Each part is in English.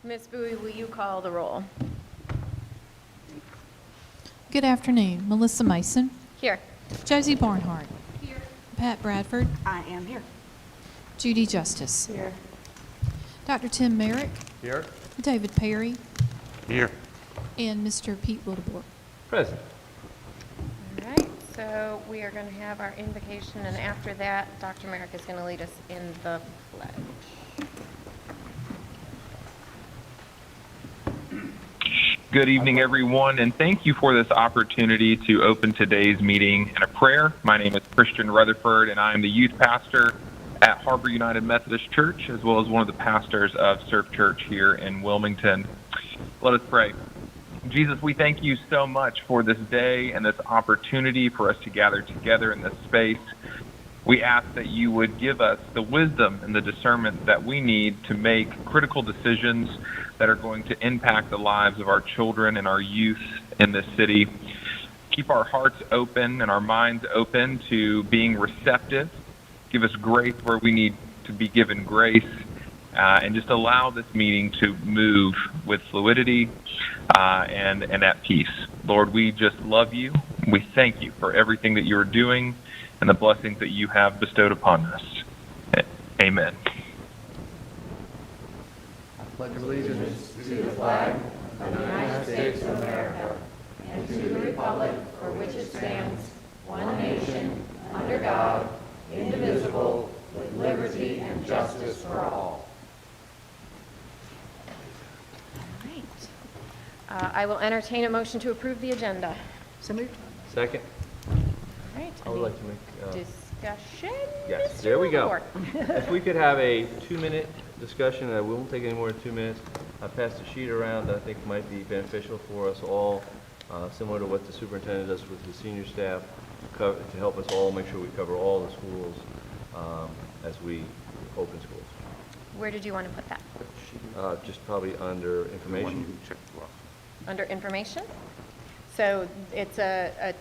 Ms. Bowie, will you call the roll? Good afternoon. Melissa Mason, Here. Josie Barnhart, Here. Pat Bradford, I am here. Judy Justice, Here. Dr. Tim Merrick, Here. David Perry, Here. and Mr. Pete Wildebohr. Present. All right, so we are going to have our invocation, and after that, Dr. Merrick is going to lead us in the pledge. Good evening, everyone, and thank you for this opportunity to open today's meeting in a prayer. My name is Christian Rutherford, and I am the youth pastor at Harbor United Methodist Church, as well as one of the pastors of Surf Church here in Wilmington. Let us pray. Jesus, we thank you so much for this day and this opportunity for us to gather together in this space. We ask that you would give us the wisdom and the discernment that we need to make critical decisions that are going to impact the lives of our children and our youth in this city. Keep our hearts open and our minds open to being receptive. Give us grace where we need to be given grace, and just allow this meeting to move with fluidity and at peace. Lord, we just love you. We thank you for everything that you're doing and the blessings that you have bestowed upon us. Amen. I pledge allegiance to the flag of the United States of America and to the republic for which it stands, one nation, under God, indivisible, with liberty and justice for all. All right. I will entertain a motion to approve the agenda. So moved. Second. All right. I would any like to make, discussion? yes, Mr. there we go. Wildebohr? If we could have a 2-minute discussion, we won't take any more than 2 minutes. I passed a sheet around that I think might be beneficial for us all, similar to what the superintendent does with his senior staff, to help us all make sure we cover all the schools as we open schools. Where did you want to put that? Just probably under information. Under information? So it's a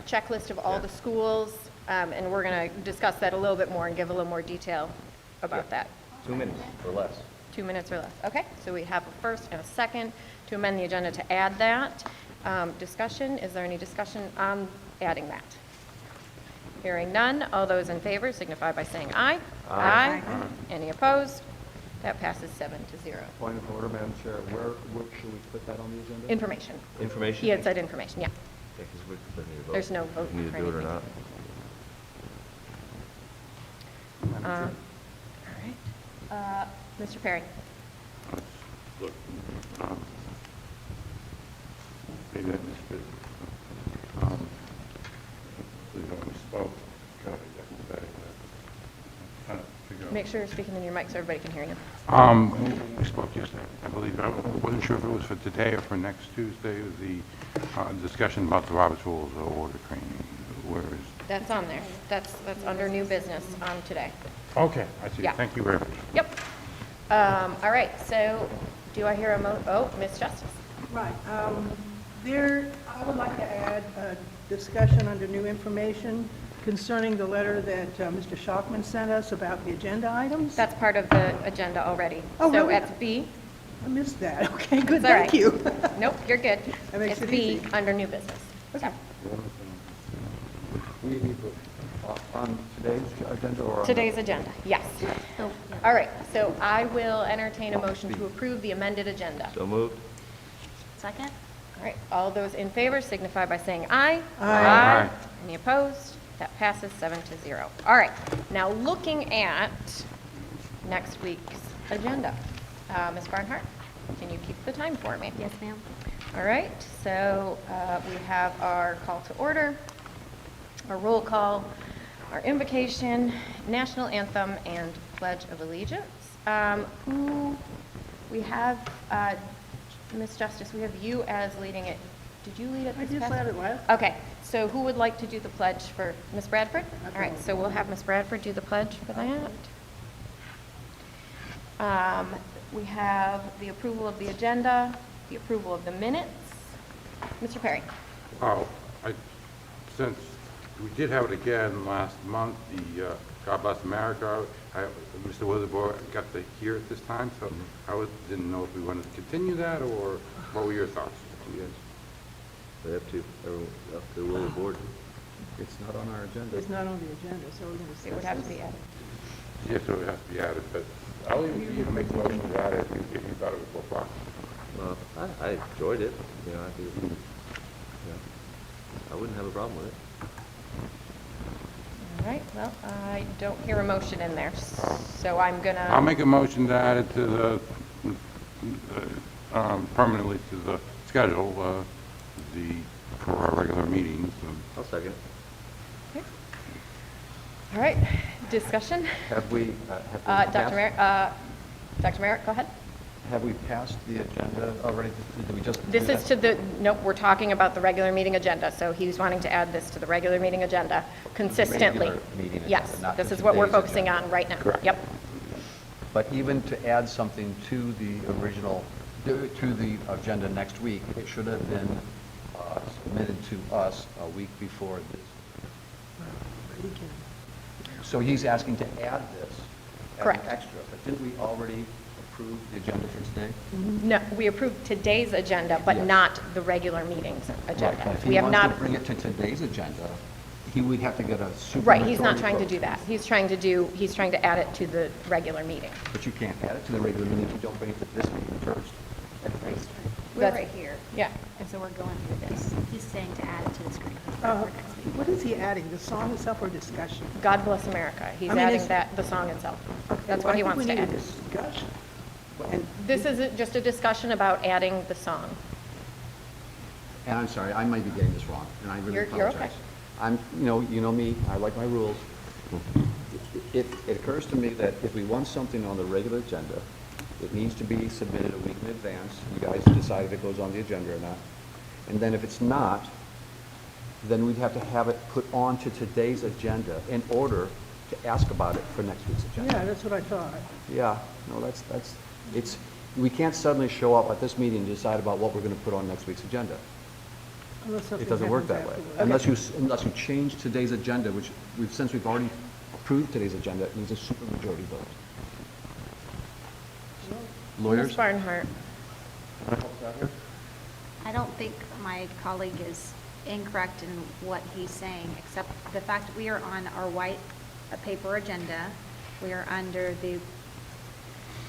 checklist of all the schools, and we're going to discuss that a little bit more and give a little more detail about that. 2 minutes or less. 2 minutes or less. Okay, so we have a first and a second to amend the agenda to add that. Discussion, is there any discussion on adding that? Hearing none, all those in favor signify by saying aye. Aye. Any opposed? That passes 7-0. Point of order, Madam Chair. Where should we put that on the agenda? Information. Information? He had said information, yeah. Yeah, 'cause we doesn't need to vote. There's no vote If we need for to do it or anything. not. All right. Mr. Perry? Look, maybe I missed it. We spoke kind of yesterday, but trying to figure out. Make sure you're speaking in your mic so everybody can hear you. We spoke yesterday, I believe. I wasn't sure if it was for today or for next Tuesday, the discussion about the Robert's Rules of Order training. Where is? That's on there. That's under new business on today. Okay, I see. Yeah. Thank you very much. Yep. All right, so do I hear Ms. Justice? Right. I would like to add a discussion under new information concerning the letter that Mr. Shockman sent us about the agenda items. That's part of the agenda already. Oh, So really? it's B. I missed that. Okay, good, It's all right. thank you. Nope, you're good. That makes It's it B easy. under new business. Okay. We need to, on today's agenda or on? Today's agenda, yes. All right, so I will entertain a motion to approve the amended agenda. So moved. Second. All right, all those in favor signify by saying aye. Aye. Any opposed? That passes 7-0. All right, now looking at next week's agenda. Ms. Barnhart, can you keep the time for me? Yes, ma'am. All right, so we have our call to order, our roll call, our invocation, national anthem, and pledge of allegiance. Who we have, Ms. Justice, we have you as leading it. Did you lead it I this just past? led it last. Okay, so who would like to do the pledge for Ms. Bradford? All right, so we'll have Ms. Bradford do the pledge for that. We have the approval of the agenda, the approval of the minutes. Mr. Perry? Oh, since we did have it again last month, the God bless America. Mr. Witherboard got to hear it this time, so didn't know if we wanted to continue that, or what were your thoughts? You guys, they have to, up to the will of the board. It's not on our agenda. It's not on the agenda, so we're going to discuss It would have to this. be added. Yes, so it has to be added, but I'll leave it to you to make the motion to add it if you thought it was worthwhile. Well, I enjoyed it, you know, I think, you know, I wouldn't have a problem with it. All right, well, I don't hear a motion in there, so I'm gonna. I'll make a motion to add it to permanently to the schedule, for our regular meetings. I'll second. Okay. All right, discussion? Have we Dr. Merritt, go ahead. Have we passed the agenda already? Did we just? This do is that? to the, nope, we're talking about the regular meeting agenda, so he's wanting to add this to the regular meeting agenda consistently. Regular meeting agenda, Yes, not this to is what we're today's focusing agenda. on right now. Correct. Yep. But even to add something to the original, to the agenda next week, it should have been submitted to us a week before this. So he's asking to add this as Correct. an extra, but didn't we already approve the agenda for today? No, we approved today's agenda, but Yes. not the regular meeting's agenda. Right, but if We he have wanted not. to bring it to today's agenda, he would have to get a super. Right, he's not trying to do that. He's trying to add it to the regular meeting. But you can't add it to the regular meeting if you don't bring it to this meeting first. We're That's- right here, Yeah. and so we're going through this. He's saying to add it to the screen for next week. What is he adding, the song itself or discussion? God Bless America. He's I mean, adding it's- that, the song itself. That's Well, what he I wants to think we add. need a discussion. And This is just a discussion about adding the song. And I'm sorry, I might be getting this wrong, and I really You're apologize. okay. You know me, I like my rules. It occurs to me that if we want something on the regular agenda, it needs to be submitted a week in advance. You guys decide if it goes on the agenda or not. And then if it's not, then we'd have to have it put onto today's agenda in order to ask about it for next week's agenda. yeah, that's what I thought. Yeah, no, we can't suddenly show up at this meeting and decide about what we're going to put on next week's agenda. Unless something It doesn't work happens that way. afterwards. Unless you change today's agenda, which since we've already approved today's agenda, it needs a supermajority vote. Lawyers? Ms. Barnhart. I don't think my colleague is incorrect in what he's saying, except the fact that we are on our white paper agenda. We are under the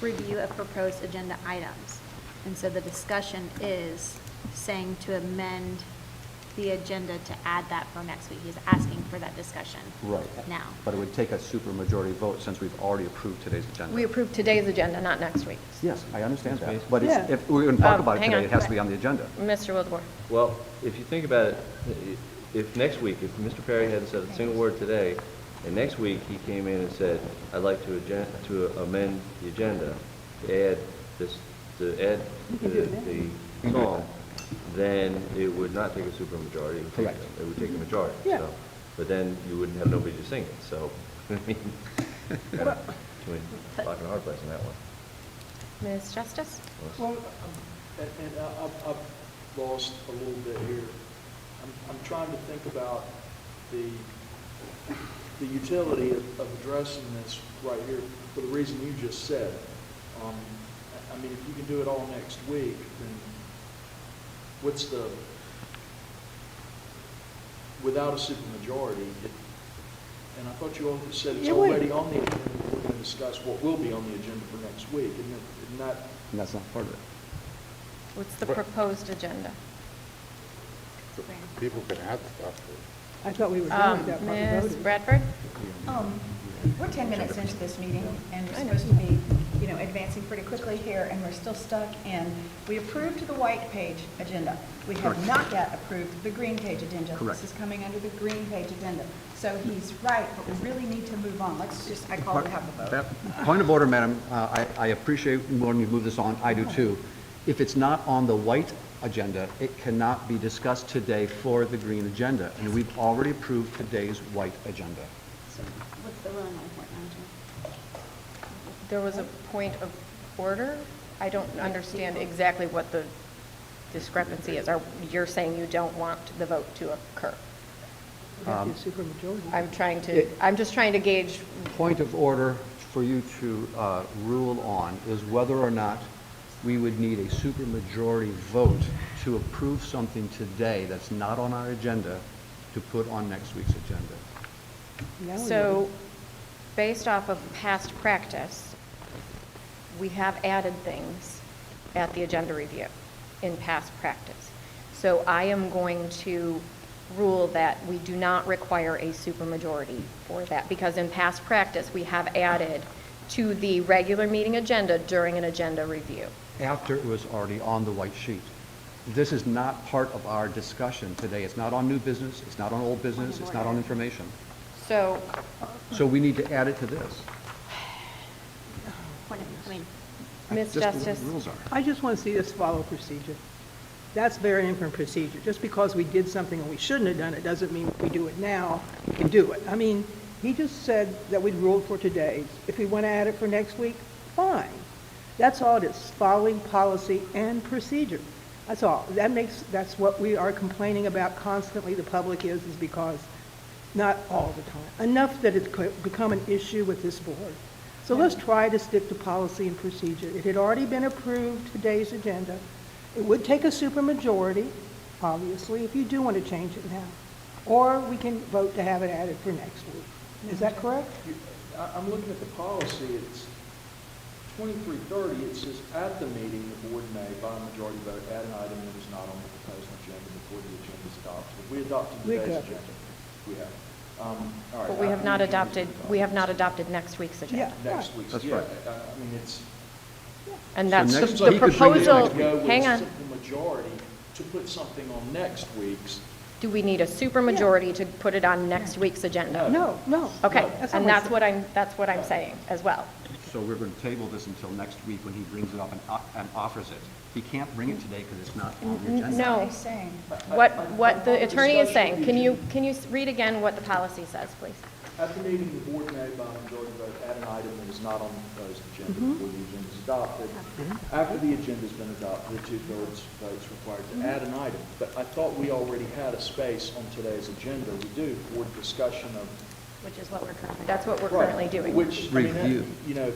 review of proposed agenda items. And so the discussion is saying to amend the agenda to add that for next week. He's asking for that discussion. Right. Now. But it would take a supermajority vote since we've already approved today's agenda. We approved today's agenda, not next week's. Yes, I understand that. Space. But Yeah. if we're going to talk about it hang today, on. it has to be on the agenda. Mr. Wildebohr. Well, if you think about it, if next week, if Mr. Perry hadn't said a single word today, and next week he came in and said, I'd like to amend the agenda, to add this, to add the song, then it would not take a supermajority. It would take- Correct. It would take a majority, Yeah. so. But then you wouldn't have nobody to sing it, so, I mean, kind of between rock and a hard place on that one. Ms. Justice? Well, I've lost a little bit here. I'm trying to think about the utility of addressing this right here for the reason you just said. I mean, if you can do it all next week, then what's the, without a supermajority, and I thought you all said it's Yeah, wait. already on the agenda, we're going to discuss what will be on the agenda for next week, and not And that's not part of it. What's the proposed agenda? People can add stuff. I thought we were doing that while we Ms. voted. Bradford? We're 10 minutes into this meeting, and we're supposed to be, advancing pretty quickly here, and we're still stuck in, we approved the white page agenda. We have Correct. not yet approved the green page agenda. Correct. This is coming under the green page agenda. So he's right, but we really need to move on. Let's just, I call it have the vote. Point of order, Madam. I appreciate when you move this on. I do too. If it's not on the white agenda, it cannot be discussed today for the green agenda. And we've already approved today's white agenda. So what's the ruling on point, Madam Chair? There was a point of order. I don't understand exactly what the discrepancy is. You're saying you don't want the vote to occur? Would have to be a supermajority. I'm just trying to gauge, Point of order for you to rule on is whether or not we would need a supermajority vote to approve something today that's not on our agenda to put on next week's agenda. Now we so, based off of past practice, we have added things at the agenda review in past practice. So I am going to rule that we do not require a supermajority for that, because in past practice, we have added to the regular meeting agenda during an agenda review. After it was already on the white sheet. This is not part of our discussion today. It's not on new business, it's not on old business, it's not on information. So, So we need to add it to this. I mean, Ms. That's just the way Justice, the rules are. I just want to see us follow procedure. That's very different procedure. Just because we did something and we shouldn't have done it doesn't mean if we do it now, we can do it. I mean, he just said that we'd ruled for today. If we want to add it for next week, fine. That's all it is, following policy and procedure. That's all. That's what we are complaining about constantly, the public is because not all the time. Enough that it's become an issue with this board. So let's try to stick to policy and procedure. It had already been approved, today's agenda. It would take a supermajority, obviously, if you do want to change it now. Or we can vote to have it added for next week. Is that correct? I'm looking at the policy, it's 2330, it says, at the meeting, the board may, by a majority vote, add an item that is not on the proposed agenda before the agenda is adopted. If we adopted We today's could. agenda, we have. All right, but we have after not the agenda adopted, is we have not adopted. adopted next week's agenda. Yeah. Next week's, That's yeah, right. I mean, it's. And So that's next the week, he could bring it proposal, next week. Go with hang on. simple majority to put something on next week's. Do we need a supermajority to put it on next week's agenda? No. Okay, That's and not that's what I'm saying as well. So we're going to table this until next week when he brings it up and offers it. He can't bring it today because it's not on the agenda. No. He's saying, What the attorney is saying, can you read again what the policy says, please? At the meeting, the board may, by a majority vote, add an item that is not on the proposed agenda before the agenda is adopted. After the agenda's been adopted, the two-thirds votes required to add an item. But I thought we already had a space on today's agenda. We do for discussion of. Which is what that's what we're currently doing. Which, I mean, Review. you know,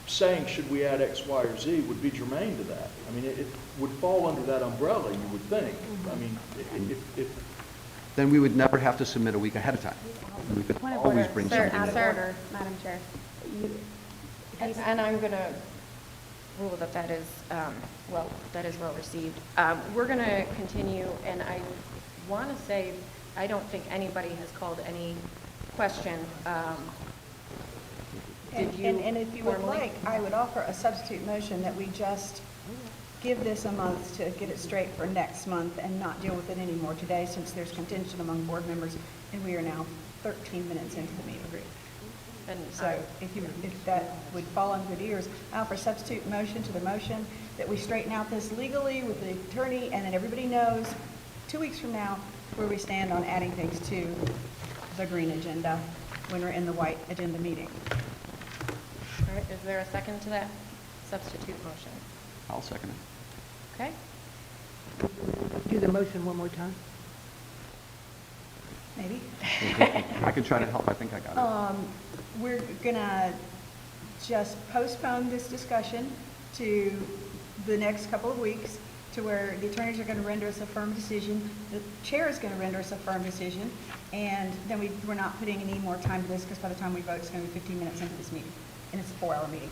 saying should we add X, Y, or Z would be germane to that. I mean, it would fall under that umbrella, you would think. I mean, if Then we would never have to submit a week ahead of time. We could always bring Sir, something in. sir. Madam Chair. And I'm going to rule that that is well received. We're going to continue, and I want to say, I don't think anybody has called any question. Did you and if you would formally? like, I would offer a substitute motion that we just give this a month to get it straight for next month and not deal with it anymore today, since there's contention among board members, and we are now 13 minutes into the meeting. And So if that would fall on good ears, I offer a substitute motion to the motion that we straighten out this legally with the attorney, and then everybody knows 2 weeks from now where we stand on adding things to the green agenda when we're in the white agenda meeting. All right, is there a second to that substitute motion? I'll second it. Okay? Do the motion one more time. Maybe? I could try to help. I think I got it. We're gonna just postpone this discussion to the next couple of weeks, to where the attorneys are gonna render us a firm decision, the chair is gonna render us a firm decision, and then we're not putting any more time to this, because by the time we vote, it's gonna be 15 minutes into this meeting, and it's a 4-hour meeting.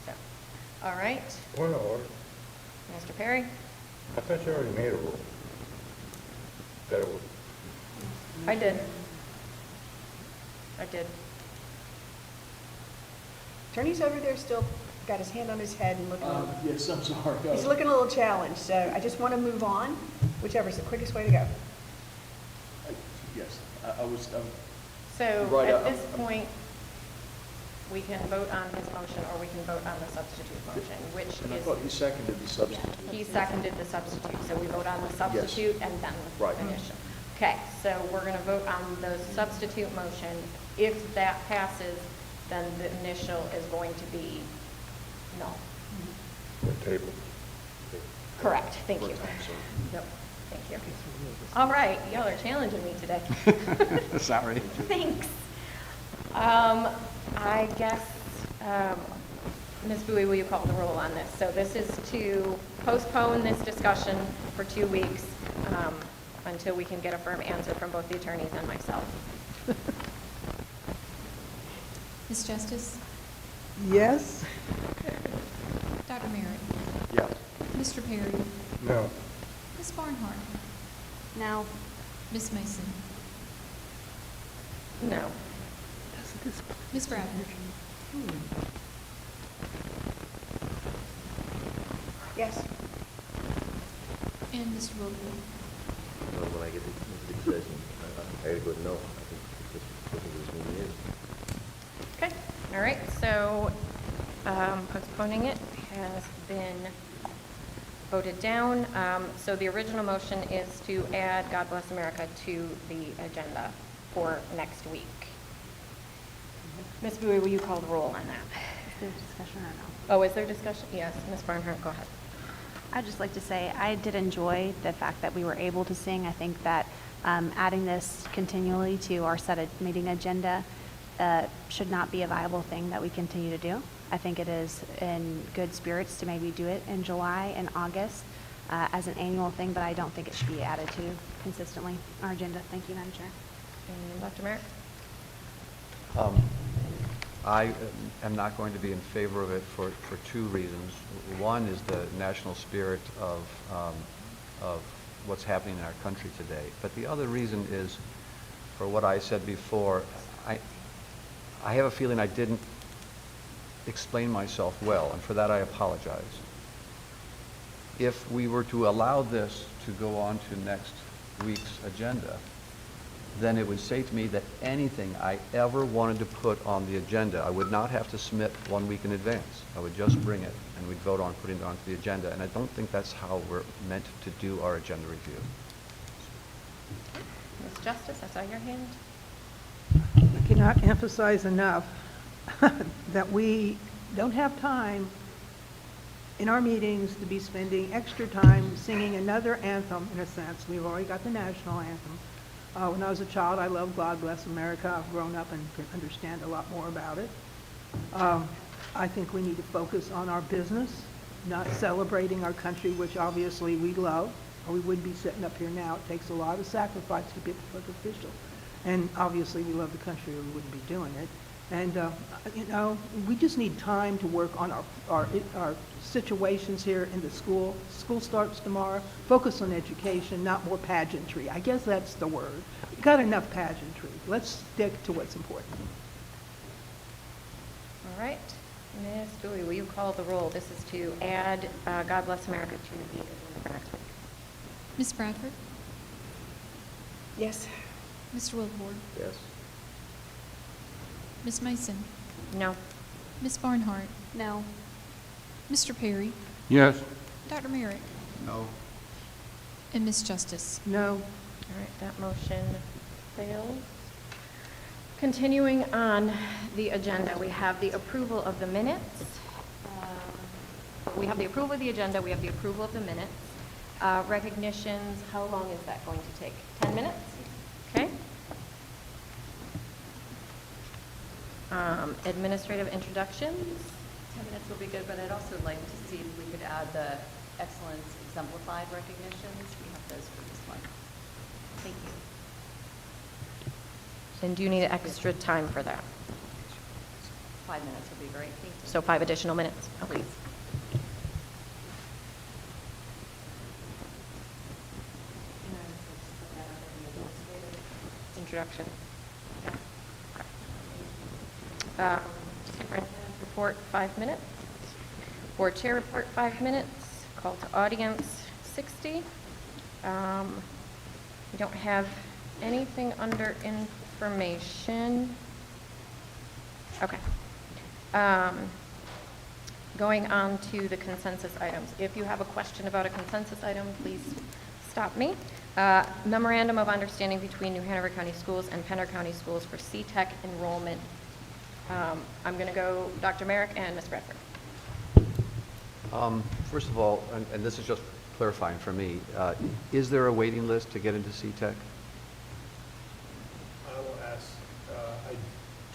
So, all right. Point of order. Mr. Perry? I thought you already made a rule. That it was. I did. I did. Attorney's over there still got his hand on his head and looking, yes, I'm sorry. he's looking a little challenged, so I just want to move on, whichever's the quickest way to go. Yes, I was, So Right, at this point, we can vote on his motion, or we can vote on the substitute motion, which and I is, thought he seconded the substitute. he seconded the substitute, so we vote on the substitute and then Right. the initial. Okay, so we're going to vote on the substitute motion. If that passes, then the initial is going to be no. The table. Correct, thank you. Correct, I'm sorry. Yep, Thank you. All right, y'all are challenging me today. Sorry. Thanks. I guess, Ms. Bowie, will you call the roll on this? So this is to postpone this discussion for 2 weeks until we can get a firm answer from both the attorneys and myself. Ms. Justice? Yes? Dr. Merritt? Yes. Mr. Perry? No. Ms. Barnhart? No. Ms. Mason? No. Ms. Bradford? Yes. And Mr. Willoughby? Well, when I get into the decision, I gotta go with no. I think this is what this meeting is. Okay, all right, so postponing it has been voted down. So the original motion is to add God Bless America to the agenda for next week. Ms. Bowie, will you call the roll on that? Is there discussion or no? Oh, is there discussion? Yes, Ms. Barnhart, go ahead. I'd just like to say, I did enjoy the fact that we were able to sing. I think that adding this continually to our meeting agenda should not be a viable thing that we continue to do. I think it is in good spirits to maybe do it in July and August as an annual thing, but I don't think it should be added to consistently our agenda. Thank you, Madam Chair. And Dr. Merrick? I am not going to be in favor of it for 2 reasons. One is the national spirit of what's happening in our country today. But the other reason is, for what I said before, I have a feeling I didn't explain myself well, and for that I apologize. If we were to allow this to go on to next week's agenda, then it would say to me that anything I ever wanted to put on the agenda, I would not have to submit 1 week in advance. I would just bring it, and we'd vote on putting it onto the agenda. And I don't think that's how we're meant to do our agenda review. Ms. Justice, I saw your hand. I cannot emphasize enough that we don't have time in our meetings to be spending extra time singing another anthem, in a sense. We've already got the national anthem. When I was a child, I loved God Bless America. I've grown up and can understand a lot more about it. I think we need to focus on our business, not celebrating our country, which obviously we love, or we wouldn't be sitting up here now. It takes a lot of sacrifice to be a public official. And obviously we love the country or we wouldn't be doing it. And, you know, we just need time to work on our situations here in the school. School starts tomorrow. Focus on education, not more pageantry. I guess that's the word. We've got enough pageantry. Let's stick to what's important. All right. Ms. Bowie, will you call the roll? This is to add God Bless America to the agenda for next week. Ms. Bradford? Yes. Mr. Willoughby? Yes. Ms. Mason? No. Ms. Barnhart? No. Mr. Perry? Yes. Dr. Merritt? No. And Ms. Justice? No. All right, that motion fails. Continuing on the agenda, we have the approval of the minutes. We have the approval of the agenda, we have the approval of the minutes. Recognitions, how long is that going to take? 10 minutes? Okay. Administrative introductions. 10 minutes will be good, but I'd also like to see if we could add the excellence exemplified recognitions. We have those for this one. Thank you. And do you need extra time for that? 5 minutes would be great. Thank you. So 5 additional minutes? Okay. Please. Introduction. Superintendent report, 5 minutes. Board chair report, 5 minutes. Call to audience, 60. We don't have anything under information. Okay. Going on to the consensus items. If you have a question about a consensus item, please stop me. Memorandum of Understanding between New Hanover County Schools and Pender County Schools for CTEC enrollment. I'm going to go Dr. Merrick and Ms. Bradford. First of all, and this is just clarifying for me. Is there a waiting list to get into C-Tech? I will ask, I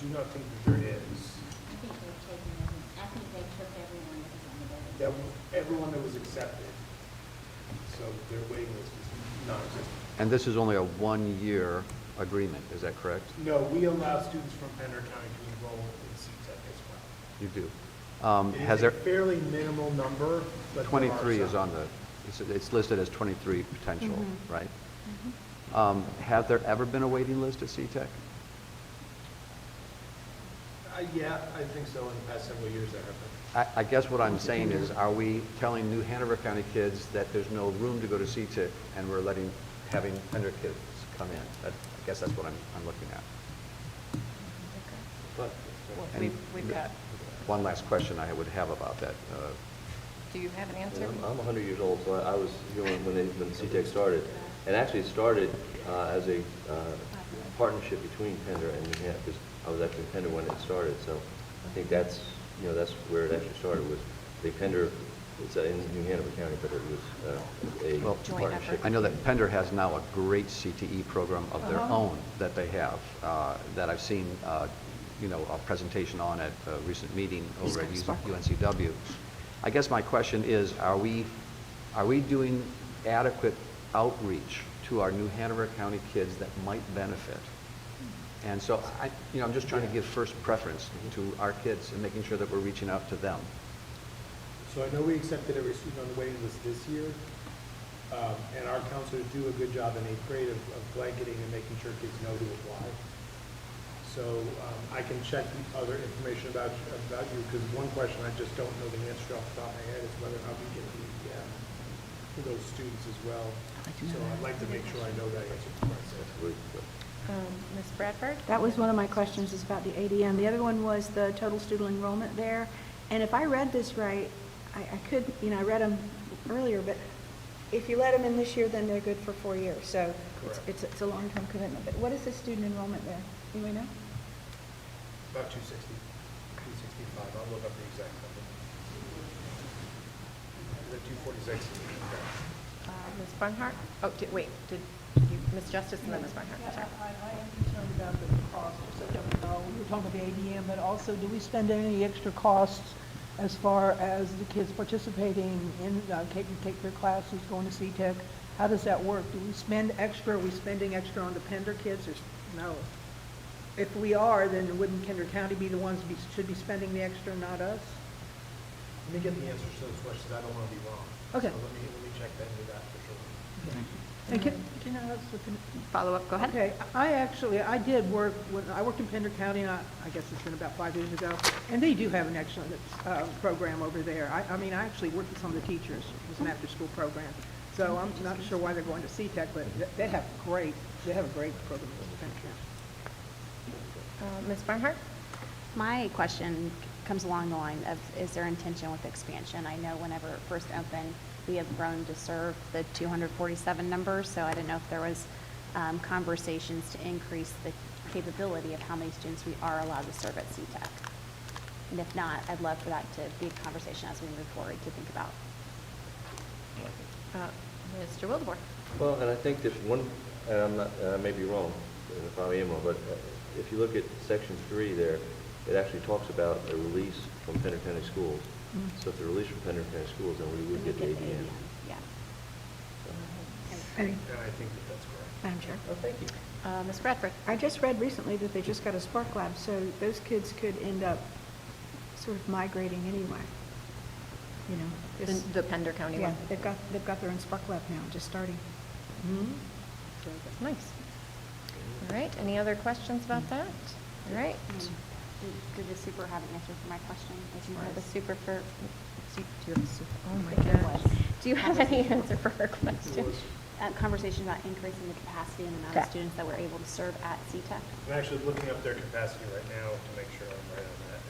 do not think that there is. I think they took everyone that was on the waiting list. Everyone that was accepted, so their waiting list is non-existent. And this is only a one-year agreement, is that correct? No, we allow students from Pender County to enroll in CTEC as well. You do. It Has is there, a fairly minimal number, but there are 23 is some. on the, it's listed as 23 potential, Mhm. right? Have there ever been a waiting list at C-Tech? Yeah, I think so. In the past several years, there have been. I guess what I'm saying is, are we telling New Hanover County kids that there's no room to go to C-Tech, and we're having Pender kids come in? I guess that's what I'm looking at. But, We've got, One last question I would have about that. do you have an answer? I'm 100 years old, so I was here when CTEC started. And actually, it started as a partnership between Pender and New Hampshire, because I was actually in Pender when it started. So I think that's where it actually started, was the Pender, it's in New Hanover County, but it was a Well, Joint partnership. effort. I know that Pender has now a great CTE program of their own that they have, that I've seen, a presentation on at a recent meeting over at UNCW. I guess my question is, are we doing adequate outreach to our New Hanover County kids that might benefit? And so I'm just trying to give first preference to our kids and making sure that we're reaching out to them. So I know we accepted every student on the waiting list this year, and our counselors do a good job in eighth grade of blanketing and making sure kids know to apply. So I can check the other information about you, because one question I just don't know the answer to off the top of my head is whether or not we get the EDM for those students as well. So I'd like to make sure I know that answer before I say it. Ms. Bradford? That was one of my questions, is about the ADM. The other one was the total student enrollment there. And if I read this right, I could, I read them earlier, but if you let them in this year, then they're good for 4 years. So it's a long-term commitment. But what is the student enrollment there? Anybody know? About 260, 265. I'll look up the exact number. The 246. Ms. Barnhart? Oh, wait, did you, Ms. Justice and then Ms. Barnhart? Yeah, Sorry. I am concerned about the cost, just so you know. We were talking about the ADM, but also, do we spend any extra costs as far as the kids participating in take their classes, going to C-Tech? How does that work? Do we spend extra? Are we spending extra on the Pender kids, or no? If we are, then wouldn't Pender County be the ones should be spending the extra, not us? Let me get the answers to those questions. I don't want to be wrong. Okay. So let me check that into that for sure. And can I ask something? Follow up, go ahead. Okay, I did work, I worked in Pender County, and I guess it's been about 5 years ago, and they do have an excellent program over there. I mean, I actually worked with some of the teachers. It was an after-school program. So I'm not sure why they're going to C-Tech, but they have a great program in Pender County. Ms. Barnhart? My question comes along the line of, is there intention with expansion? I know whenever it first opened, we have grown to serve the 247 numbers, so I didn't know if there was conversations to increase the capability of how many students we are allowed to serve at CTEC. And if not, I'd love for that to be a conversation as we move forward to think about. Mr. Wildebohr? Well, and I think that one, and I'm not, I may be wrong, and if I am wrong, but if you look at section 3 there, it actually talks about a release from Pender County Schools. So if they're released from Pender County Schools, then we would get the ADM. Yeah. And I think that that's correct. Madam Chair. Oh, thank you. Ms. Bradford? I just read recently that they just got a Spark Lab, so those kids could end up sort of migrating anyway. The Pender County Yeah, one? they've got their own Spark Lab now, just starting. Nice. All right, any other questions about that? All right. Did the super have an answer for my question? Do you have a super for, do you have a super, oh my gosh. Do you have any answer for her question? Conversation about increasing the capacity and amount of students that we're able to serve at CTEC. I'm actually looking up their capacity right now to make sure I'm right on that.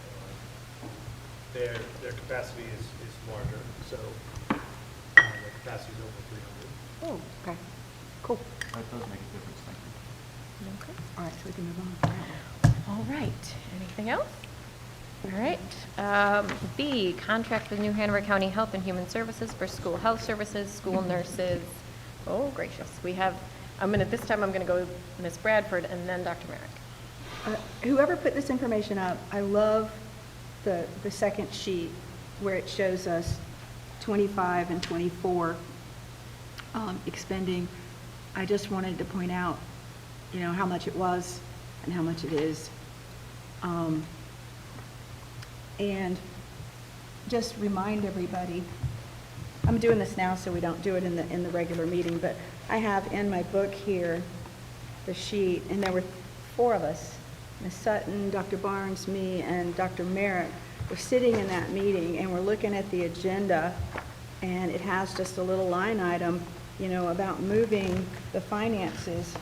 Their capacity is larger, so their capacity is over 300. Oh, okay, cool. That does make a difference, thank you. Okay. All right, so we can move on. All right, anything else? All right. B, contract with New Hanover County Health and Human Services for school health services, school nurses. Oh, gracious. We have, this time I'm going to go with Ms. Bradford and then Dr. Merrick. Whoever put this information up, I love the second sheet where it shows us 25 and 24 expending. I just wanted to point out, how much it was and how much it is. And just remind everybody, I'm doing this now so we don't do it in the regular meeting, but I have in my book here the sheet, and there were 4 of us, Ms. Sutton, Dr. Barnes, me, and Dr. Merrick. We're sitting in that meeting and we're looking at the agenda, and it has just a little line item, about moving the finances.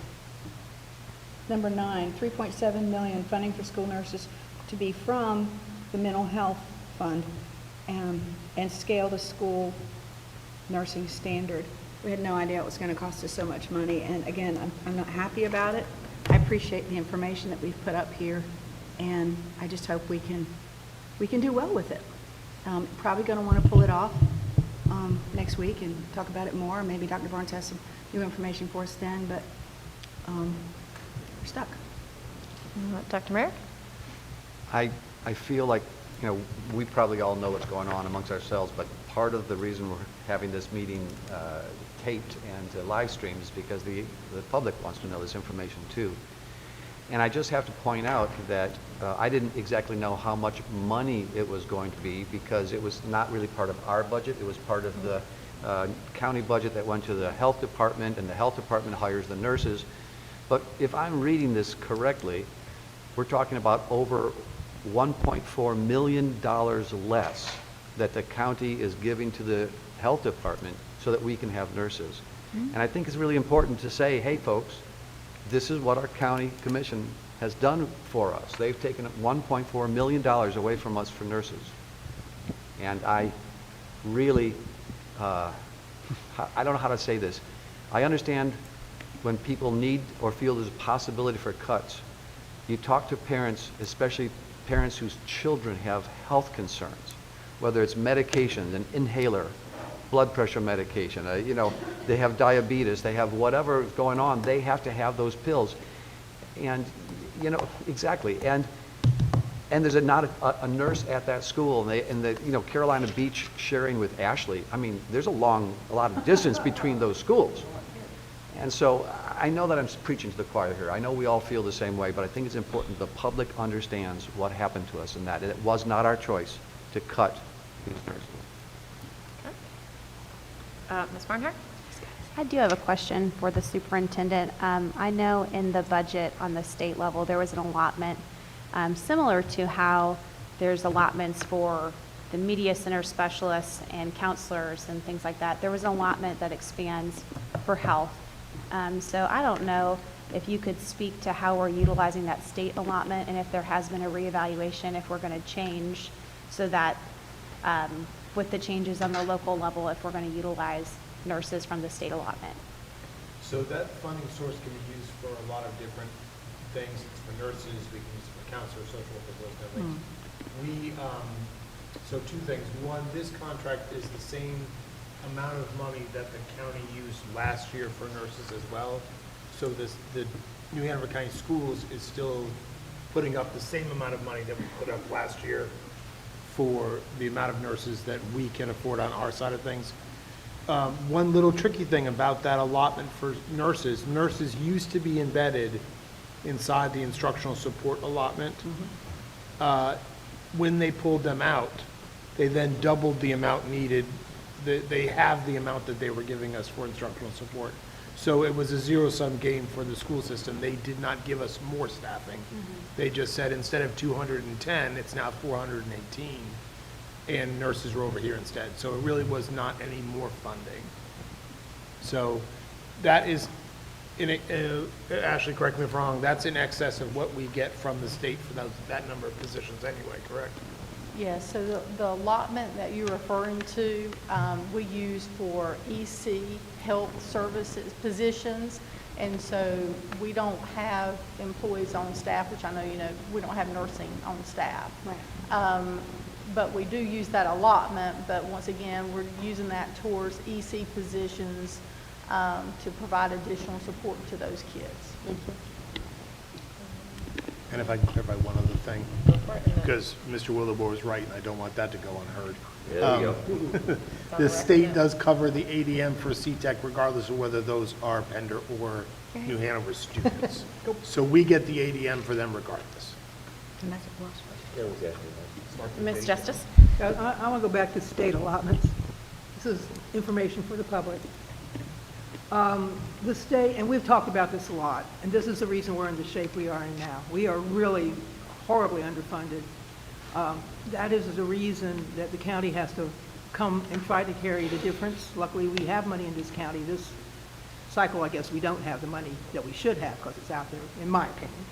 Number 9, $3.7 million funding for school nurses to be from the mental health fund, and scale the school nursing standard. We had no idea it was going to cost us so much money, and again, I'm not happy about it. I appreciate the information that we've put up here, and I just hope we can do well with it. Probably going to want to pull it off next week and talk about it more. Maybe Dr. Barnes has some new information for us then, but we're stuck. Dr. Merrick? I feel like, we probably all know what's going on amongst ourselves, but part of the reason we're having this meeting taped and live streamed is because the public wants to know this information too. And I just have to point out that I didn't exactly know how much money it was going to be, because it was not really part of our budget. It was part of the county budget that went to the health department, and the health department hires the nurses. But if I'm reading this correctly, we're talking about over $1.4 million less that the county is giving to the health department so that we can have nurses. And I think it's really important to say, hey folks, this is what our county commission has done for us. They've taken $1.4 million away from us for nurses. And I really, I don't know how to say this. I understand when people need or feel there's a possibility for cuts. You talk to parents, especially parents whose children have health concerns, whether it's medication, an inhaler, blood pressure medication, they have diabetes, they have whatever is going on, they have to have those pills. And, exactly. And there's not a nurse at that school, and Carolina Beach sharing with Ashley, there's a lot of distance between those schools. And so I know that I'm preaching to the choir here. I know we all feel the same way, but I think it's important the public understands what happened to us and that it was not our choice to cut these nurses. Ms. Barnhart? I do have a question for the superintendent. I know in the budget on the state level, there was an allotment similar to how there's allotments for the media center specialists and counselors and things like that. There was an allotment that expands for health. So I don't know if you could speak to how we're utilizing that state allotment, and if there has been a reevaluation, if we're going to change so that with the changes on the local level, if we're going to utilize nurses from the state allotment. So that funding source can be used for a lot of different things. It's for nurses, we can use it for counselors, social workers, those kind of things. So 2 things. One, this contract is the same amount of money that the county used last year for nurses as well. So the New Hanover County Schools is still putting up the same amount of money that we put up last year for the amount of nurses that we can afford on our side of things. One little tricky thing about that allotment for nurses used to be embedded inside the instructional support allotment. When they pulled them out, they then doubled the amount needed. They have the amount that they were giving us for instructional support. So it was a zero-sum game for the school system. They did not give us more staffing. They just said instead of 210, it's now 418, and nurses were over here instead. So it really was not any more funding. So that is, Ashley, correct me if I'm wrong, that's in excess of what we get from the state for that number of positions anyway, correct? Yes, so the allotment that you're referring to, we use for EC health services positions. And so we don't have employees on staff, which I know you know, we don't have nursing on staff. But we do use that allotment, but once again, we're using that towards EC positions to provide additional support to those kids. And if I can clarify one other thing, because Mr. Willibor was right, and I don't want that to go unheard. Yeah, there you go. The state does cover the ADM for CTEC regardless of whether those are Pender or New Hanover students. So we get the ADM for them regardless. Ms. Justice? I want to go back to state allotments. This is information for the public. The state, and we've talked about this a lot, and this is the reason we're in the shape we are in now. We are really horribly underfunded. That is the reason that the county has to come and try to carry the difference. Luckily, we have money in this county. This cycle, I guess, we don't have the money that we should have because it's out there, in my opinion.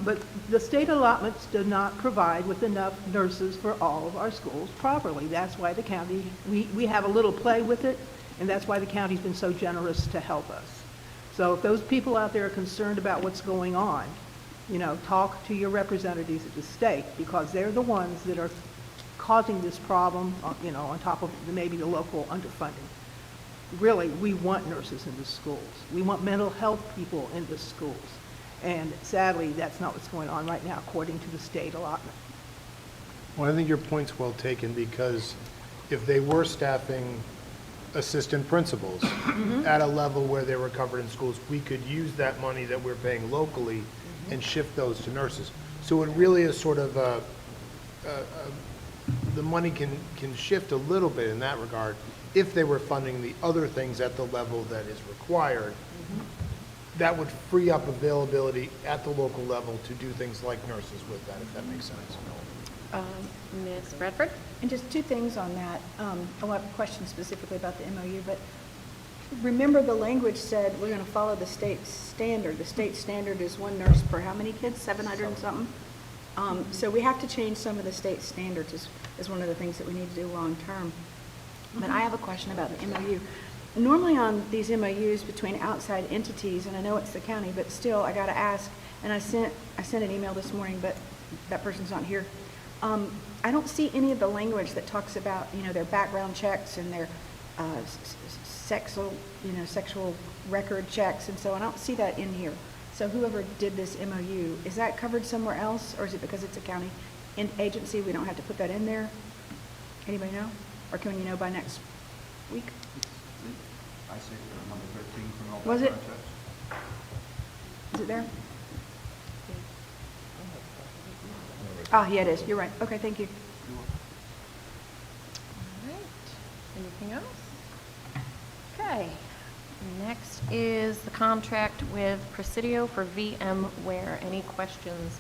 But the state allotments do not provide with enough nurses for all of our schools properly. That's why the county, we have a little play with it, and that's why the county's been so generous to help us. So if those people out there are concerned about what's going on, you know, talk to your representatives at the state, because they're the ones that are causing this problem, you know, on top of maybe the local underfunding. Really, we want nurses in the schools. We want mental health people in the schools. And sadly, that's not what's going on right now, according to the state allotment. Well, I think your point's well taken, because if they were staffing assistant principals at a level where they were covered in schools, we could use that money that we're paying locally and shift those to nurses. So it really is sort of the money can shift a little bit in that regard if they were funding the other things at the level that is required. That would free up availability at the local level to do things like nurses with that, if that makes sense. Ms. Bradford? And just two things on that. I will have a question specifically about the MOU, but remember the language said we're going to follow the state standard. The state standard is one nurse per how many kids? 700 and something? So we have to change some of the state standards is one of the things that we need to do long term. But I have a question about the MOU. Normally on these MOUs between outside entities, and I know it's the county, but still I got to ask, and I sent an email this morning, but that person's not here. I don't see any of the language that talks about, you know, their background checks and their sexual record checks, and so I don't see that in here. So whoever did this MOU, is that covered somewhere else, or is it because it's a county agency, we don't have to put that in there? Anybody know? Or can you know by next week? I say number 13 from all Was it? background checks. Is it there? Ah, yeah, it is. You're right. Okay, thank you. All right. Anything else? Okay. Next is the contract with Presidio for VMware. Any questions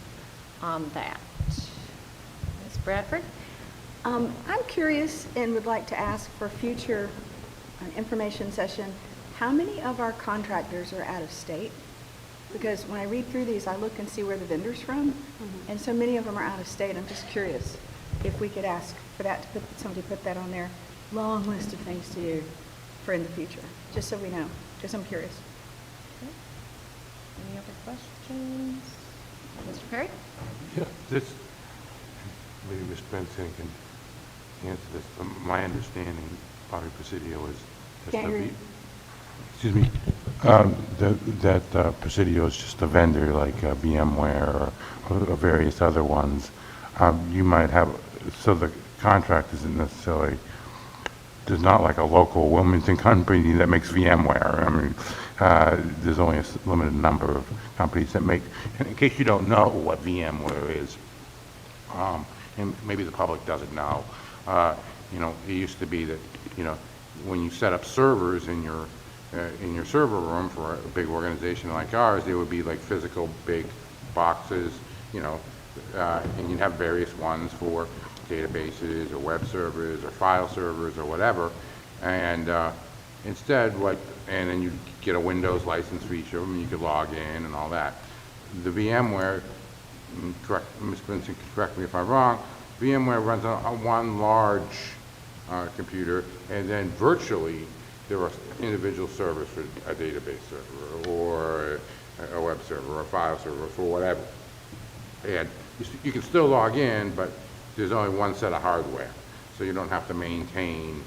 on that? Ms. Bradford? I'm curious and would like to ask for future information session, how many of our contractors are out of state? Because when I read through these, I look and see where the vendor's from, and so many of them are out of state. I'm just curious if we could ask for that, to put somebody put that on their long list of things to do for in the future, just so we know, just I'm curious. Okay. Any other questions? Mr. Perry? Yeah, this, maybe Ms. Benson can answer this. From my understanding, Bobby Presidio is just Can't hear you. excuse me, that Presidio is just a vendor like VMware or various other ones. You might have, so the contract isn't necessarily, there's not like a local Wilmington company that makes VMware. I mean, there's only a limited number of companies that make, and in case you don't know what VMware is, and maybe the public doesn't know, you know, it used to be that, you know, when you set up servers in your server room for a big organization like ours, there would be like physical big boxes, you know, and you'd have various ones for databases or web servers or file servers or whatever. And instead, and then you get a Windows license for each of them, and you could log in and all that. The VMware, Ms. Benson, correct me if I'm wrong, VMware runs on one large computer, and then virtually there are individual servers for a database server, or a web server, or a file server, for whatever. And you can still log in, but there's only one set of hardware, so you don't have to maintain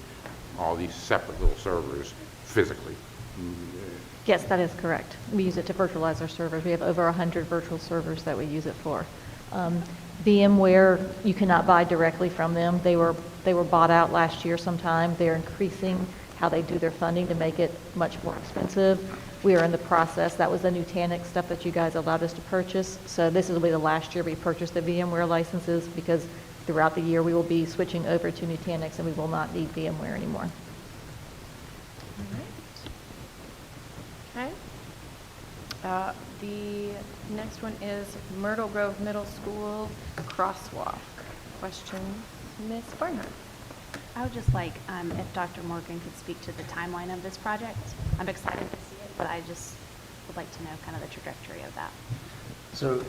all these separate little servers physically. Yes, that is correct. We use it to virtualize our servers. We have over 100 virtual servers that we use it for. VMware, you cannot buy directly from them. They were bought out last year sometime. They're increasing how they do their funding to make it much more expensive. We are in the process. That was the Nutanix stuff that you guys allowed us to purchase. So this will be the last year we purchased the VMware licenses, because throughout the year we will be switching over to Nutanix and we will not need VMware anymore. Okay. The next one is Myrtle Grove Middle School crosswalk. Questions, Ms. Barnhart? I would just like, if Dr. Morgan could speak to the timeline of this project. I'm excited to see it, but I just would like to know kind of the trajectory of that. So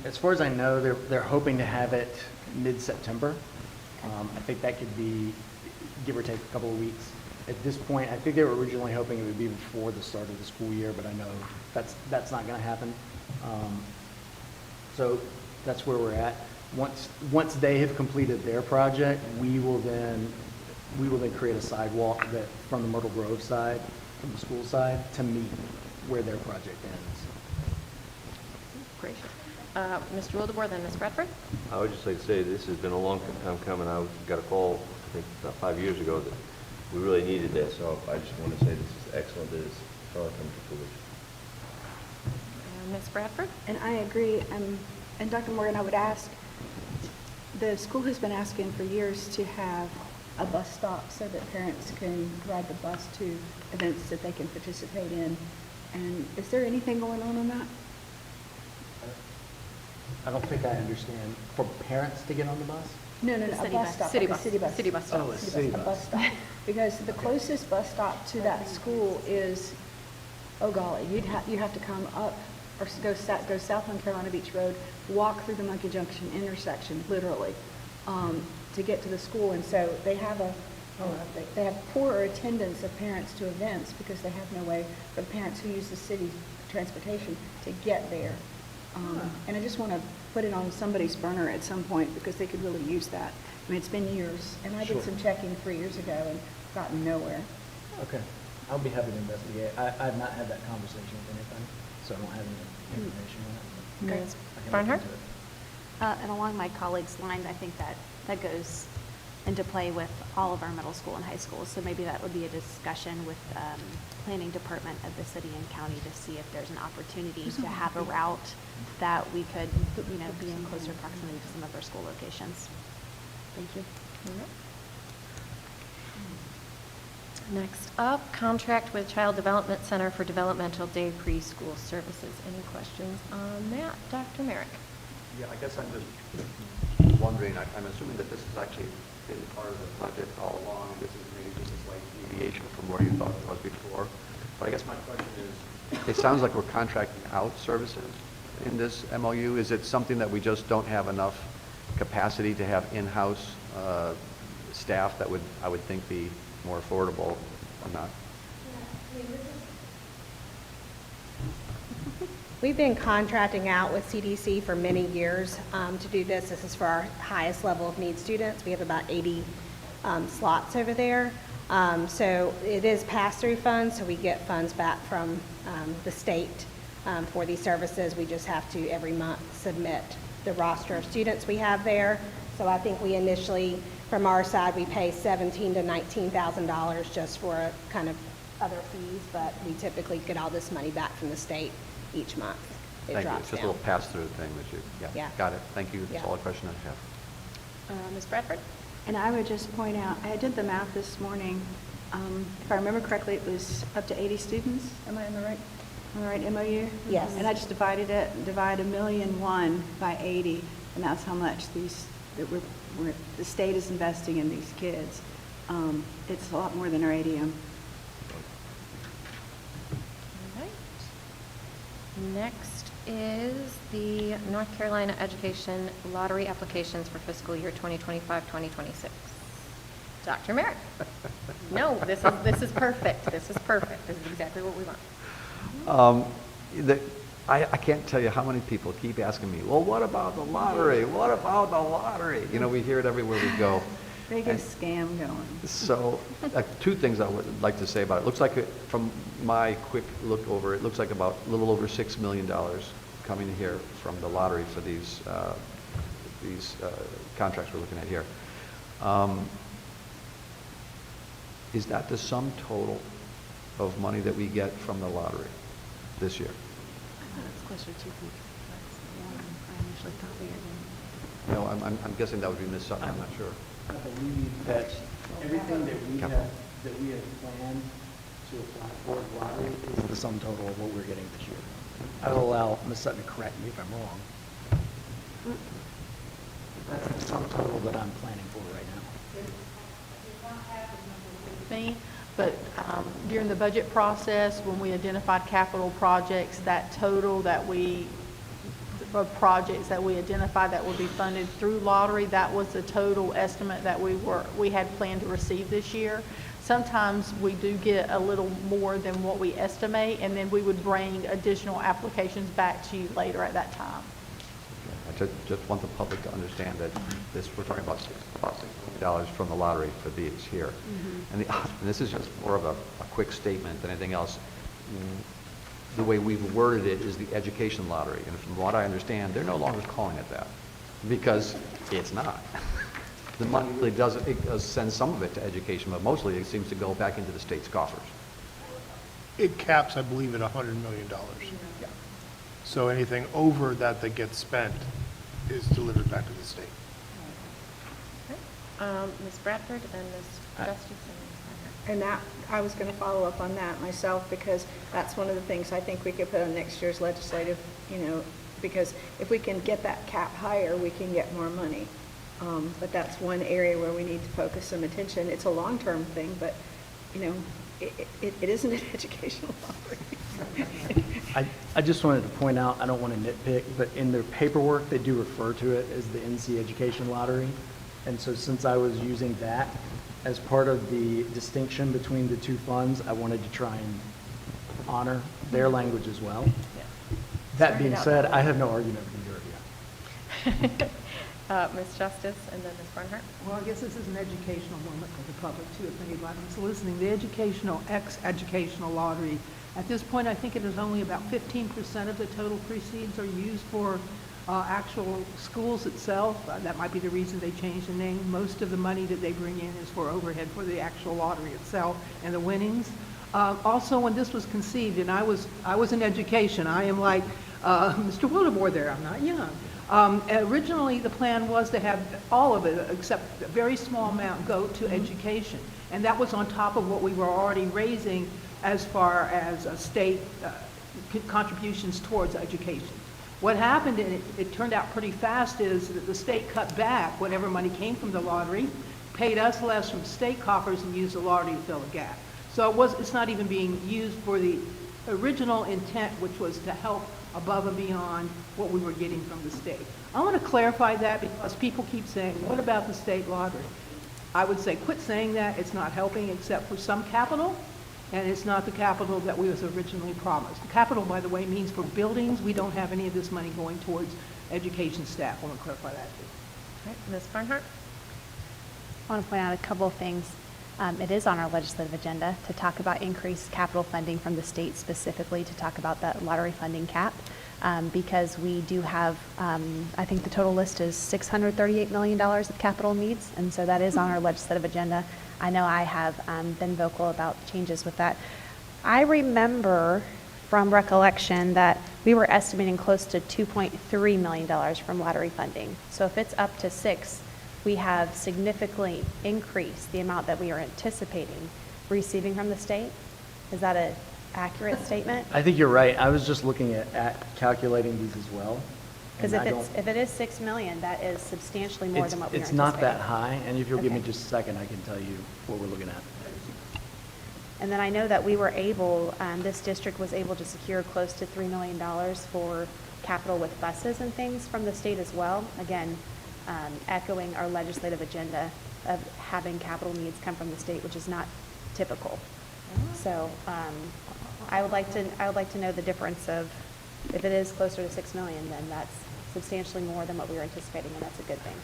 as far as I know, they're hoping to have it mid-September. I think that could be, give or take a couple of weeks. At this point, I think they were originally hoping it would be before the start of the school year, but I know that's not going to happen. So that's where we're at. Once they have completed their project, we will then create a sidewalk that from the Myrtle Grove side, from the school side, to meet where their project ends. Great. Mr. Wildebohr, then Ms. Bradford? I would just like to say this has been a long time coming. I got a call, I think, about 5 years ago that we really needed this, so I just want to say this is excellent that it's finally coming to fruition. Ms. Bradford? And I agree, and Dr. Morgan, I would ask, the school has been asking for years to have a bus stop so that parents can ride the bus to events that they can participate in. And is there anything going on that? I don't think I understand. For parents to get on the bus? No, The a city bus bus. stop. City like a bus. City bus. City bus stop. Oh, a city A bus bus. stop. Because the closest bus stop to that school is, oh golly, you have to come up or go south on Carolina Beach Road, walk through the Monkey Junction intersection, literally, to get to the school. And so they have they have poorer attendance of parents to events because they have no way for the parents who use the city transportation to get there. And I just want to put it on somebody's burner at some point because they could really use that. I mean, it's been years, and I did Sure. some checking 3 years ago and gotten nowhere. Okay. I'll be happy to investigate. I've not had that conversation with anybody, so I don't have any information on it. Ms. I can look Barnhart? into it. And along my colleague's lines, I think that goes into play with all of our middle school and high schools. So maybe that would be a discussion with planning department of the city and county to see if there's an opportunity to have a route that we could, be in closer proximity to some of our school locations. Thank you. Next up, contract with Child Development Center for Developmental Day Preschool Services. Any questions on that? Dr. Merrick? Yeah, I guess I'm just wondering, I'm assuming that this has actually been part of the project all along, and this is maybe just a slight deviation from where you thought it was before. But I guess my question is, it sounds like we're contracting out services in this MOU. Is it something that we just don't have enough capacity to have in-house staff that would, I would think, be more affordable or not? We've been contracting out with CDC for many years to do this. This is for our highest level of need students. We have about 80 slots over there. So it is pass-through funds, so we get funds back from the state for these services. We just have to every month submit the roster of students we have there. So I think we initially, from our side, we pay $17,000 to $19,000 just for kind of other fees, but we typically get all this money back from the state each month. It Thank you. drops It's just a down. little pass-through thing that you, Yeah. got it. Thank you. Yeah. That's all the question I have. Ms. Bradford? And I would just point out, I did the math this morning. If I remember correctly, it was up to 80 students. Am I on the right MOU? Yes. And I just divide $1,000,001 by 80, and that's how much the state is investing in these kids. It's a lot more than our ADM. All right. Next is the North Carolina Education Lottery applications for fiscal year 2025-2026. Dr. Merrick? No, this is perfect. This is perfect. This is exactly what we want. I can't tell you how many people keep asking me, well, what about the lottery? What about the lottery? You know, we hear it everywhere we go. Biggest scam going. So, two things I would like to say about it. Looks like, from my quick look over, it looks like about a little over $6 million coming here from the lottery for these contracts we're looking at here. Is that the sum total of money that we get from the lottery this year? It's closer to 2.2. That's more than I initially thought we were going. No, I'm guessing that would be Ms. Sutton, I'm not sure. I believe that everything that we have planned to apply for the lottery is the sum total of what we're getting this year. I will allow Ms. Sutton to correct me if I'm wrong. That's the sum total that I'm planning for right now. Me, but during the budget process, when we identified capital projects, that total that of projects that we identified that would be funded through lottery, that was the total estimate that we had planned to receive this year. Sometimes we do get a little more than what we estimate, and then we would bring additional applications back to you later at that time. I just want the public to understand that we're talking about $6 million from the lottery for these here. And this is just more of a quick statement than anything else. The way we've worded it is the education lottery. And from what I understand, they're no longer calling it that because it's not. The money really does send some of it to education, but mostly it seems to go back into the state's coffers. It caps, I believe, at $100 million. Yeah. So anything over that gets spent is delivered back to the state. Ms. Bradford and Ms. Justice And that, I was going to follow up on that myself, because that's one of the things I think we could put on next year's legislative, because if we can get that cap higher, we can get more money. But that's one area where we need to focus some attention. It's a long-term thing, but, it isn't an educational lottery. I just wanted to point out, I don't want to nitpick, but in their paperwork, they do refer to it as the NC Education Lottery. And so since I was using that as part of the distinction between the two funds, I wanted to try and honor their language as well. That being said, I have no argument with either of you. Ms. Justice and then Ms. Barnhart. Well, I guess this is an educational moment for the public too, if anybody's listening. The educational lottery, at this point, I think it is only about 15% of the total proceeds are used for actual schools itself. That might be the reason they changed the name. Most of the money that they bring in is for overhead for the actual lottery itself and the winnings. Also, when this was conceived, and I was in education, I am like Mr. Wildebohr there, I'm not young. Originally, the plan was to have all of it, except a very small amount, go to education. And that was on top of what we were already raising as far as state contributions towards education. What happened, and it turned out pretty fast, is that the state cut back whatever money came from the lottery, paid us less from state coffers, and used the lottery to fill the gap. So it's not even being used for the original intent, which was to help above and beyond what we were getting from the state. I want to clarify that because people keep saying, what about the state lottery? I would say quit saying that. It's not helping except for some capital, and it's not the capital that was originally promised. The capital, by the way, means for buildings. We don't have any of this money going towards education staff. I want to clarify that too. All right, Ms. Barnhart. I want to point out a couple of things. It is on our legislative agenda to talk about increased capital funding from the state, specifically to talk about that lottery funding cap, because we do have, I think the total list is $638 million of capital needs, and so that is on our legislative agenda. I know I have been vocal about changes with that. I remember from recollection that we were estimating close to $2.3 million from lottery funding. So if it's up to $6, we have significantly increased the amount that we are anticipating receiving from the state. Is that an accurate statement? I think you're right. I was just looking at calculating these as well. Because if it is $6 million, that is substantially more than what we are It's anticipating. not that high, and if you'll give me Okay. just a second, I can tell you what we're looking at. And then I know that we were able, this district was able to secure close to $3 million for capital with buses and things from the state as well. Again, echoing our legislative agenda of having capital needs come from the state, which is not typical. So I would like to know the difference of, if it is closer to 6 million, then that's substantially more than what we were anticipating, and that's a good thing.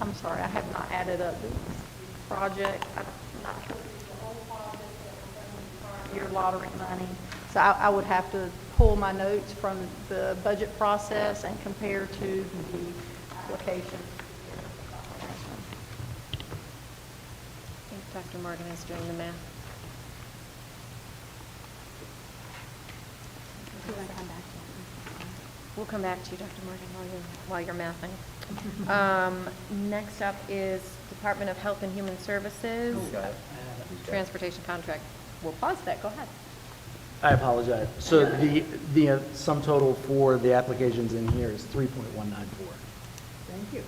I'm sorry, I have not added up this project. I'm not sure if it's the whole project or your lottery money. So I would have to pull my notes from the budget process and compare to the application. I think Dr. Morgan is doing the math. We'll come back to you, Dr. Morgan, while you're mathing. Next up is Department of Health and Human Services, transportation contract. We'll pause that, go ahead. I apologize. So the sum total for the applications in here is 3.194. Thank you.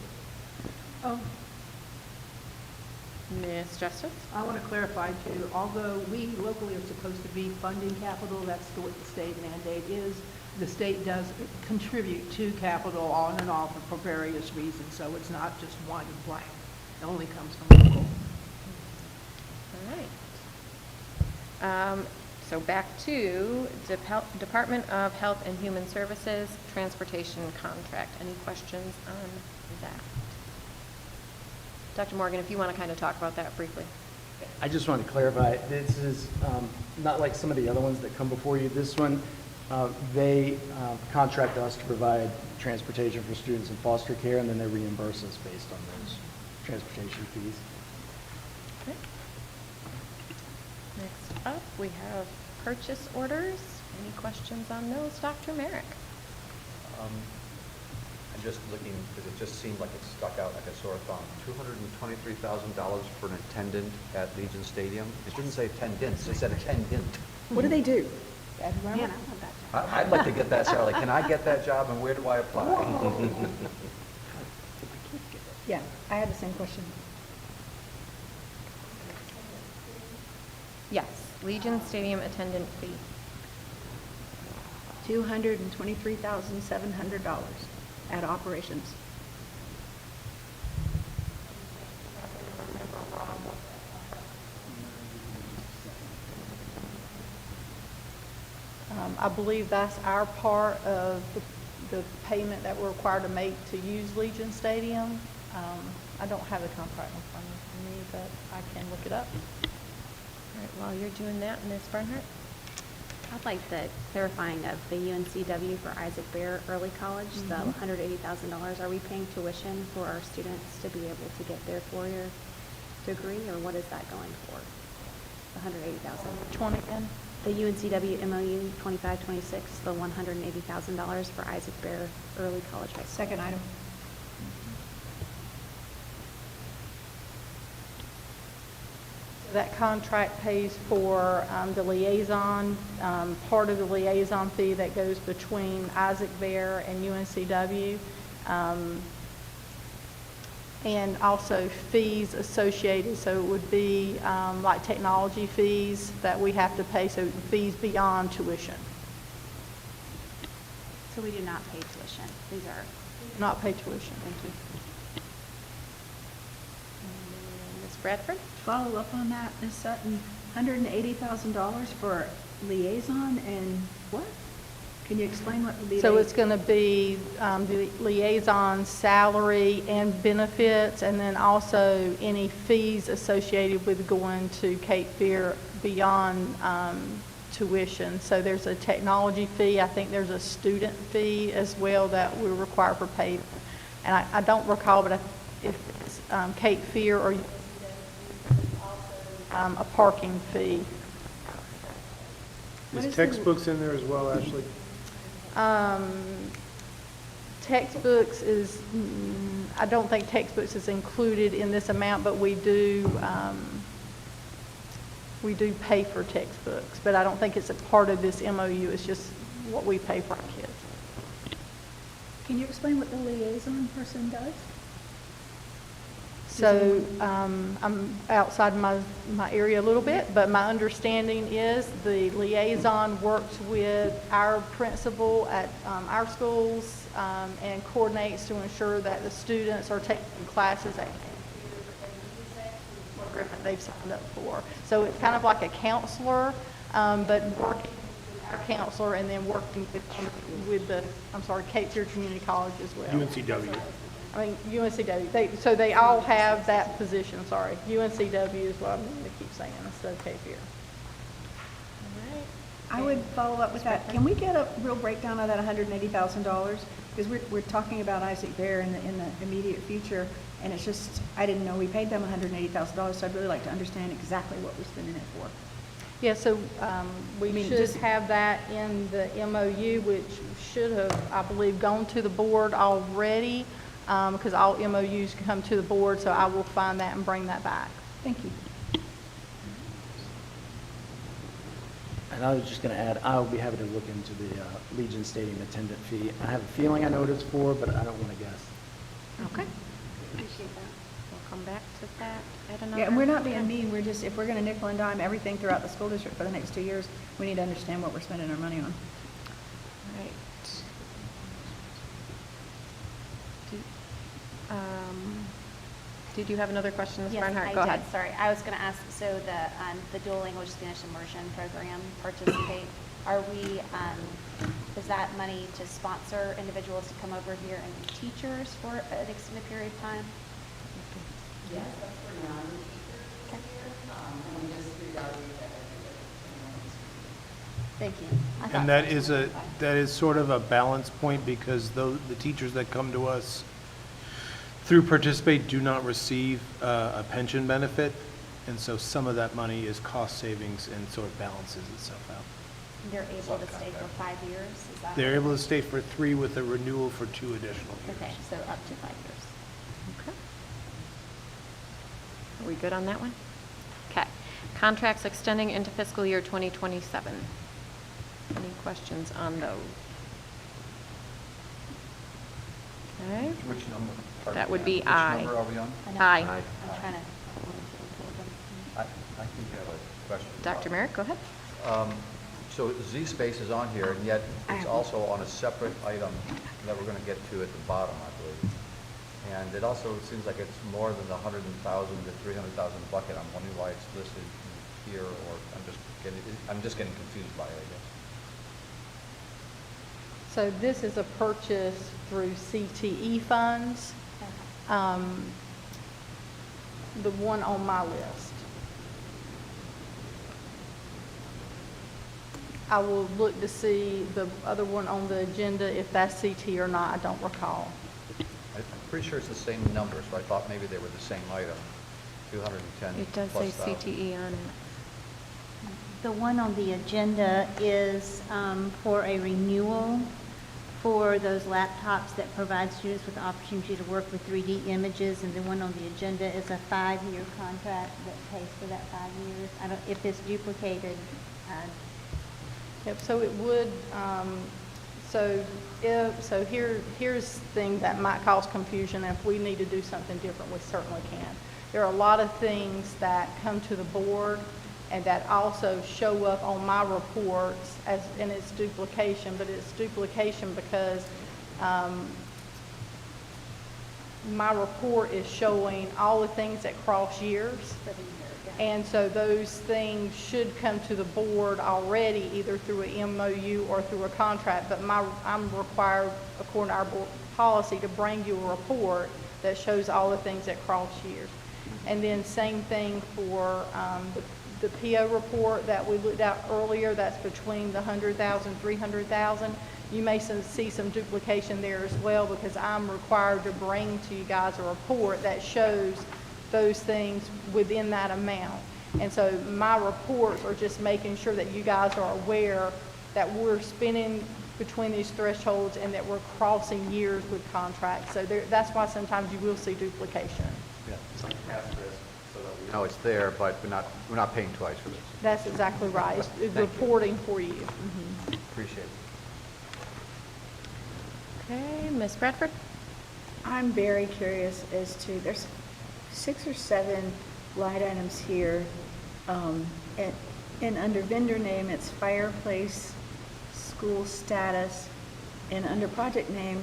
Oh, Ms. Justice? I want to clarify too, although we locally are supposed to be funding capital, that's what the state mandate is. The state does contribute to capital on and off for various reasons, so it's not just one blank. It only comes from local. All right. So back to Department of Health and Human Services, transportation contract. Any questions on that? Dr. Morgan, if you want to kind of talk about that briefly. I just want to clarify, this is not like some of the other ones that come before you. This one, they contract us to provide transportation for students in foster care, and then they reimburse us based on those transportation fees. Okay. Next up, we have purchase orders. Any questions on those? Dr. Merrick? I'm just looking, because it just seemed like it stuck out like a sore thumb. $223,000 for an attendant at Legion Stadium. It didn't say attendants, it said attendant. What do they do? Man, I love that job. I'd like to get that, Sally. Can I get that job, and where do I apply? Yeah, I had the same question. Yes, Legion Stadium attendant fee. $223,700 at operations. I believe that's our part of the payment that we're required to make to use Legion Stadium. I don't have the contract in front of me, but I can look it up. All right, while you're doing that, Ms. Barnhart? I'd like the clarifying of the UNCW for Isaac Bear Early College, the $180,000. Are we paying tuition for our students to be able to get their four-year degree, or what is that going for? The $180,000. 20 again? The UNCW MOU 2526, the $180,000 for Isaac Bear Early College High School. Second item. That contract pays for the liaison, part of the liaison fee that goes between Isaac Bear and UNCW, and also fees associated. So it would be like technology fees that we have to pay, so fees beyond tuition. So we do not pay tuition. These are Not pay tuition. Thank you. Ms. Bradford? Follow up on that, Ms. Sutton, $180,000 for liaison and what? Can you explain what the? So it's going to be the liaison salary and benefits, and then also any fees associated with going to Cape Fear beyond tuition. So there's a technology fee. I think there's a student fee as well that we require for pay. And I don't recall, but if it's Cape Fear or a parking fee. Is textbooks in there as well, Ashley? Textbooks is, I don't think textbooks is included in this amount, but we do pay for textbooks, but I don't think it's a part of this MOU. It's just what we pay for our kids. Can you explain what the liaison person does? So I'm outside my area a little bit, but my understanding is the liaison works with our principal at our schools and coordinates to ensure that the students are taking classes at program that they've signed up for. So it's kind of like a counselor, but working with our counselor and then working with the, Cape Fear Community College as well. UNCW. I mean, UNCW. So they all have that position, UNCW is what I'm going to keep saying instead of Cape Fear. I would follow up with that. Can we get a real breakdown of that $180,000? Because we're talking about Isaac Bear in the immediate future, and it's just, I didn't know we paid them $180,000, so I'd really like to understand exactly what we're spending it for. Yeah, so we should just- have that in the MOU, which should have, I believe, gone to the board already, because all MOUs come to the board, so I will find that and bring that back. Thank you. And I was just going to add, I'll be happy to look into the Legion Stadium attendant fee. I have a feeling I know what it's for, but I don't want to guess. Okay. Appreciate that. We'll come back to that at another. Yeah, and we're not being mean, we're just, if we're gonna nickel and dime everything throughout the school district for the next 2 years, we need to understand what we're spending our money on. Right. Did you have another question, Ms. Yes, Barnhart? I Go did. ahead. Sorry, I was going to ask, so the dual language Spanish immersion program participate, are we, is that money to sponsor individuals to come over here and be teachers for an extended period of time? Yes, that's for non-teachers here, and we just reevaluate that every year. Thank you. I thought And that is sort of a balance point because the teachers that come to us through Participate do not receive a pension benefit. And so some of that money is cost savings and so it balances itself out. They're able to stay for 5 years, is that? They're able to stay for 3 with a renewal for 2 additional years. Okay, so up to 5 years. Okay. Are we good on that one? Okay. Contracts extending into fiscal year 2027. Any questions on those? Okay. Which number? That would be Which I. number are we on? I know. Aye. I'm trying to. I think you have a question. Dr. Merrick, go ahead. So Z-Space is on here, and yet it's also on a separate item that we're going to get to at the bottom, I believe. And it also seems like it's more than the 100,000 to 300,000 bucket. I'm wondering why it's listed here, or I'm just getting confused by it, I guess. So this is a purchase through CTE funds, the one on my list. I will look to see the other one on the agenda, if that's CT or not, I don't recall. I'm pretty sure it's the same number, so I thought maybe they were the same item, 210 It does plus say thousand. CTE on it. The one on the agenda is for a renewal for those laptops that provide students with the opportunity to work with 3D images, and the one on the agenda is a 5-year contract that pays for that 5 years. I don't, if it's duplicated, Yep, so it would, here's the thing that might cause confusion, and if we need to do something different, we certainly can. There are a lot of things that come to the board and that also show up on my reports and it's duplication, but it's duplication because my report is showing all the things that cross years. And so those things should come to the board already, either through an MOU or through a contract, but I'm required, according to our board policy, to bring you a report that shows all the things that cross years. And then same thing for the PO report that we looked at earlier, that's between the 100,000, 300,000. You may see some duplication there as well because I'm required to bring to you guys a report that shows those things within that amount. And so my reports are just making sure that you guys are aware that we're spending between these thresholds and that we're crossing years with contracts. So that's why sometimes you will see duplication. Yeah, it's like asterisk, so that we know it's there, but we're not paying twice for this. That's exactly right. It's Thank you. reporting for you. Mhm. Appreciate it. Okay, Ms. Bradford? I'm very curious as to, there's 6 or 7 line items here, and under vendor name, it's fireplace, school status, and under project name,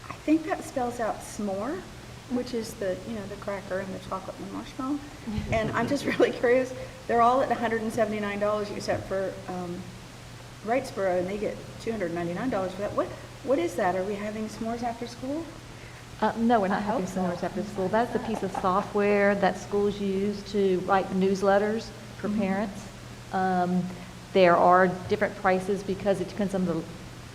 I think that spells out s'more, which is the, the cracker and the chocolate and the marshmallow. And I'm just really curious, they're all at $179 except for Wrightsboro, and they get $299 for that. What is that? Are we having s'mores after school? No, we're not having s'mores after school. That's the piece of software that schools use to write newsletters for parents. There are different prices because it depends on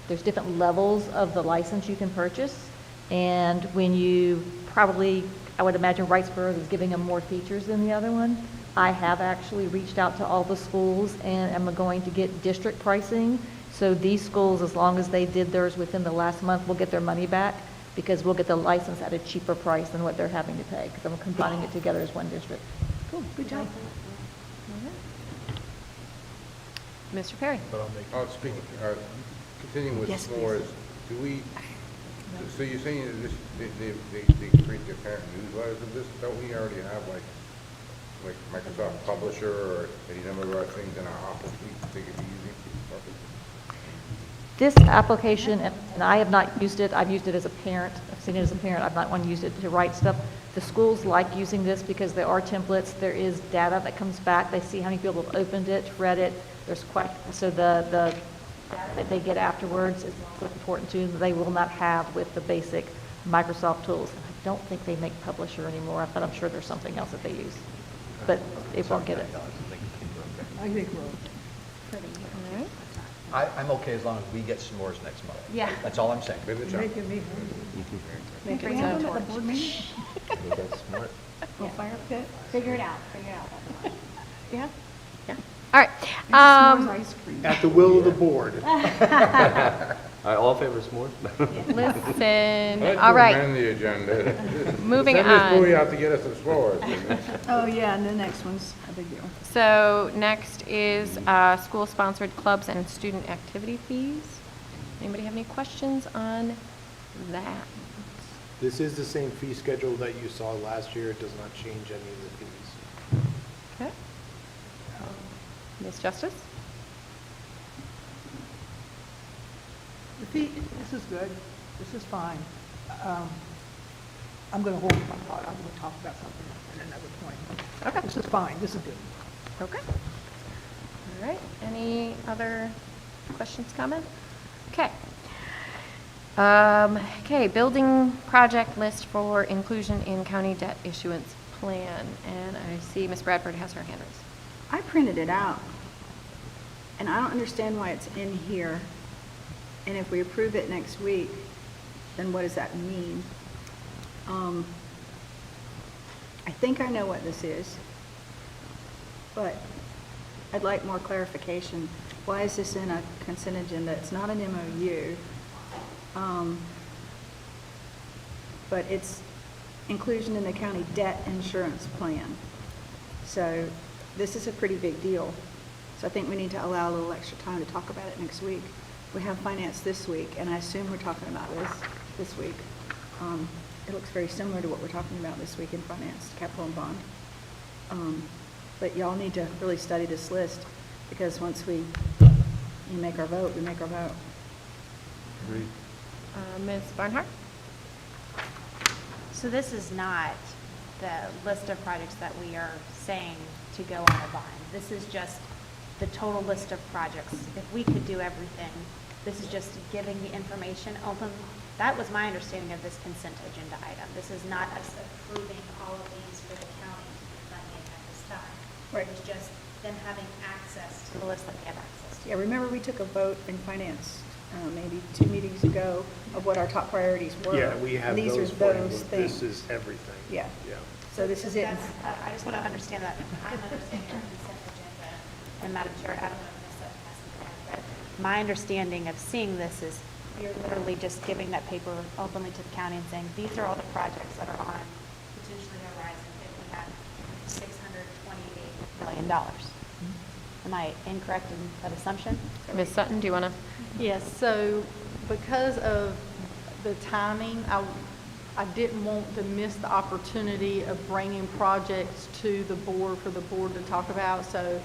there's different levels of the license you can purchase. And when you I would imagine Wrightsboro is giving them more features than the other one. I have actually reached out to all the schools and am going to get district pricing. So these schools, as long as they did theirs within the last month, will get their money back because we'll get the license at a cheaper price than what they're having to pay because I'm combining it together as one district. Cool, good job. Mr. Perry? Speaking, continuing with Yes, s'mores, please. do we, so you're saying that they create their parent newsletters of this? Don't we already have like Microsoft Publisher or any number of our things in our office? We take it easy. This application, and I have not used it, I've used it as a parent, I've seen it as a parent, I've not used it to write stuff. The schools like using this because there are templates, there is data that comes back, they see how many people have opened it, read it, there's questions, so the data that they get afterwards is also important too, that they will not have with the basic Microsoft tools. I don't think they make Publisher anymore, but I'm sure there's something else that they use, but it won't get it. I think we're. I'm okay as long as we get s'mores next month. Yeah. That's all I'm saying. Making me Make Bring it them happen to at the torch. board meeting? That's smart. Or fire pit? Figure it out. Yeah? Yeah. All right. S'mores ice cream. At the will of the board. All right, all in favor of s'mores? Listen, all right. Amend the agenda. Moving Send Miss on. Bowie out to get us some s'mores. Oh, yeah, and the next one's a big deal. So next is school-sponsored clubs and student activity fees. Anybody have any questions on that? This is the same fee schedule that you saw last year. It does not change any of the fees. Okay. Ms. Justice? The fee, this is good, this is fine. I'm going to hold my thought, I'm going to talk about something at another point. Okay. This is fine, this is good. Okay. All right. Any other questions, comments? Okay. Okay, building project list for inclusion in county debt issuance plan. And I see Ms. Bradford has her hand raised. I printed it out, and I don't understand why it's in here. And if we approve it next week, then what does that mean? I think I know what this is, but I'd like more clarification. Why is this in a consent agenda? It's not an MOU, but it's inclusion in the county debt insurance plan. So this is a pretty big deal. So I think we need to allow a little extra time to talk about it next week. We have finance this week, and I assume we're talking about this week. It looks very similar to what we're talking about this week in finance, capital and bond. But y'all need to really study this list, because once we make our vote, we make our vote. Agreed. Ms. Barnhart? So this is not the list of projects that we are saying to go on a bond. This is just the total list of projects. If we could do everything, this is just giving the information open. That was my understanding of this consent agenda item. This is not us approving all of these for the county funding at this time. Right. It's just them having access to the list that they have access to. Yeah, remember we took a vote in finance maybe 2 meetings ago of what our top priorities were. Yeah, we have And these those are for you, those but things. this is everything. Yeah. Yeah. So this is it. I just want to understand that. I'm understanding our consent agenda. And Madam Chair, I don't know if Ms. Sutton has something to add, but my understanding of seeing this is you're literally just giving that paper openly to the county and saying, these are all the projects that are on potentially horizon if we have $628 million. Am I incorrect in that assumption? Ms. Sutton, do you want to? Yes, so because of the timing, I didn't want to miss the opportunity of bringing projects to the board for the board to talk about. So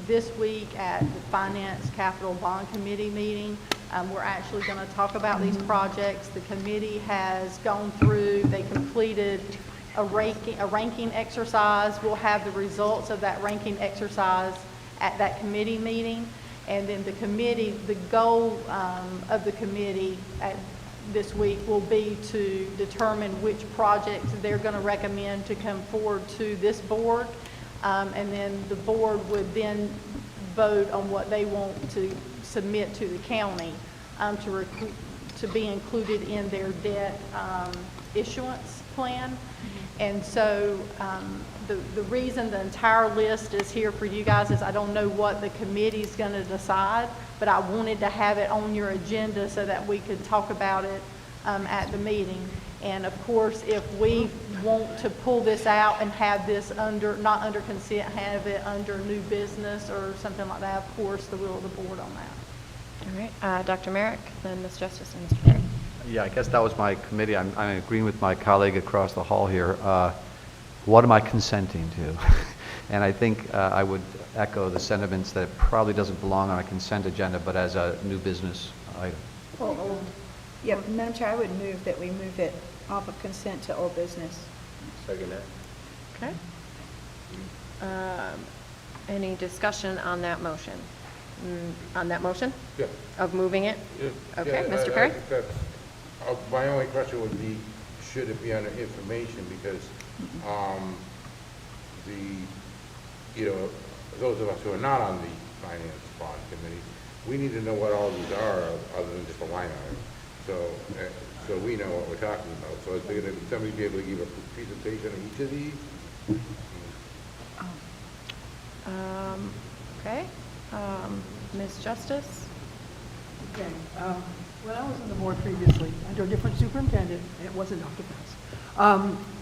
this week at the Finance Capital Bond Committee meeting, We're actually going to talk about these projects. The committee has gone through, they completed a ranking exercise. We'll have the results of that ranking exercise at that committee meeting. And then the committee, the goal of the committee this week will be to determine which projects they're going to recommend to come forward to this board. And then the board would then vote on what they want to submit to the county to be included in their debt issuance plan. And so the reason the entire list is here for you guys is I don't know what the committee's going to decide, but I wanted to have it on your agenda so that we could talk about it at the meeting. And of course, if we want to pull this out and have this not under consent, have it under new business or something like that, of course, the will of the board on that. All right, Dr. Merrick, then Ms. Justice and Mr. Perry. Yeah, I guess that was my committee. I'm agreeing with my colleague across the hall here. What am I consenting to? And I think I would echo the sentiments that it probably doesn't belong on a consent agenda, but as a new business item. Yeah, Madam Chair, I would move that we move it off of consent to old business. Second that. Okay. Any discussion on that motion? On that motion? Yeah. Of moving it? Yeah, Okay, yeah, Mr. Perry? I think that's, my only question would be, should it be under information? Because those of us who are not on the finance bond committee, we need to know what all these are other than just a line item. So we know what we're talking about. So is there going to be somebody be able to give a presentation on each of these? Okay. Ms. Justice? Okay, when I was on the board previously, under a different superintendent, and it wasn't Dr. Press,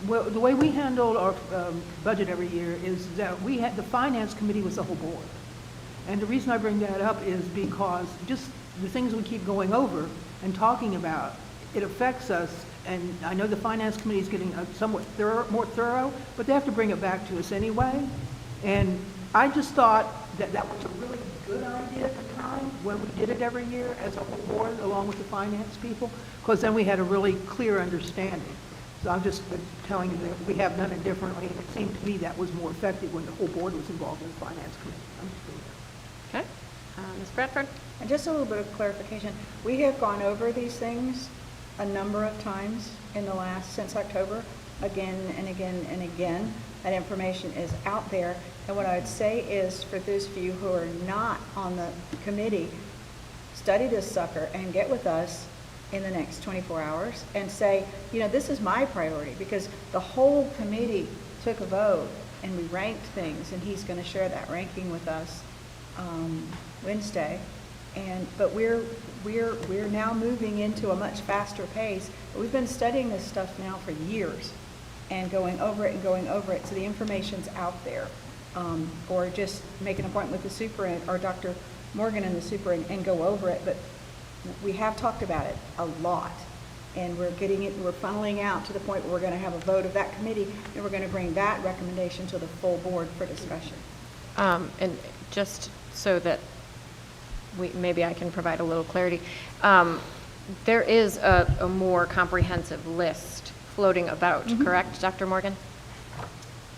well, the way we handled our budget every year is that we had, the finance committee was the whole board. And the reason I bring that up is because just the things we keep going over and talking about, it affects us, and I know the finance committee is getting somewhat more thorough, but they have to bring it back to us anyway. And I just thought that that was a really good idea at the time when we did it every year as a whole board along with the finance people, because then we had a really clear understanding. So I'm just telling you that we have done it differently. It seemed to me that was more effective when the whole board was involved in the finance committee. I'm just doing that. Okay. Ms. Bradford? And just a little bit of clarification. We have gone over these things a number of times since October, again and again and again. That information is out there. And what I would say is, for those of you who are not on the committee, study this sucker and get with us in the next 24 hours and say, this is my priority, because the whole committee took a vote and we ranked things, and he's going to share that ranking with us Wednesday. But we're now moving into a much faster pace. We've been studying this stuff now for years and going over it and going over it, so the information's out there. Or just make an appointment with the superintendent or Dr. Morgan and the superintendent and go over it. But we have talked about it a lot, and we're funneling out to the point where we're going to have a vote of that committee, and we're going to bring that recommendation to the full board for discussion. And just so that maybe I can provide a little clarity, there is a more comprehensive list floating about, correct, Dr. Morgan?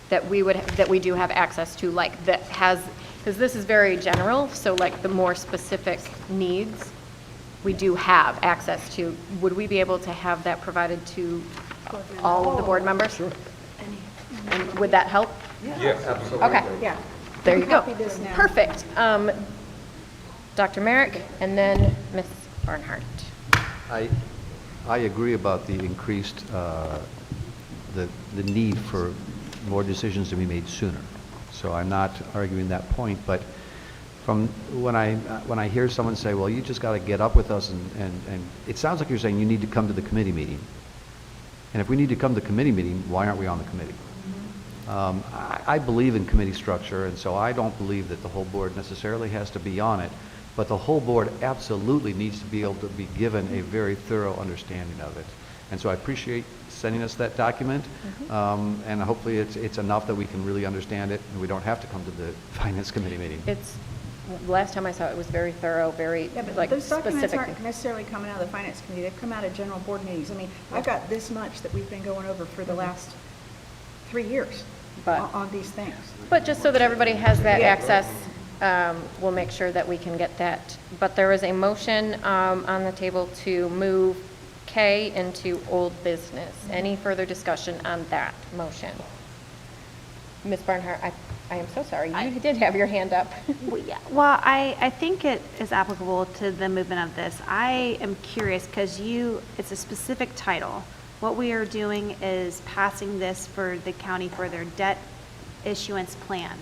That we do have access to, like, that has, because this is very general, so like the more specific needs, we do have access to. Would we be able to have that provided to all of the board members? Sure. And would that help? Yes, absolutely. Okay. Yeah. There you go. Copy this now. Perfect. Dr. Merrick, and then Ms. Barnhart. I agree about the increased, the need for more decisions to be made sooner. So I'm not arguing that point, but from when I hear someone say, well, you just got to get up with us, and it sounds like you're saying you need to come to the committee meeting. And if we need to come to the committee meeting, why aren't we on the committee? I believe in committee structure, and so I don't believe that the whole board necessarily has to be on it, but the whole board absolutely needs to be able to be given a very thorough understanding of it. And so I appreciate sending us that document, and hopefully it's enough that we can really understand it, and we don't have to come to the finance committee meeting. It's last time I saw it, it was very thorough, very, Yeah, but like, those documents specific. aren't necessarily coming out of the finance committee, they've come out of general board meetings. I mean, I've got this much that we've been going over for the last 3 years on these things. But just so that everybody has that Yeah. access, we'll make sure that we can get that. But there is a motion on the table to move K into old business. Any further discussion on that motion? Ms. Barnhart, I am so sorry, you did have your hand up. Well, I think it is applicable to the movement of this. I am curious because it's a specific title. What we are doing is passing this for the county for their debt issuance plan.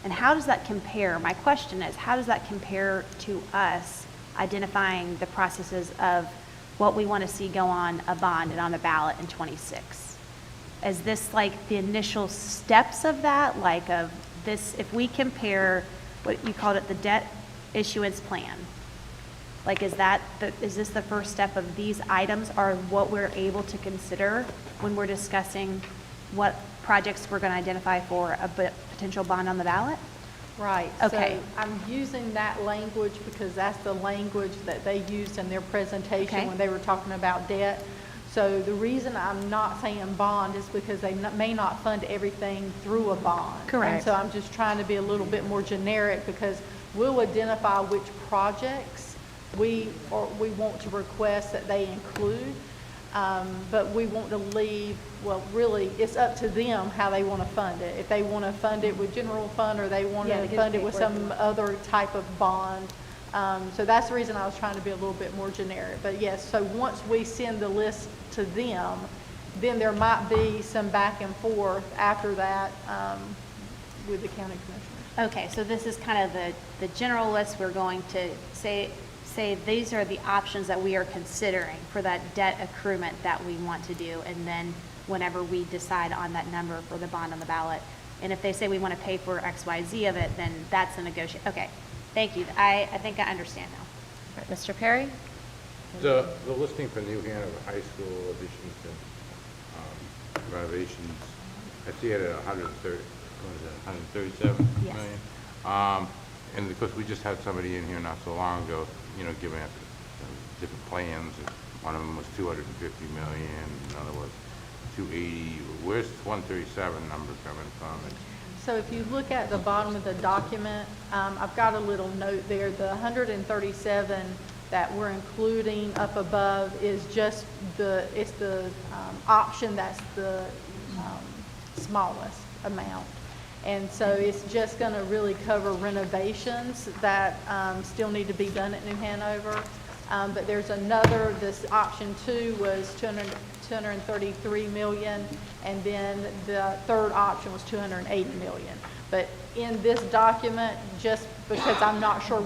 And how does that compare? My question is, how does that compare to us identifying the processes of what we want to see go on a bond and on the ballot in '26? Is this like the initial steps of that? Like of this, if we compare what you called it, the debt issuance plan, like is this the first step of these items are what we're able to consider when we're discussing what projects we're going to identify for a potential bond on the ballot? Right. Okay. So I'm using that language because that's the language that they used in their presentation Okay. when they were talking about debt. So the reason I'm not saying bond is because they may not fund everything through a bond. Correct. And so I'm just trying to be a little bit more generic because we'll identify which projects we want to request that they include. But we want to leave, well, really, it's up to them how they want to fund it. If they want to fund it with general fund or they want Yeah, to they fund get it with paid for it. some other type of bond. So that's the reason I was trying to be a little bit more generic. But yes, so once we send the list to them, then there might be some back and forth after that with the county commissioners. Okay, so this is kind of the general list. We're going to say these are the options that we are considering for that debt accruement that we want to do. And then whenever we decide on that number for the bond on the ballot, and if they say we want to pay for X, Y, Z of it, then that's a negotiation. Okay, thank you. I think I understand now. All right, Mr. Perry? The listing for New Hanover High School additions and renovations, I see it at 137 Yes. million. And because we just had somebody in here not so long ago, giving us different plans. One of them was 250 million, another was 280. Where's this 137 number coming from? So if you look at the bottom of the document, I've got a little note there. The 137 that we're including up above is just the option that's the smallest amount. And so it's just going to really cover renovations that still need to be done at New Hanover. But there's another, this option 2 was 233 million, and then the third option was 280 million. But in this document, just because I'm not sure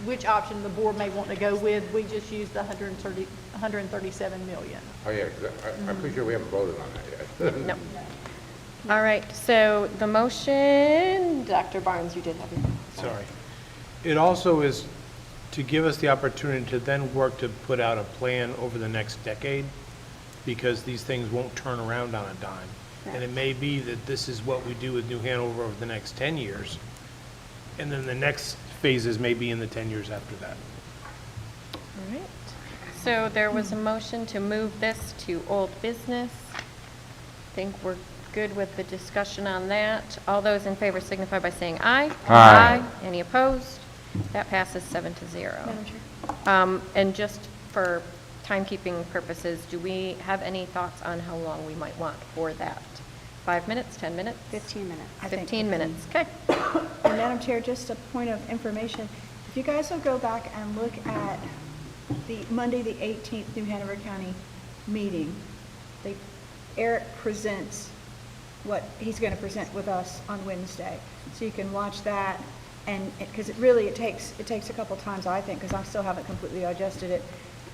which option the board may want to go with, we just used the 137 million. Oh, yeah, 'cause I'm pretty sure we haven't voted on that yet. No. All right, so the motion, Dr. Barnes, you did have your. Sorry. It also is to give us the opportunity to then work to put out a plan over the next decade, because these things won't turn around on a dime. And it may be that this is what we do with New Hanover over the next 10 years, and then the next phases may be in the 10 years after that. All right. So there was a motion to move this to old business. I think we're good with the discussion on that. All those in favor signify by saying aye. Aye. Any opposed? That passes 7-0. Madam Chair? And just for timekeeping purposes, do we have any thoughts on how long we might want for that? 5 minutes, 10 minutes? 15 minutes. I think 15 minutes, okay. And Madam Chair, just a point of information, if you guys will go back and look at the Monday, the 18th New Hanover County meeting, Eric presents what he's going to present with us on Wednesday. So you can watch that, and because it takes a couple times, I think, because I still haven't completely digested it,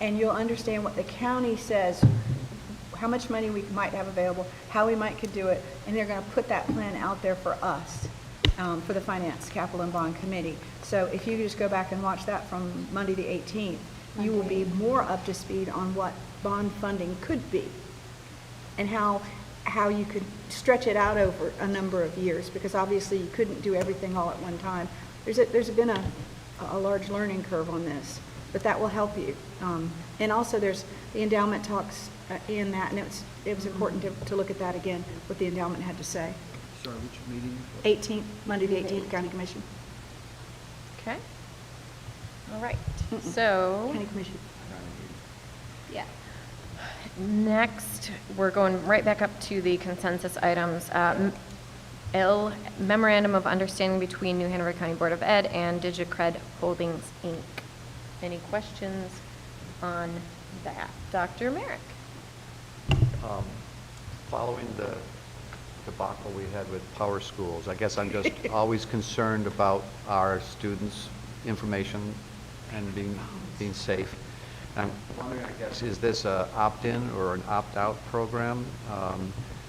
and you'll understand what the county says, how much money we might have available, how we might could do it, and they're going to put that plan out there for us, for the Finance, Capital, and Bond Committee. So if you just go back and watch that from Monday the 18th, you will be more up to speed on what bond funding could be and how you could stretch it out over a number of years, because obviously you couldn't do everything all at one time. there's been a large learning curve on this, but that will help you. And also, there's, the endowment talks in that, and it was important to look at that again, what the endowment had to say. Sorry, which meeting? 18th, Monday the 18th, County Commission. Okay. All right. So County Commission. yeah. Next, we're going right back up to the consensus items. L, Memorandum of Understanding between New Hanover County Board of Ed and DigiCred Holdings, Inc. Any questions on that? Dr. Merrick? Following the debacle we had with Power Schools, I guess I'm just always concerned about our students' information and being safe. I'm wondering, I guess, is this a opt-in or an opt-out program,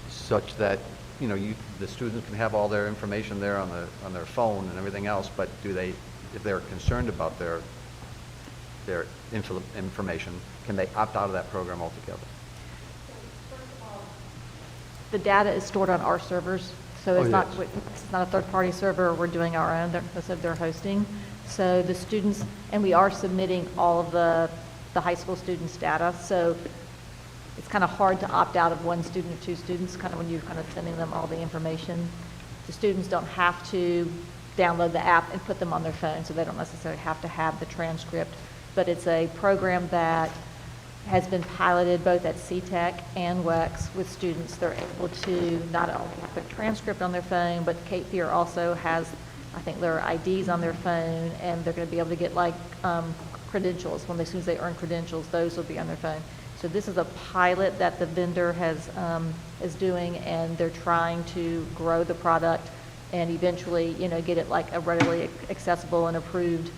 such that, you know, the students can have all their information there on their phone and everything else, but do they, if they're concerned about their information, can they opt out of that program altogether? The data is stored on our servers, so it's not a third-party server. We're doing our own. They're hosting. So the students, and we are submitting all of the high school students' data. So it's kind of hard to opt out of one student or two students, kind of when you're kind of sending them all the information. The students don't have to download the app and put them on their phone, so they don't necessarily have to have the transcript. But it's a program that has been piloted both at CTEC and WEX with students. They're able to not only have a transcript on their phone, but Cape Fear also has, I think, their IDs on their phone, and they're going to be able to get like credentials. As soon as they earn credentials, those will be on their phone. So this is a pilot that the vendor is doing, and they're trying to grow the product and eventually, you know, get it like a readily accessible and approved.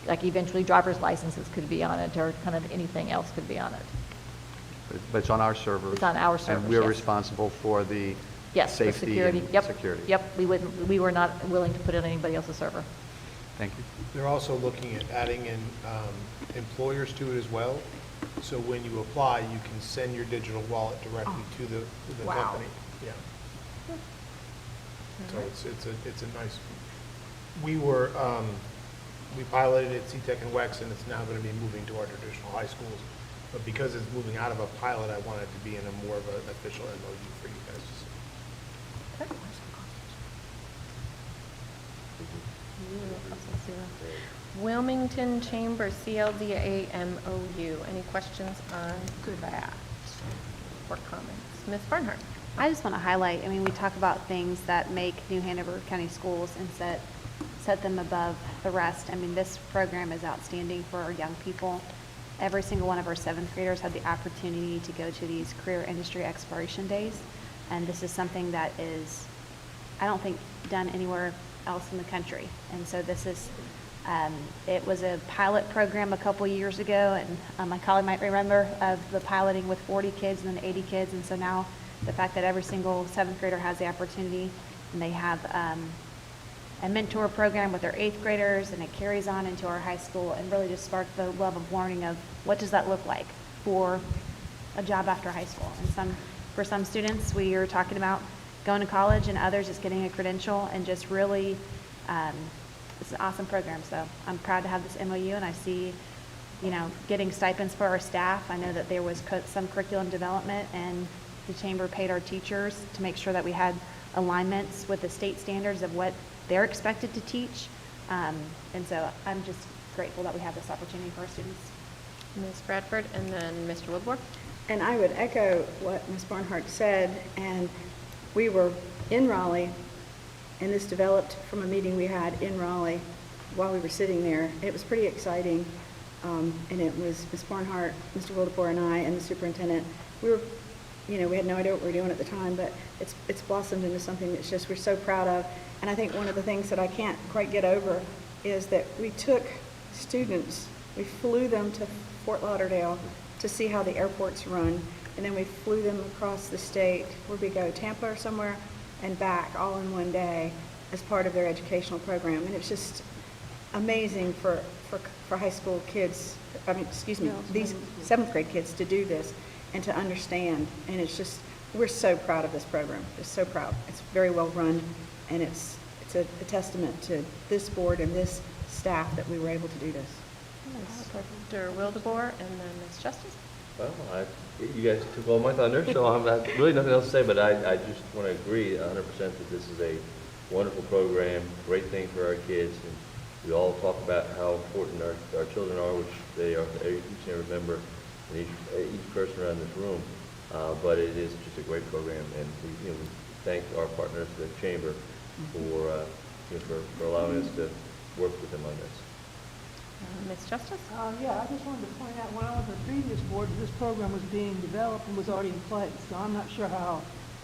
Like eventually driver's licenses could be on it, or kind of anything else could be on it. But it's on our servers? It's on our servers, And we're yes. responsible for the Yes, for safety security. and Yep. security? Yep, we were not willing to put it on anybody else's server. Thank you. They're also looking at adding in employers to it as well. So when you apply, you can send your digital wallet directly to the Wow. company. Yeah. So it's a nice, we piloted it at CTEC and WEX, and it's now going to be moving to our traditional high schools. But because it's moving out of a pilot, I want it to be in a more of an official MOU for you guys to see. Wilmington Chamber CLDA MOU. Any questions on that or comments? Ms. Barnhart? I just want to highlight, I mean, we talk about things that make New Hanover County Schools and set them above the rest. I mean, this program is outstanding for our young people. Every single one of our seventh graders had the opportunity to go to these career industry exploration days. And this is something that is, I don't think, done anywhere else in the country. And so this is, it was a pilot program a couple years ago, and my colleague might remember of the piloting with 40 kids and then 80 kids. And so now the fact that every single seventh grader has the opportunity, and they have a mentor program with their eighth graders, and it carries on into our high school and really just sparked the love of learning of what does that look like for a job after high school. And for some students, we are talking about going to college, and others just getting a credential, and just really, it's an awesome program. So I'm proud to have this MOU, and I see, you know, getting stipends for our staff. I know that there was some curriculum development, and the chamber paid our teachers to make sure that we had alignments with the state standards of what they're expected to teach. And so I'm just grateful that we have this opportunity for our students. Ms. Bradford, and then Mr. Woodward. And I would echo what Ms. Barnhart said, and we were in Raleigh, and this developed from a meeting we had in Raleigh while we were sitting there. It was pretty exciting, and it was Ms. Barnhart, Mr. Wildebohr, and I, and the superintendent. We were, you know, we had no idea what we were doing at the time, but it's blossomed into something that's just we're so proud of. And I think one of the things that I can't quite get over is that we took students, we flew them to Fort Lauderdale to see how the airports run, and then we flew them across the state, where'd we go, Tampa or somewhere, and back all in one day as part of their educational program. And it's just amazing for high school kids, these seventh grade kids to do this and to understand. And it's just, we're so proud of this program, just so proud. It's very well run, and it's it's a testament to this board and this staff that we were able to do this. Dr. Wildebohr and then Ms. Justice. Well, you guys took all my thunder, so I'm really nothing else to say, but I just want to agree 100% that this is a wonderful program, great thing for our kids, and we all talk about how important our children are, which they are, each and every member, and each person around this room. But it is just a great program, and we thank our partners, the Chamber, for allowing us to work with them on this. Ms. Justice? Yeah, I just wanted to point out, when I was on the previous board, this program was being developed and was already in place. So I'm not sure how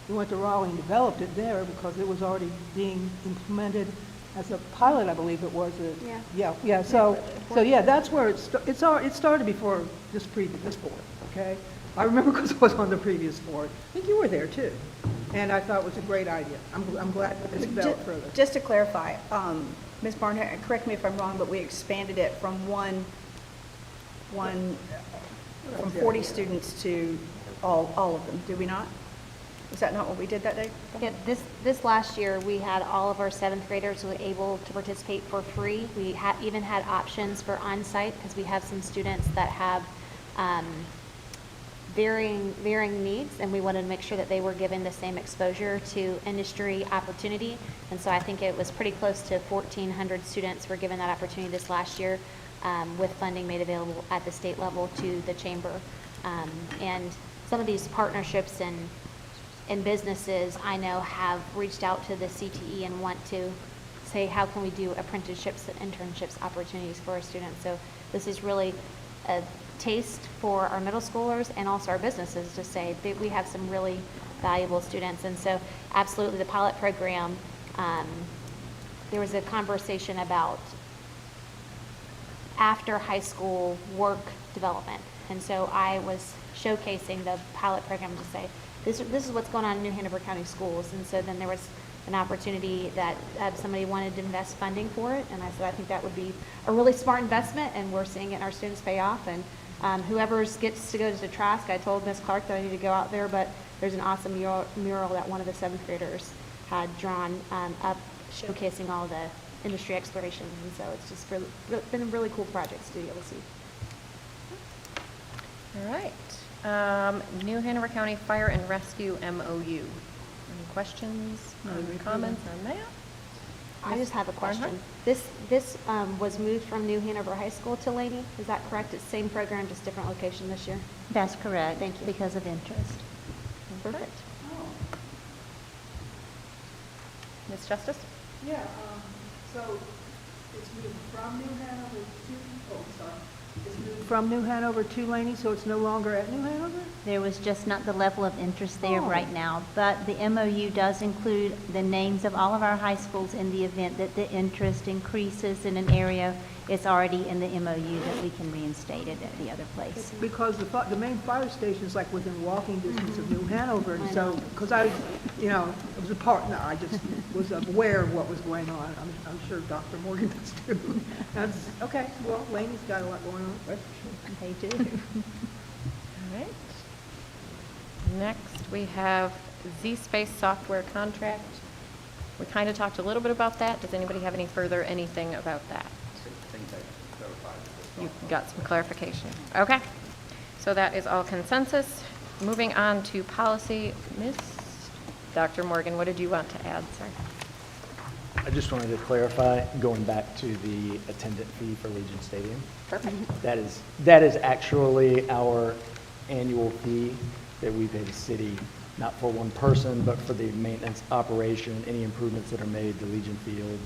we went to Raleigh and developed it there, because it was already being implemented as a pilot, I believe it was. Yeah. So yeah, that's where it started before this board, okay? I remember because I was on the previous board. I think you were there too. And I thought it was a great idea. I'm glad that it's developed further. Just to clarify, Ms. Barnhart, correct me if I'm wrong, but we expanded it from from 40 students to all of them, did we not? Is that not what we did that day? Yeah, this last year, we had all of our 7th graders who were able to participate for free. We even had options for on-site, because we have some students that have varying needs, and we wanted to make sure that they were given the same exposure to industry opportunity. And so I think it was pretty close to 1,400 students were given that opportunity this last year, with funding made available at the state level to the Chamber. And some of these partnerships and businesses I know have reached out to the CTE and want to say, how can we do apprenticeships and internships opportunities for our students? So this is really a taste for our middle schoolers and also our businesses to say that we have some really valuable students. And so absolutely, the pilot program, there was a conversation about after high school work development. And so I was showcasing the pilot program to say, this is what's going on in New Hanover County Schools. And so then there was an opportunity that somebody wanted to invest funding for it. And I said, I think that would be a really smart investment, and we're seeing it in our students pay off. And whoever gets to go to Trask, I told Ms. Clark that I need to go out there, but there's an awesome mural that one of the 7th graders had drawn up, showcasing all the industry explorations. And so it's just been a really cool project to be able to see. All right. New Hanover County Fire and Rescue MOU. Any questions, comments on that? I just have a question. This was moved from New Hanover High School to Laney. Is that correct? It's same program, just different location this year? That's correct. Thank you. Because of interest. Perfect. Ms. Justice? Yeah, so it's moved from New Hanover it's moved from New Hanover to Laney, so it's no longer at New Hanover? There was just not the level of interest there right now, but the MOU does include the names of all of our high schools in the event that the interest increases in an area. It's already in the MOU that we can reinstate it at the other place. Because the main fire station is like within walking distance of New Hanover, and so, because I was a part, no, I just was aware of what was going on. I'm sure Dr. Morgan does too. That's, okay, well, Laney's got a lot going on. They do. All right. Next, we have Z-Space software contract. We kind of talked a little bit about that. Does anybody have anything about that? You got some clarification. Okay. So that is all consensus. Moving on to policy. Dr. Morgan, what did you want to add, sir? I just wanted to clarify, going back to the attendant fee for Legion Stadium. Perfect. That is actually our annual fee that we pay the city, not for one person, but for the maintenance, operation, any improvements that are made to Legion Field,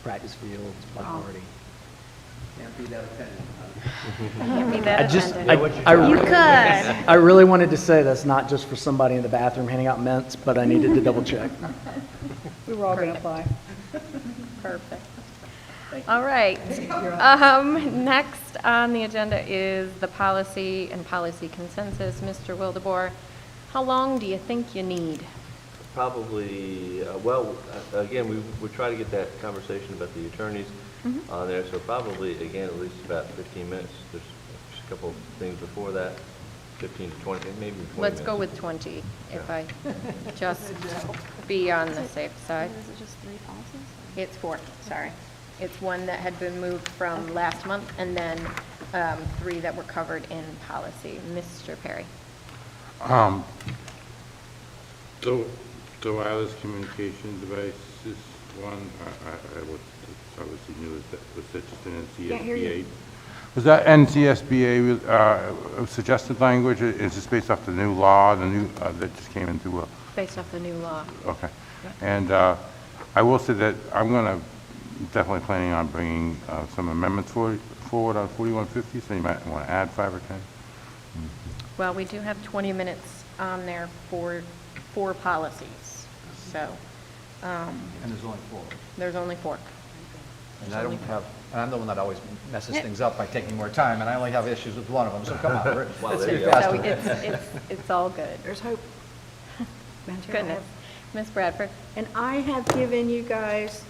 practice fields, block party. Can't be that attendant. Can't be that attendant. You could. I really wanted to say that's not just for somebody in the bathroom handing out mints, but I needed to double check. We were all going to apply. Perfect. All right. Next on the agenda is the policy and policy consensus. Mr. Wildebohr, how long do you think you need? Probably, again, we try to get that conversation about the attorneys on there, so probably, again, at least about 15 minutes. There's a couple of things before that, 15 to 20, maybe 20 Let's go with 20, if I just be on the safe side. Is it just 3 policies? It's 4, sorry. It's one that had been moved from last month, and then 3 that were covered in policy. Mr. Perry? The wireless communication device is one, I was obviously new, was that just an Can't hear you. NCSBA? Was that NCSBA suggested language? Is this based off the new law, the new, that just came into Based off the new law. okay. And I will say that I'm definitely planning on bringing some amendments forward on 4150, so you might want to add 5 or 10. Well, we do have 20 minutes on there for 4 policies, so. And there's only 4. There's only 4. And I don't have, and I'm the one that always messes things up by taking more time, and I only have issues with one of them, so come on, let's So be faster. it's all good. There's hope. Madam Chair, I Goodness. have- Ms. Bradford? And I have given you guys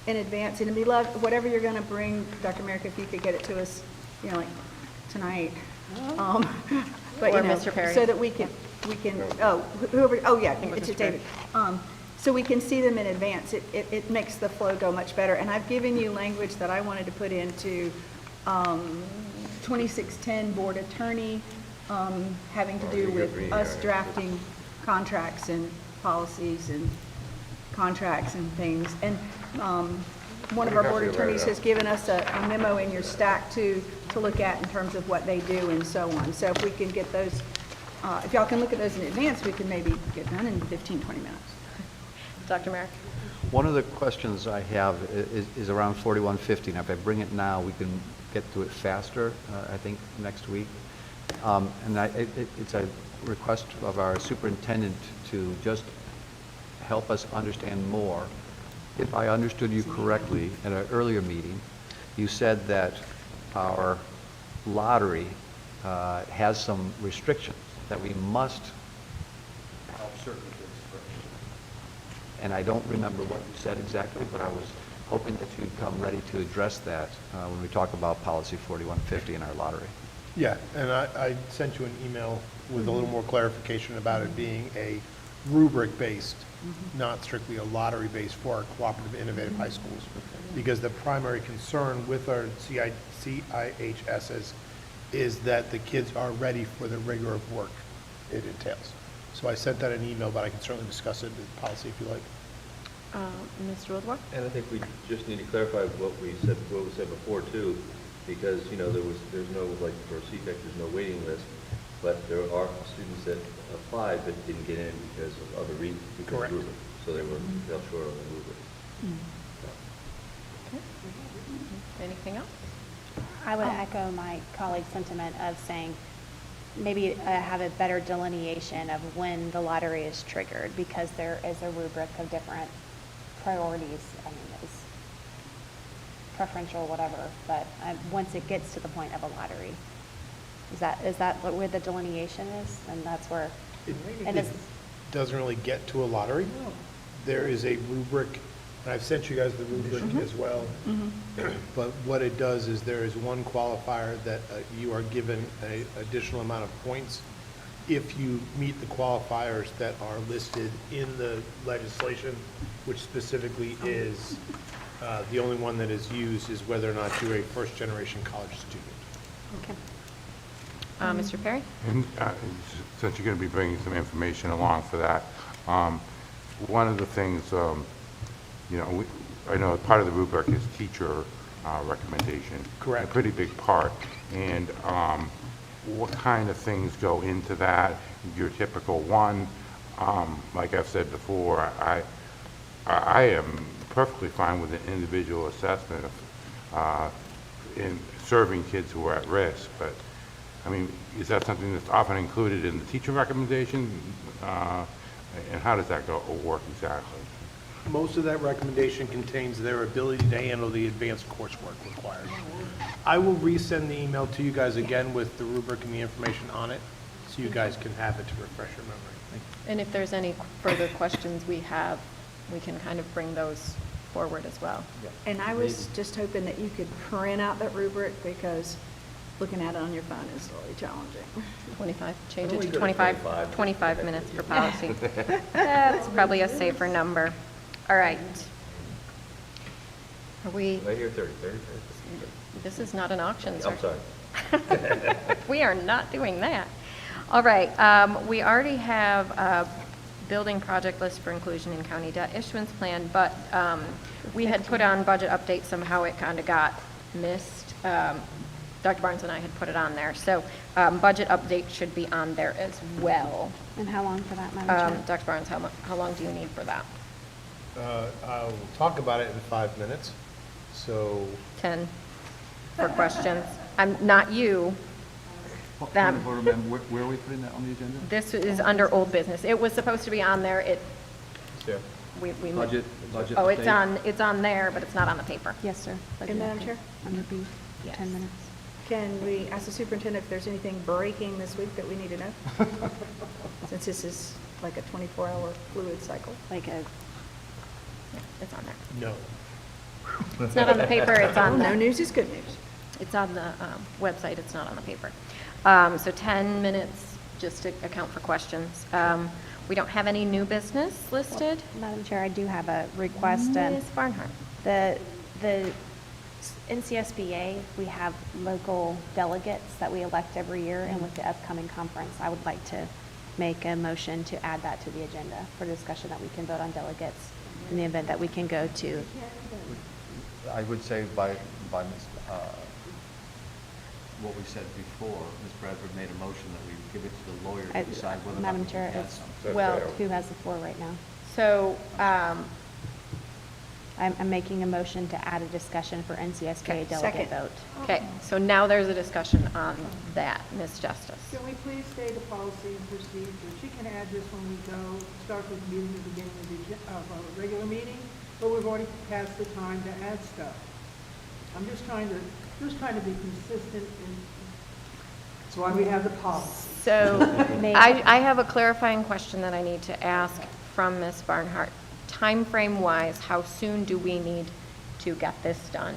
in advance, and it'd be love, whatever you're going to bring, Dr. Merrick, if you could get it to us, like tonight. But, Or Mr. Perry. so that we can, whoever, yeah, think it was it's Mr. David. So we can see them in advance. It makes the flow go much better. And I've given you language that I wanted to put into 2610 board attorney, having to do with us drafting contracts and policies and contracts and things. And one of our board attorneys has given us a memo in your stack to look at in terms of what they do and so on. So if we can get those, if y'all can look at those in advance, we can maybe get done in 15, 20 minutes. Dr. Merrick? One of the questions I have is around 4150. Now, if I bring it now, we can get to it faster, I think, next week. And it's a request of our superintendent to just help us understand more. If I understood you correctly at an earlier meeting, you said that our lottery has some restrictions, that we must help certain kids first. And I don't remember what you said exactly, but I was hoping that you'd come ready to address that when we talk about policy 4150 in our lottery. Yeah, and I sent you an email with a little more clarification about it being a rubric-based, not strictly a lottery-based for our cooperative innovative high schools. Because the primary concern with our CIHSs is that the kids are ready for the rigor of work it entails. So I sent that in an email, but I can certainly discuss it in policy if you like. Mr. Wildworth? And I think we just need to clarify what we said before too, because, there's no, like for CPEC, there's no waiting list, but there are students that applied but didn't get in because of other reasons, because of rubric. So they fell short on the rubric. Okay. Anything else? I would echo my colleague's sentiment of saying maybe have a better delineation of when the lottery is triggered, because there is a rubric of different priorities. I mean, it's preferential, whatever, but once it gets to the point of a lottery, is that where the delineation is? And that's where, It and it's, doesn't really get to a lottery. There is a rubric, and I've sent you guys the rubric as well. But what it does is there is one qualifier that you are given an additional amount of points if you meet the qualifiers that are listed in the legislation, which specifically is, the only one that is used is whether or not you're a first-generation college student. Okay. Mr. Perry? And since you're going to be bringing some information along for that, one of the things, I know part of the rubric is teacher recommendation. Correct. A pretty big part. And what kind of things go into that? Your typical one, like I've said before, I am perfectly fine with an individual assessment of in serving kids who are at risk, but I mean, is that something that's often included in the teacher recommendation? And how does that work exactly? Most of that recommendation contains their ability to handle the advanced coursework required. I will resend the email to you guys again with the rubric and the information on it, so you guys can have it to refresh your memory. And if there's any further questions we have, we can kind of bring those forward as well. And I was just hoping that you could print out that rubric, because looking at it on your phone is really challenging. 25, change it to 25 minutes for policy. That's probably a safer number. All right. Are we, Right here, 30. this is not an auction, sir. I'm sorry. We are not doing that. All right, we already have a building project list for inclusion in county debt issuance plan, but we had put on budget update, somehow it kind of got missed. Dr. Barnes and I had put it on there, so budget update should be on there as well. And how long for that, Madam Chair? Dr. Barnes, how long do you need for that? I'll talk about it in 5 minutes, so. 10 for questions. I'm not you. Them. Where are we putting that on the agenda? This is under old business. It was supposed to be on there. We Budget Oh, it's update? on there, but it's not on the paper. Yes, sir. And Madam Chair? Under B, 10 minutes. Can we ask the superintendent if there's anything breaking this week that we need to know? Since this is like a 24-hour fluid cycle. Like a, Yeah, it's on there. No. It's not on the paper, it's on No the, news is good news. it's on the website, it's not on the paper. So 10 minutes just to account for questions. We don't have any new business listed. Madam Chair, I do have a request. Ms. Barnhart. The NCSBA, we have local delegates that we elect every year, and with the upcoming conference, I would like to make a motion to add that to the agenda for discussion, that we can vote on delegates in the event that we can go to. I would say by what we said before, Ms. Bradford made a motion that we give it to the lawyer to decide whether or not Madam we Chair, can add it's, something. Well, who has the floor right now? So, I'm making a motion to add a discussion for NCSBA delegate vote. okay, so now there's a discussion on that, Ms. Justice. Can we please state a policy and procedure? She can add this when we go, start with the meeting at the beginning of a regular meeting, but we've already passed the time to add stuff. I'm just trying to be consistent in, that's why we have the policy. So I have a clarifying question that I need to ask from Ms. Barnhart. Timeframe-wise, how soon do we need to get this done?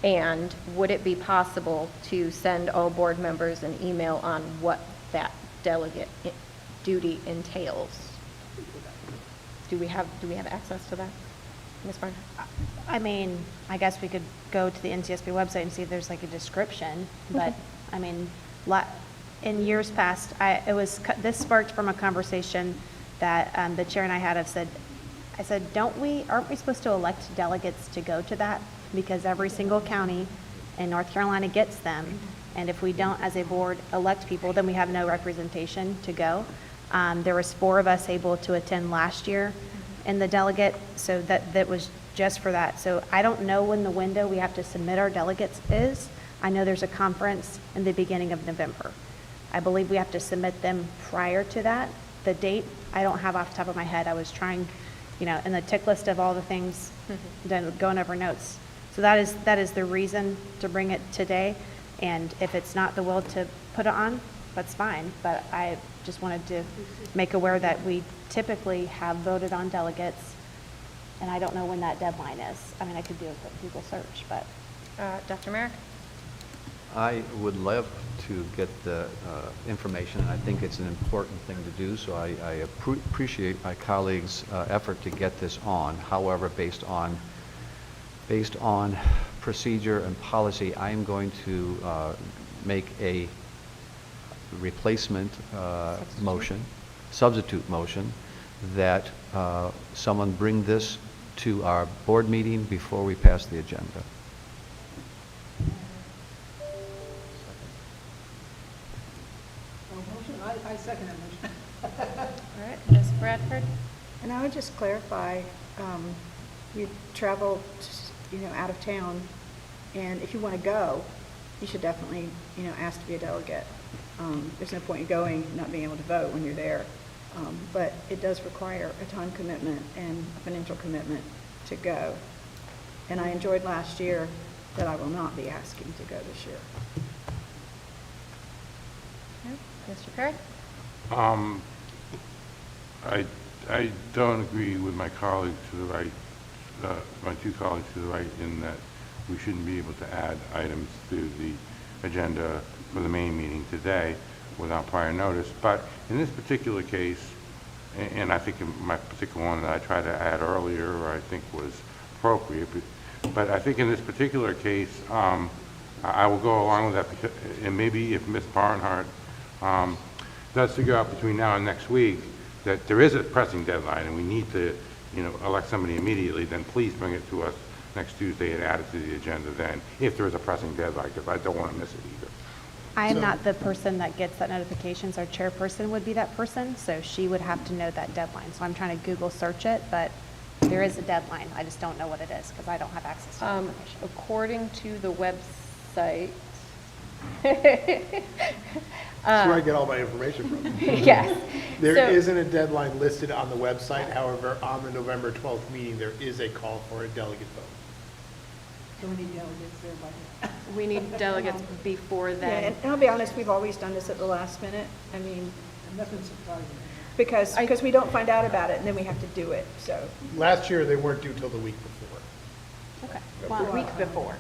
And would it be possible to send all board members an email on what that delegate duty entails? Do we have access to that, Ms. Barnhart? I mean, I guess we could go to the NCSB website and see if there's like a description, but, I mean, in years past, this sparked from a conversation that the chair and I had. I said, aren't we supposed to elect delegates to go to that? Because every single county in North Carolina gets them, and if we don't, as a board, elect people, then we have no representation to go. There was 4 of us able to attend last year in the delegate, so that was just for that. So I don't know when the window we have to submit our delegates is. I know there's a conference in the beginning of November. I believe we have to submit them prior to that. The date, I don't have off the top of my head. I was trying, in the tick list of all the things, going over notes. So that is the reason to bring it today. And if it's not the will to put it on, that's fine. But I just wanted to make aware that we typically have voted on delegates, and I don't know when that deadline is. I mean, I could do a quick Google search, but. Dr. Merrick? I would love to get the information, and I think it's an important thing to do, so I appreciate my colleagues' effort to get this on. However, based on procedure and policy, I am going to make a replacement substitute motion, that someone bring this to our board meeting before we pass the agenda. I second that motion. All right, Ms. Bradford? And I would just clarify, you travel, out of town, and if you want to go, you should definitely, ask to be a delegate. There's no point in going, not being able to vote when you're there. But it does require a time commitment and a financial commitment to go. And I enjoyed last year that I will not be asking to go this year. Mr. Perry? I don't agree with my colleague to the right, my 2 colleagues to the right, in that we shouldn't be able to add items to the agenda for the main meeting today without prior notice. But in this particular case, and I think in my particular one that I tried to add earlier, I think was appropriate, but But I think in this particular case, I will go along with that, because, and maybe if Ms. Barnhart does figure out between now and next week that there is a pressing deadline and we need to, elect somebody immediately, then please bring it to us next Tuesday and add it to the agenda then, if there is a pressing deadline, because I don't want to miss it either. I am not the person that gets that notifications. Our chairperson would be that person, so she would have to know that deadline. So I'm trying to Google search it, but there is a deadline. I just don't know what it is because I don't have access to that information. According to the website. That's where I get all my information from. Yes. There So- isn't a deadline listed on the website. However, on the November 12th meeting, there is a call for a delegate vote. So we need delegates there by We need delegates before Yeah, then. and I'll be honest, we've always done this at the last minute. I mean, Nothing surprising. because we don't find out about it and then we have to do it, so. Last year, they weren't due till the week before. Okay. The week before.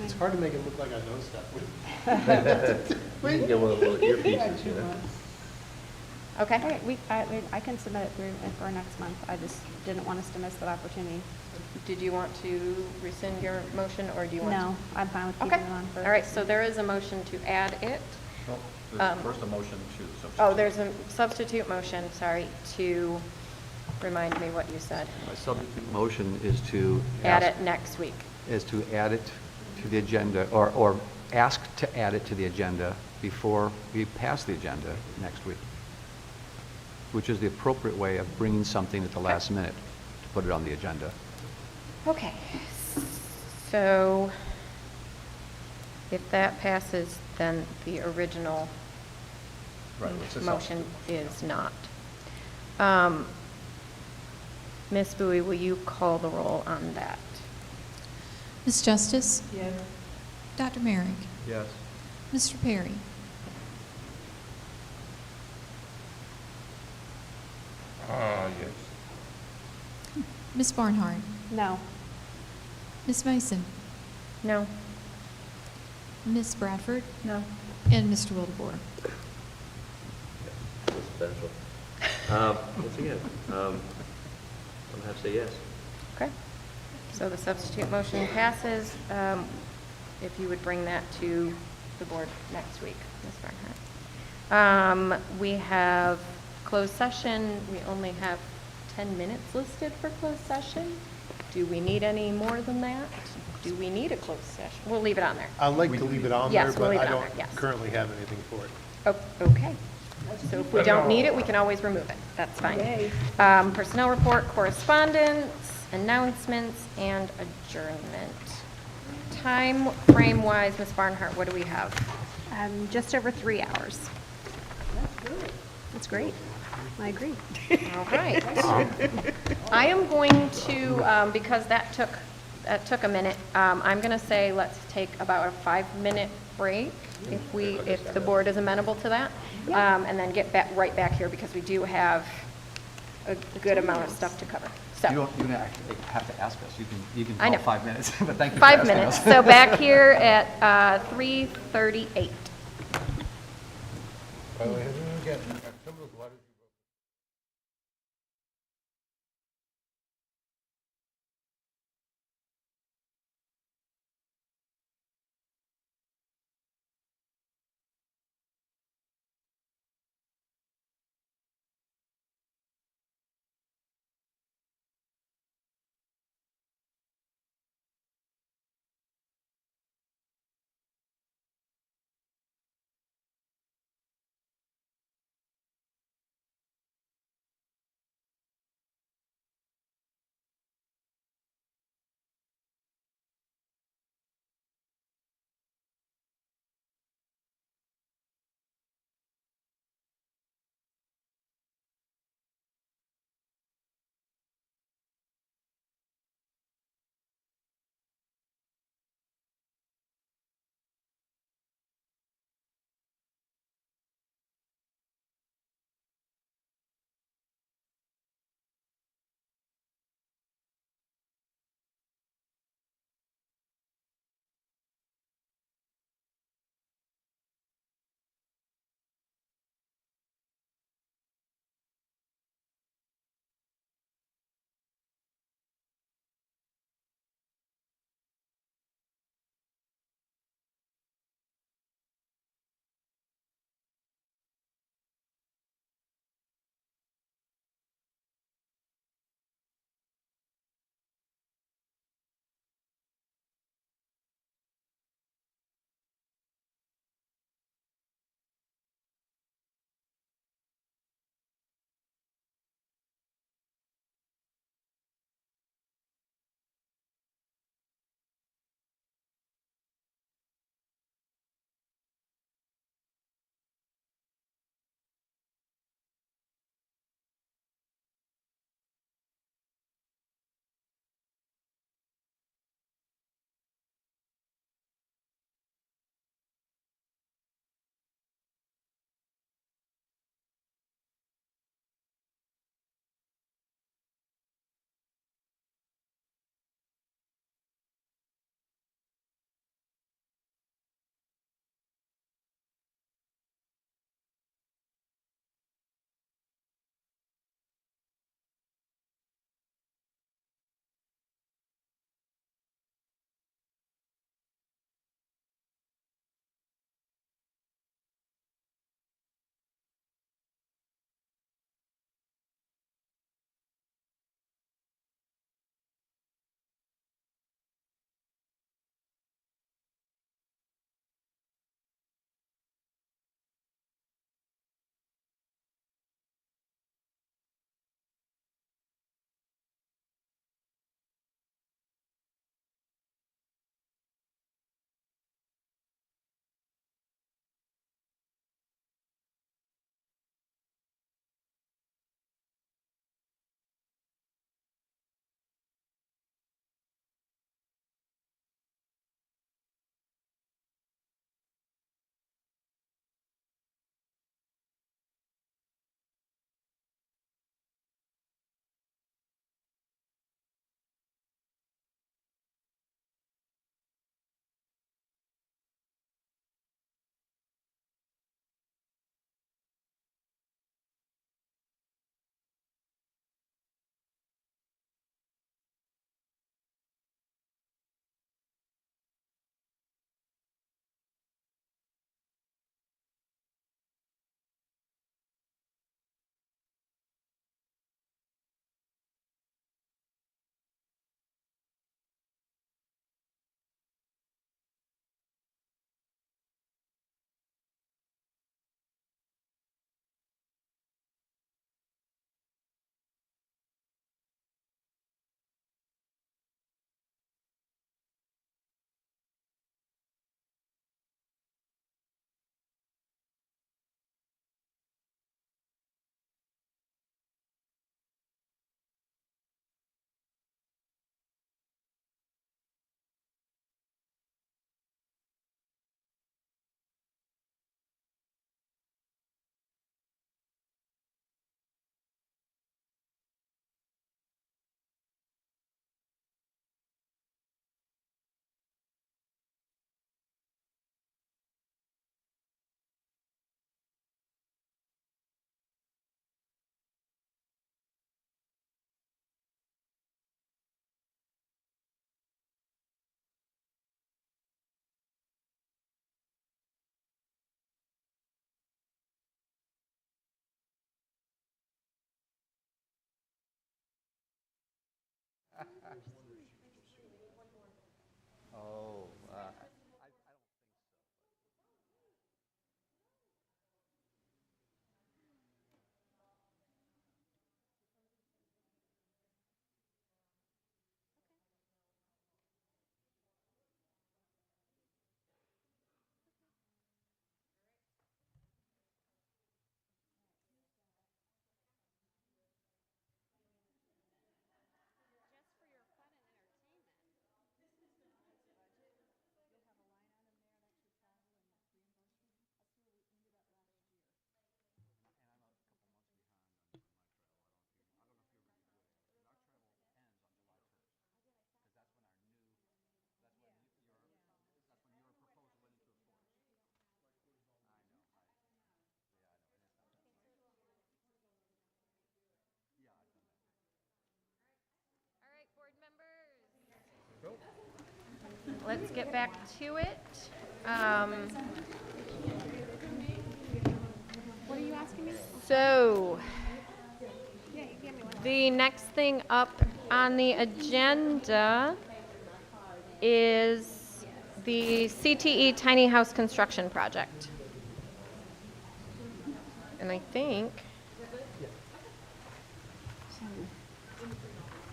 It's hard to make it look like I know stuff. You can get one of those little earpieces, Okay. Okay, I can submit it through for next month. I just didn't want us to miss that opportunity. Did you want to rescind your motion, or do you want to? No, I'm fine with keeping Okay. it on for. All right, so there is a motion to add it. No, Um, there's first a motion to substitute. Oh, there's a substitute motion, sorry, to remind me what you said. My substitute motion is to Add ask- it next week. is to add it to the agenda, or ask to add it to the agenda before we pass the agenda next week, which is the appropriate way of bringing something at the last minute to put it on the agenda. Okay, so if that passes, then the original Right, it's a motion is not. Ms. Bowie, will you call the roll on that? Ms. Justice? Yes. Dr. Merrick? Yes. Mr. Perry? Yes. Ms. Barnhart? No. Ms. Mason? No? Ms. Bradford? No. And Mr. Wildebohr? That's beneficial. Once again, I'm going to have to say yes. Okay. So the substitute motion passes. If you would bring that to the board next week, Ms. Barnhart. We have closed session. We only have 10 minutes listed for closed session. Do we need any more than that? Do we need a closed session? We'll leave it on there. I'd like to leave it on there, Yes, we'll but leave I it on don't there, yes. currently have anything for it. Oh, okay. So if we don't need it, we can always remove it. That's fine. Yay. Personnel report, correspondence, announcements, and adjournment. Time frame wise, Ms. Barnhart, what do we have? Just over 3 hours. That's great. I agree. All right. I am going to, because that took a minute, I'm going to say let's take about a 5-minute break if the board is amenable to that. And then get right back here because we do have a good amount of stuff to cover. So. You don't even actually have to ask us. You can I know. call 5 minutes, but thank you for 5 asking minutes. us. So back here at 3:38. By the way, have you get some of those letters? Oh, Just for your fun and entertainment. This is the budget. You'll have a line item there, that's your travel and reimbursement. That's where we ended up last year. and I'm a couple months behind on my travel. I don't know if you already would have, because our travel ends on July 1st. Because that's when our new, that's when your proposal went into force. I know, yeah, I know, and it's not. Yeah, I've done that. All right, board members. Let's get back to it. What are you asking me? So, Yeah, you gave me one. the next thing up on the agenda is the CTE tiny house construction project. And I think,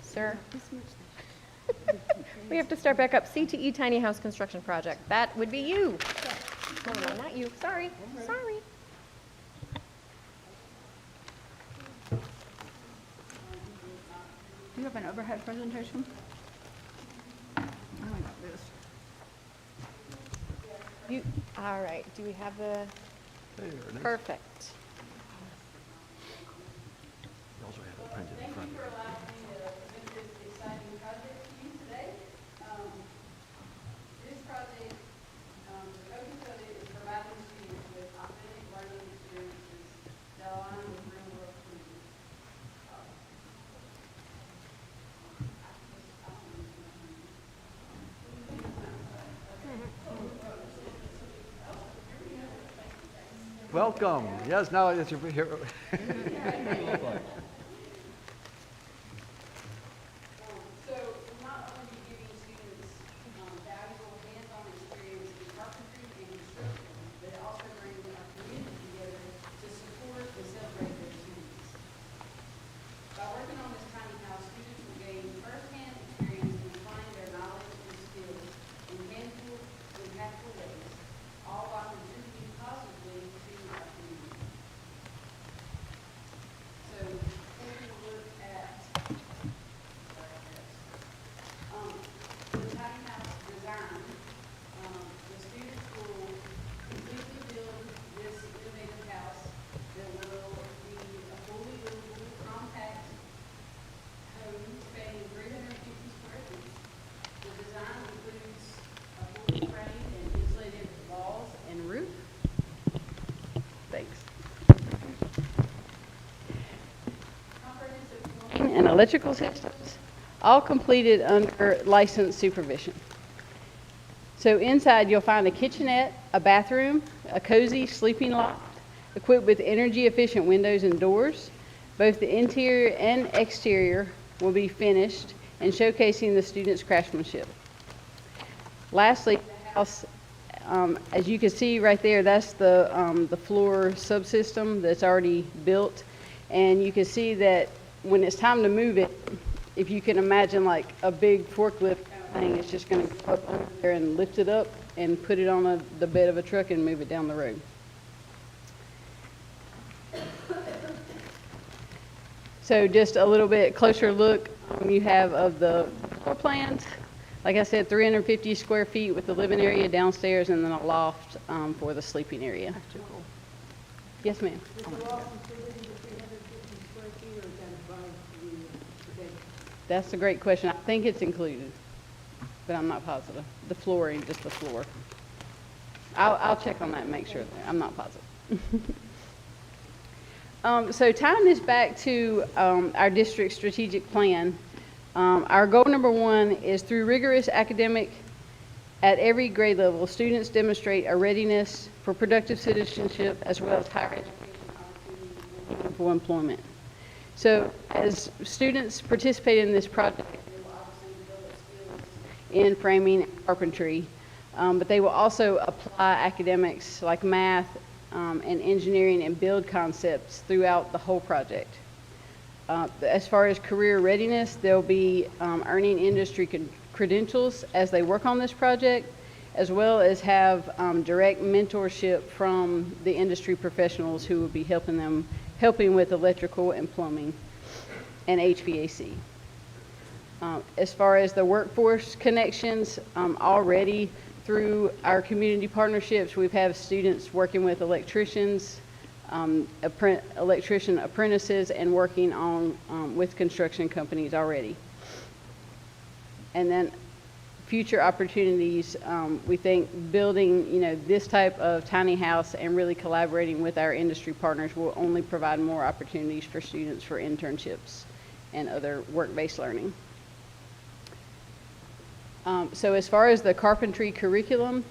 sir, we have to start back up. CTE tiny house construction project. That would be you. No, not you. Sorry. Sorry. Do you have an overhead presentation? I only got this. You, all right. Do we have the, perfect. You also have it printed in front of you. This project, the focus of it is providing students with authentic learning experiences that align with real-world needs. Welcome. Yes, now that you're here. So not only giving students valuable hands-on experience in carpentry and construction, but it also brings our community together to support and celebrate their students. By working on this tiny house, students will gain firsthand experience in applying their knowledge and skills in tangible, impactful ways, all while contributing positively to our community. So taking a look at the tiny house design, the students will completely build this innovative house that will be a fully livable, compact home spanning 350 square feet. The design includes a fully framed and insulated walls and roof. Thanks. Comprehensive plumbing and electrical systems, all completed under licensed supervision. So inside you'll find a kitchenette, a bathroom, a cozy sleeping loft, equipped with energy efficient windows and doors. Both the interior and exterior will be finished and showcasing the students' craftsmanship. Lastly, the house, as you can see right there, that's the floor subsystem that's already built. And you can see that when it's time to move it, if you can imagine like a big forklift kind of thing, it's just going to go up under there and lift it up and put it on the bed of a truck and move it down the road. So just a little bit closer look you have of the floor plans. Like I said, 350 square feet with the living area downstairs and then a loft for the sleeping area. Yes, ma'am. That's a great question. I think it's included, but I'm not positive. The flooring, just the floor. I'll check on that and make sure. I'm not positive. So tying this back to our district strategic plan, our goal number 1 is through rigorous academic at every grade level, students demonstrate a readiness for productive citizenship as well as higher education opportunities for employment. So as students participate in this project, they will obviously in framing and carpentry. But they will also apply academics like math and engineering and build concepts throughout the whole project. As far as career readiness, they'll be earning industry credentials as they work on this project, as well as have direct mentorship from the industry professionals who will be helping with electrical and plumbing and HVAC. As far as the workforce connections, already through our community partnerships, we've had students working with electricians, electrician apprentices, and working on with construction companies already. And then future opportunities, we think building, this type of tiny house and really collaborating with our industry partners will only provide more opportunities for students for internships and other work-based learning. So as far as the carpentry curriculum,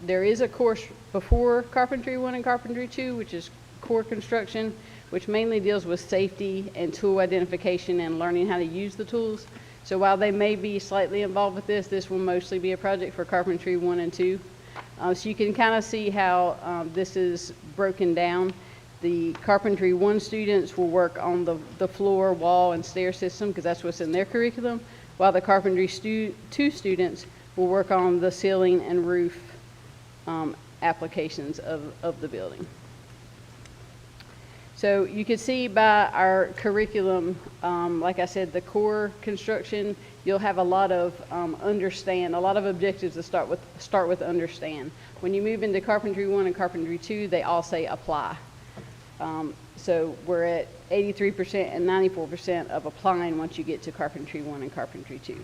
there is a course before Carpentry 1 and Carpentry 2, which is core construction, which mainly deals with safety and tool identification and learning how to use the tools. So while they may be slightly involved with this, this will mostly be a project for Carpentry 1 and 2. So you can kind of see how this is broken down. The Carpentry 1 students will work on the floor, wall, and stair system because that's what's in their curriculum, while the Carpentry 2 students will work on the ceiling and roof applications of the building. So you can see by our curriculum, like I said, the core construction, you'll have a lot of understand, a lot of objectives that start with understand. When you move into Carpentry 1 and Carpentry 2, they all say apply. So we're at 83% and 94% of applying once you get to Carpentry 1 and Carpentry 2.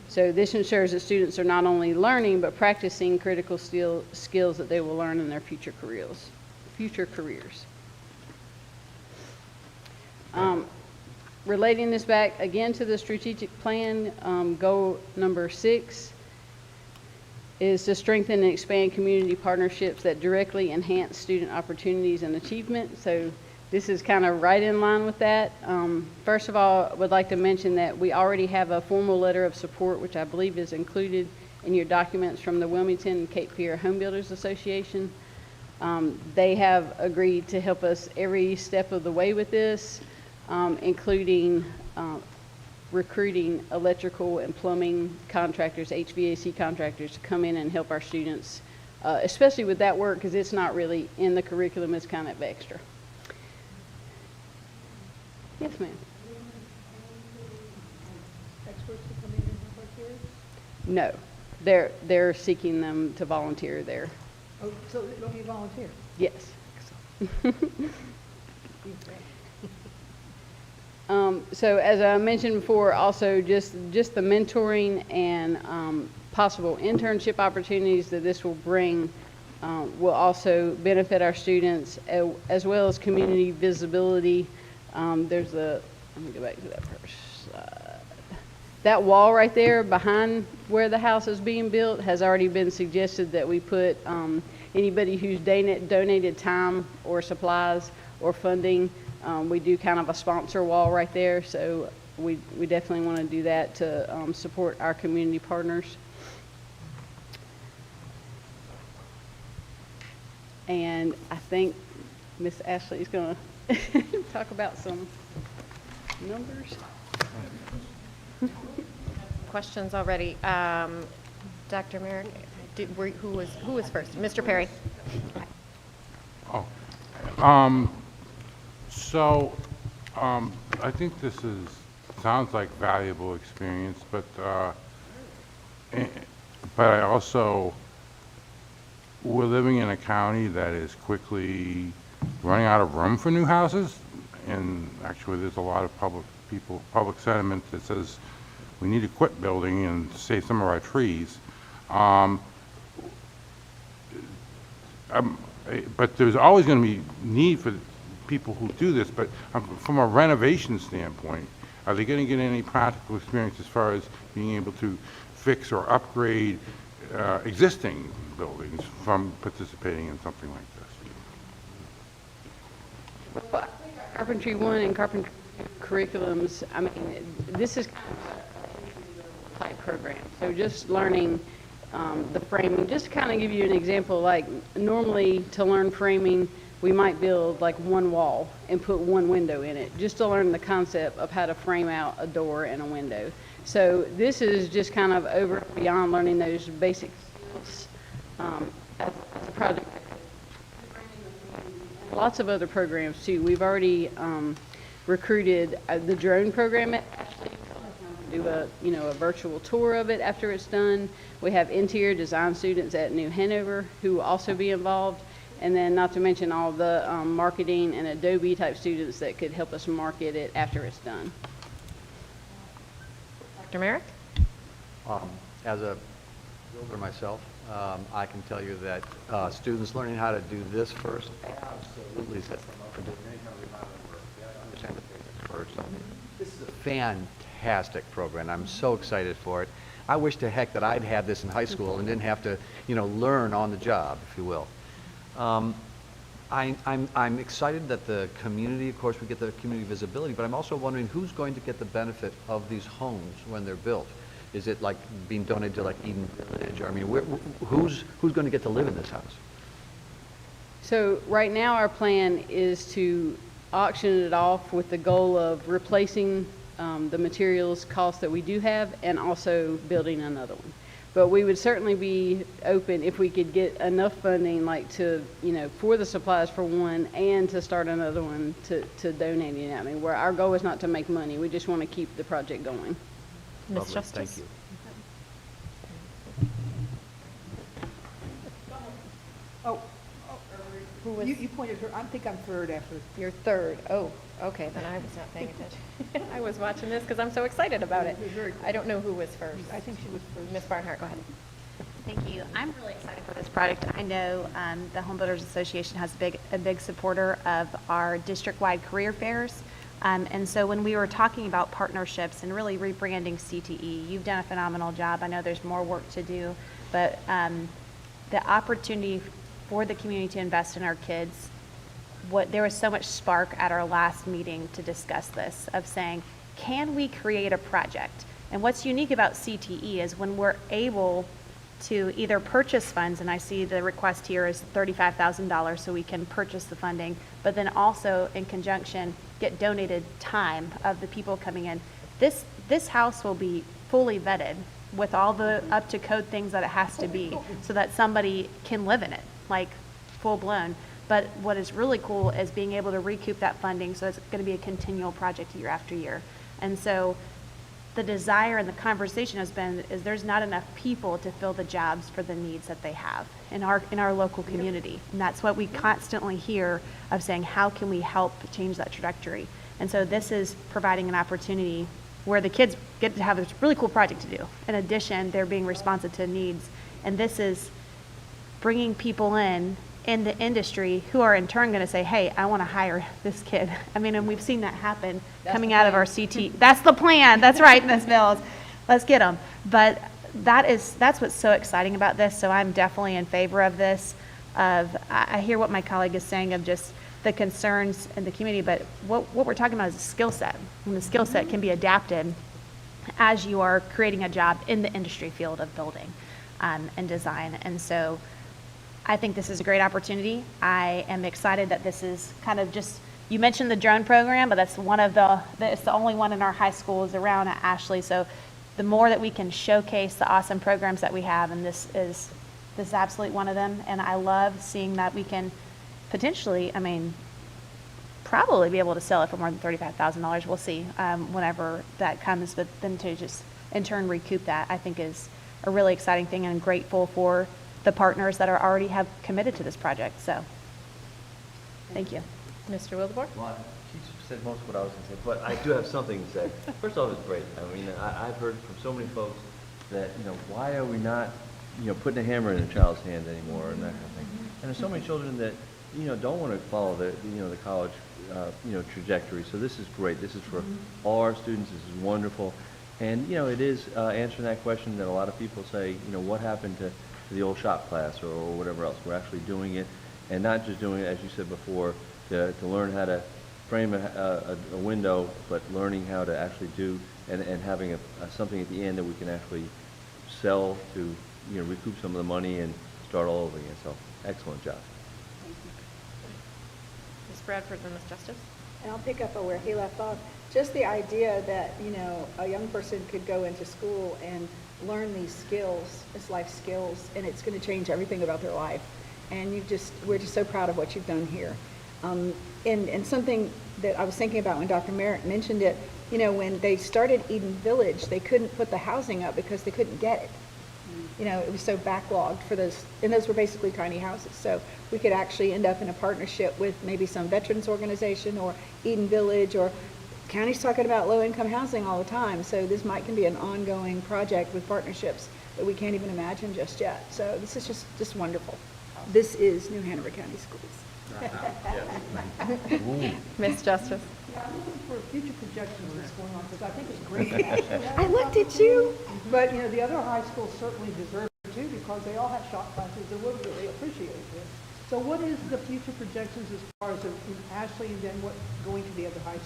So this ensures that students are not only learning, but practicing critical skills that they will learn in their future careers. Relating this back again to the strategic plan, goal number 6 is to strengthen and expand community partnerships that directly enhance student opportunities and achievement. So this is kind of right in line with that. First of all, I would like to mention that we already have a formal letter of support, which I believe is included in your documents, from the Wilmington and Cape Fear Home Builders Association. They have agreed to help us every step of the way with this, including recruiting electrical and plumbing contractors, HVAC contractors, to come in and help our students, especially with that work, because it's not really in the curriculum, it's kind of extra. Yes, ma'am. Experts to come in and help us here? No, they're seeking them to volunteer there. Oh, so it'll be volunteer? Yes. So as I mentioned before, also just the mentoring and possible internship opportunities that this will bring will also benefit our students, as well as community visibility. Let me go back to that first. That wall right there behind where the house is being built has already been suggested that we put anybody who's donated time or supplies or funding. We do kind of a sponsor wall right there, so we definitely want to do that to support our community partners. And I think Miss Ashley is going to talk about some numbers. Questions already. Dr. Merrick, who was first? Mr. Perry. So, I think this sounds like valuable experience, but I also, we're living in a county that is quickly running out of room for new houses, and actually there's a lot of public sentiment that says we need to quit building and save some of our trees. But there's always going to be need for people who do this, but from a renovation standpoint, are they going to get any practical experience as far as being able to fix or upgrade existing buildings from participating in something like this? Well, Carpentry 1 and Carpentry curriculums, I mean, this is kind of a type program. So just learning the framing, just to kind of give you an example, like normally to learn framing, we might build like one wall and put one window in it, just to learn the concept of how to frame out a door and a window. So this is just kind of over and beyond learning those basic skills as a project. Lots of other programs too. We've already recruited the drone program at Ashley. Do a virtual tour of it after it's done. We have interior design students at New Hanover who will also be involved. And then not to mention all the marketing and Adobe type students that could help us market it after it's done. Dr. Merrick? As a builder myself, I can tell you that students learning how to do this first absolutely sets them up for doing any kind of remodeling work. They have to understand the basics first. I mean, this is a fantastic program. I'm so excited for it. I wish to heck that I'd had this in high school and didn't have to, learn on the job, if you will. I'm excited that the community, of course, we get the community visibility, but I'm also wondering who's going to get the benefit of these homes when they're built. Is it like being donated to like Eden Village? Or, I mean, who's going to get to live in this house? So right now our plan is to auction it off with the goal of replacing the materials costs that we do have and also building another one. But we would certainly be open if we could get enough funding, like to, for the supplies for one and to start another one to donating it. I mean, where our goal is not to make money. We just want to keep the project going. Ms. Justice? Thank you. Who was? You pointed her, I think I'm third after. You're third. Oh, okay, then I was not paying attention. I was watching this because I'm so excited about it. I don't know who was first. I think she was first. Ms. Barnhart, go ahead. Thank you. I'm really excited for this project. I know the Home Builders Association has a big supporter of our district-wide career fairs. And so when we were talking about partnerships and really rebranding CTE, you've done a phenomenal job. I know there's more work to do, but the opportunity for the community to invest in our kids, there was so much spark at our last meeting to discuss this, of saying, can we create a project? And what's unique about CTE is when we're able to either purchase funds, and I see the request here is $35,000 so we can purchase the funding, but then also in conjunction get donated time of the people coming in. This house will be fully vetted with all the up to code things that it has to be so that somebody can live in it, like full blown. But what is really cool is being able to recoup that funding, so it's going to be a continual project year after year. And so the desire and the conversation has been is there's not enough people to fill the jobs for the needs that they have in our local community. And that's what we constantly hear of saying, how can we help change that trajectory? And so this is providing an opportunity where the kids get to have this really cool project to do. In addition, they're being responsive to needs. And this is bringing people in the industry who are in turn going to say, hey, I want to hire this kid. I mean, and we've seen that happen coming out of our CT. That's the plan. That's right, Ms. Mills. Let's get them. But that's what's so exciting about this. So I'm definitely in favor of this. I hear what my colleague is saying of just the concerns in the community, but what we're talking about is a skill set. And the skill set can be adapted as you are creating a job in the industry field of building and design. And so I think this is a great opportunity. I am excited that this is kind of just, you mentioned the drone program, but that's it's the only one in our high schools around at Ashley. So the more that we can showcase the awesome programs that we have, and this is absolutely one of them. And I love seeing that we can potentially, probably be able to sell it for more than $35,000. We'll see whenever that comes, but then to just in turn recoup that, I think is a really exciting thing, and I'm grateful for the partners that already have committed to this project. So, thank you. Mr. Wildebohr? Well, she said most of what I was going to say, but I do have something to say. First off, it's great. I mean, I've heard from so many folks that, why are we not, putting a hammer in a child's hand anymore and that kind of thing. And there's so many children that, don't want to follow the college, trajectory. So this is great. This is for all our students. This is wonderful. And, it is answering that question that a lot of people say, what happened to the old shop class or whatever else. We're actually doing it, and not just doing it, as you said before, to learn how to frame a window, but learning how to actually do and having something at the end that we can actually sell to, recoup some of the money and start all over again. So, excellent job. Ms. Bradford and Ms. Justice? And I'll pick up on where he left off. Just the idea that, a young person could go into school and learn these skills, as life skills, and it's going to change everything about their life. And we're just so proud of what you've done here. And something that I was thinking about when Dr. Merritt mentioned it, when they started Eden Village, they couldn't put the housing up because they couldn't get it. It was so backlogged for those, and those were basically tiny houses. So we could actually end up in a partnership with maybe some veterans organization or Eden Village, or county's talking about low-income housing all the time. So this can be an ongoing project with partnerships that we can't even imagine just yet. So this is just wonderful. This is New Hanover County Schools. Ms. Justice? Yeah, I'm looking for future projections of what's going on, because I think it's great to actually have I looked at you. But, the other high schools certainly deserve it too, because they all have shop classes and we'll really appreciate it. So what is the future projections as far as in Ashley and then what going to the other high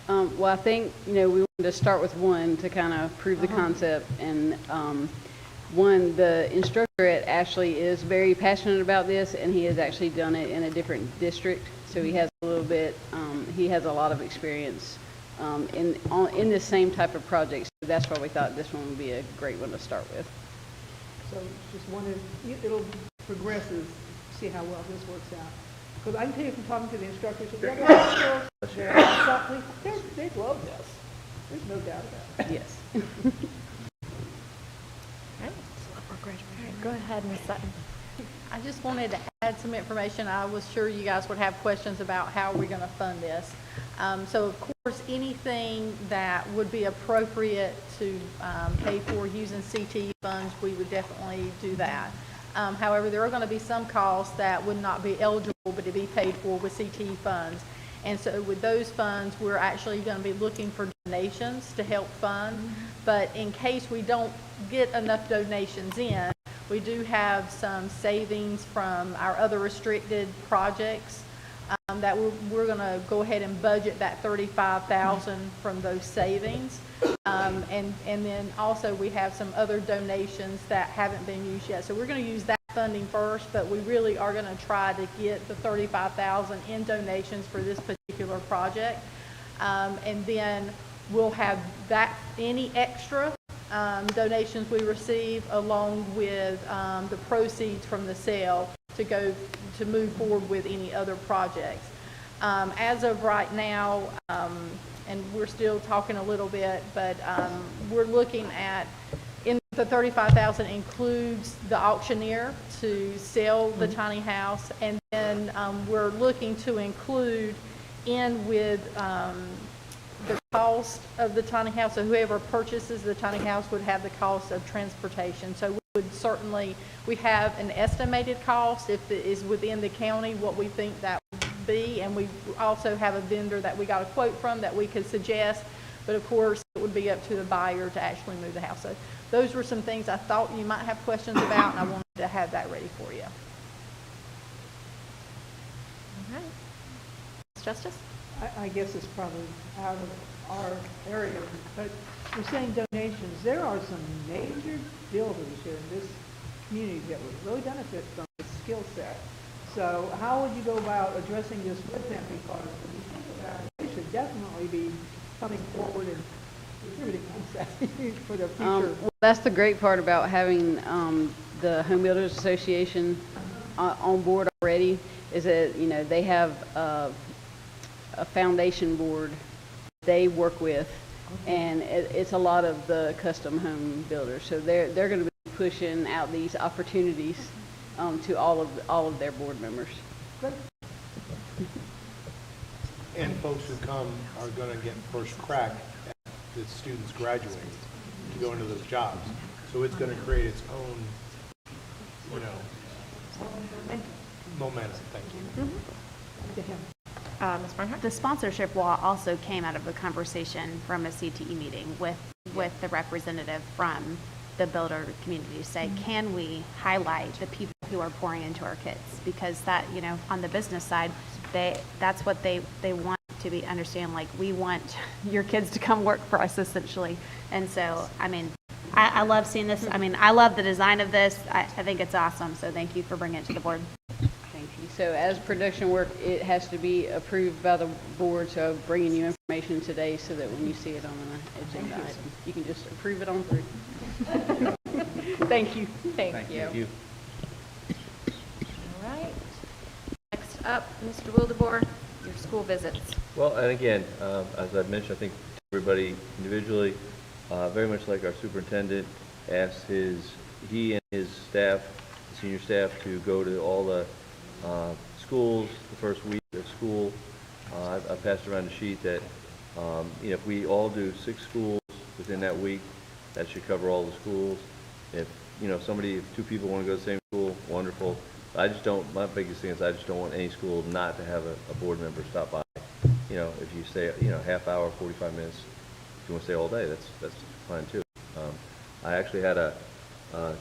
schools? Well, I think, we wanted to start with one to kind of prove the concept. And one, the instructor at Ashley is very passionate about this, and he has actually done it in a different district. So he has a little bit, he has a lot of experience in this same type of project. So that's why we thought this one would be a great one to start with. So just wanted, it'll progress as see how well this works out. Because I can tell you from talking to the instructors at the other high schools, they love this. There's no doubt about it. Yes. Go ahead, Ms. Sutton. I just wanted to add some information. I was sure you guys would have questions about how we're going to fund this. So of course, anything that would be appropriate to pay for using CTE funds, we would definitely do that. However, there are going to be some costs that would not be eligible but to be paid for with CTE funds. And so with those funds, we're actually going to be looking for donations to help fund. But in case we don't get enough donations in, we do have some savings from our other restricted projects that we're going to go ahead and budget that $35,000 from those savings. And then also we have some other donations that haven't been used yet. So we're going to use that funding first, but we really are going to try to get the $35,000 in donations for this particular project. And then we'll have that, any extra donations we receive along with the proceeds from the sale to move forward with any other projects. As of right now, and we're still talking a little bit, but we're looking at, in the $35,000 includes the auctioneer to sell the tiny house, and then we're looking to include in with the cost of the tiny house. So whoever purchases the tiny house would have the cost of transportation. So we would certainly, we have an estimated cost if it is within the county, what we think that would be, and we also have a vendor that we got a quote from that we could suggest, but of course it would be up to the buyer to actually move the house. So those were some things I thought you might have questions about, and I wanted to have that ready for you. All right. Ms. Justice? I guess it's probably out of our area, but we're saying donations. There are some major builders here in this community that would really benefit from this skill set. So how would you go about addressing this with them? Because when you think about it, they should definitely be coming forward and contributing for the future. Well, that's the great part about having the Home Builders Association on board already, is that, they have a foundation board they work with, and it's a lot of the custom home builders. So they're going to be pushing out these opportunities to all of their board members. Good. And folks who come are going to get first crack at the students graduating to go into those jobs. So it's going to create its own, momentum. Thank you. Ms. Barnhart? The sponsorship law also came out of a conversation from a CTE meeting with the representative from the builder community to say, can we highlight the people who are pouring into our kids? Because that, on the business side, that's what they want to be, understand, like, we want your kids to come work for us, essentially. And so, I mean, I love seeing this. I mean, I love the design of this. I think it's awesome. So thank you for bringing it to the board. Thank you. So as production work, it has to be approved by the board, so bringing you information today so that when you see it on an agenda item, you can just approve it on through. Thank you. Thank you. Thank you. All right. Next up, Mr. Wildebohr, your school visits. Well, and again, as I've mentioned, I think everybody individually, very much like our superintendent, asked he and his staff, the senior staff, to go to all the schools the first week of school. I've passed around a sheet that, if we all do 6 schools within that week, that should cover all the schools. If 2 people want to go to the same school, wonderful. I just don't, my biggest thing is I just don't want any school not to have a board member stop by. If you stay, half hour, 45 minutes, if you want to stay all day, that's fine too. I actually had a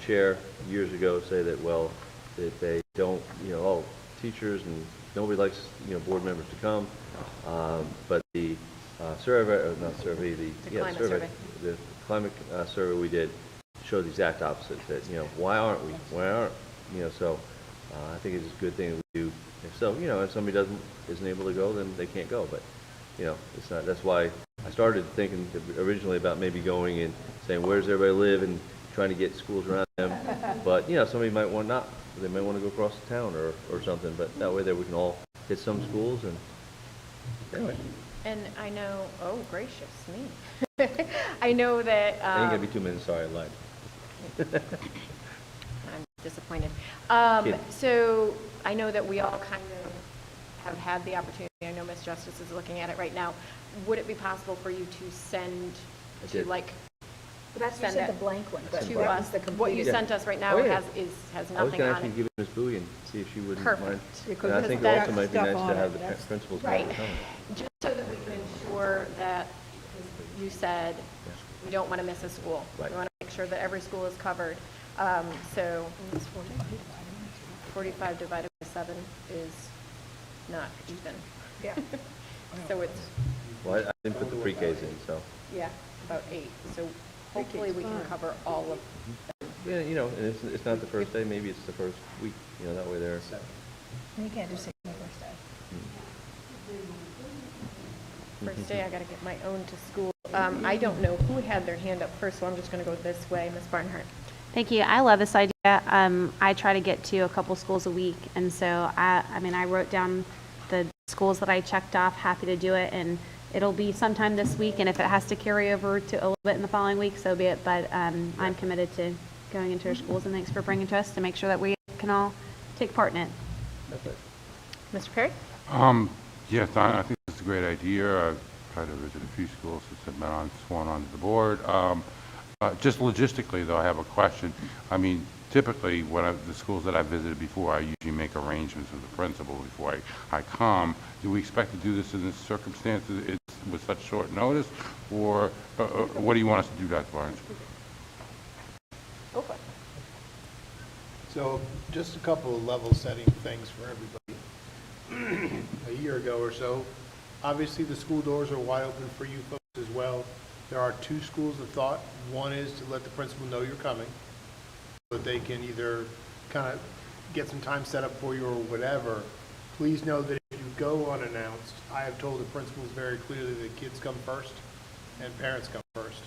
chair years ago say that, well, that they don't, teachers and nobody likes, board members to come, but the survey, not survey, the climate survey we did showed the exact opposite, that, why aren't we? So I think it's a good thing that we do. If somebody isn't able to go, then they can't go, but, it's not, that's why I started thinking originally about maybe going and saying, where does everybody live, and trying to get schools around them. But, somebody might want not. They might want to go across the town or something, but that way there we can all hit some schools, and anyway. And I know, oh, gracious me. I know that. I ain't gonna be 2 minutes, sorry, I lied. I'm disappointed. Kidding. So I know that we all kind of have had the opportunity. I know Ms. Justice is looking at it right now. Would it be possible for you to send to That's send just it the blank one. to us? What you sent us right now Oh, yeah. has I was nothing gonna on actually it. give it to Ms. Bowie and see if she wouldn't Perfect. mind. Because And I think that's also might be stuff nice on to it. have the That's- principals Right. come. Just so that we can ensure that you said we don't want to miss a school. Right. We want to make sure that every school is covered. So 45 divided by 7 is not even. Yeah. So it's, Well, I didn't put the pre-Ks in, so. yeah, about 8. So hopefully we can cover all of Yeah, and it's not the first day, maybe it's the first week, that way they're. You can't just say the first day. first day. I got to get my own to school. I don't know who had their hand up first, so I'm just going to go this way. Ms. Barnhart. Thank you. I love this idea. I try to get to a couple schools a week, and so I wrote down the schools that I checked off. Happy to do it, and it'll be sometime this week. And if it has to carry over to a little bit in the following week, so be it. But I'm committed to going into our schools, and thanks for bringing it to us to make sure that we can all take part in it. Mr. Perry? Yes, I think it's a great idea. I've tried to visit a few schools since I've been sworn onto the board. Just logistically, though, I have a question. I mean, typically, the schools that I've visited before, I usually make arrangements with the principal before I come. Do we expect to do this in this circumstance with such short notice, or what do you want us to do, Dr. Barnes? Go for it. So just a couple of level setting things for everybody. A year ago or so, obviously the school doors are wide open for you folks as well. There are two schools of thought. One is to let the principal know you're coming, so that they can either kind of get some time set up for you or whatever. Please know that if you go unannounced, I have told the principals very clearly that kids come first and parents come first.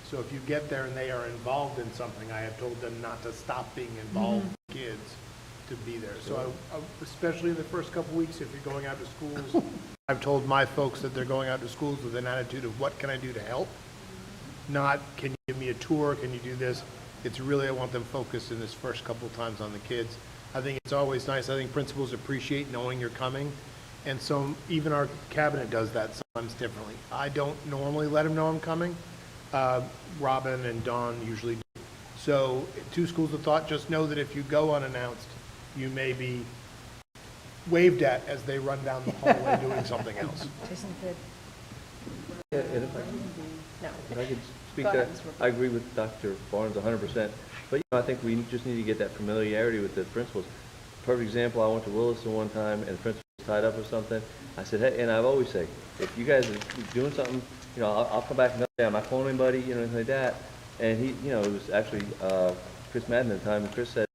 So if you get there and they are involved in something, I have told them not to stop being involved with kids, to be there. So especially in the first couple weeks, if you're going out to schools, I've told my folks that they're going out to schools with an attitude of what can I do to help? Not, can you give me a tour, can you do this? It's really, I want them focused in this first couple times on the kids. I think it's always nice. I think principals appreciate knowing you're coming. And so even our cabinet does that sometimes differently. I don't normally let them know I'm coming. Robin and Dawn usually do. So two schools of thought, just know that if you go unannounced, you may be waved at as they run down the hallway doing something else. Isn't good. Yeah, and if I could speak to that, I agree with Dr. Barnes 100%. But I think we just need to get that familiarity with the principals. Perfect example, I went to Williston one time, and the principal was tied up with something, I said, hey, and I've always said, if you guys are doing something, you know, I'll come back another day. I'm not calling anybody, you know, anything like that. And he, you know, it was actually Chris Madden at the time, and Chris said,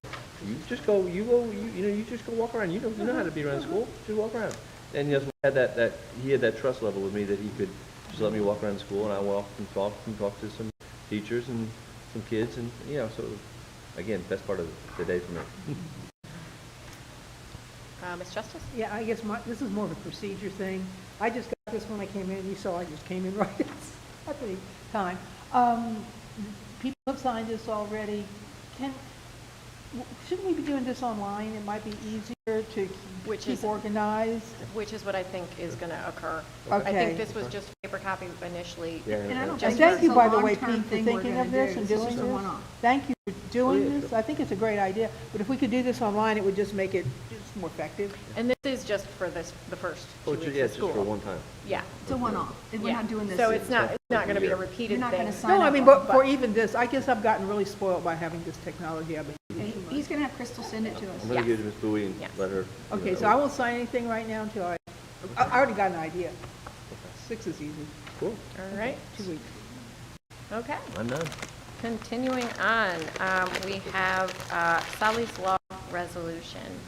you just go, you just go walk around. You know how to be around school. Just walk around. And he had he had that trust level with me that he could just let me walk around school, and I walked and talk to some teachers and some kids, and you know, so again, best part of the day for me. Ms. Justice? Yeah, I guess this is more of a procedure thing. I just got this when I came in. You saw I just came in right at the time. People have signed this already. Shouldn't we be doing this online? It might be easier to keep organized. Which is what I think is going to occur. Okay. I think this was just a paper copy initially. Yeah, And I don't just thank for- you, by the way, Pete, for thinking of this and doing this. Thank you for doing this. I think it's a great idea. But if we could do this online, it would just make it just more effective. And this is just for the first 2 weeks Yeah, of it's school. just for one time. Yeah. It's a one-off. We're Yeah. not doing this. So it's not going to be a repeated You're not thing. gonna sign No, I up mean, on but it. for even this, I guess I've gotten really spoiled by having this technology. I've been Okay, using. he's gonna have Crystal send it to us. I'm going to give it to Ms. Bowie and let her. Okay, so I won't sign anything right now until I already got an idea. 6 is easy. Cool. All right. 2 weeks. Okay. I'm done. Continuing on, we have Sally's Law resolution.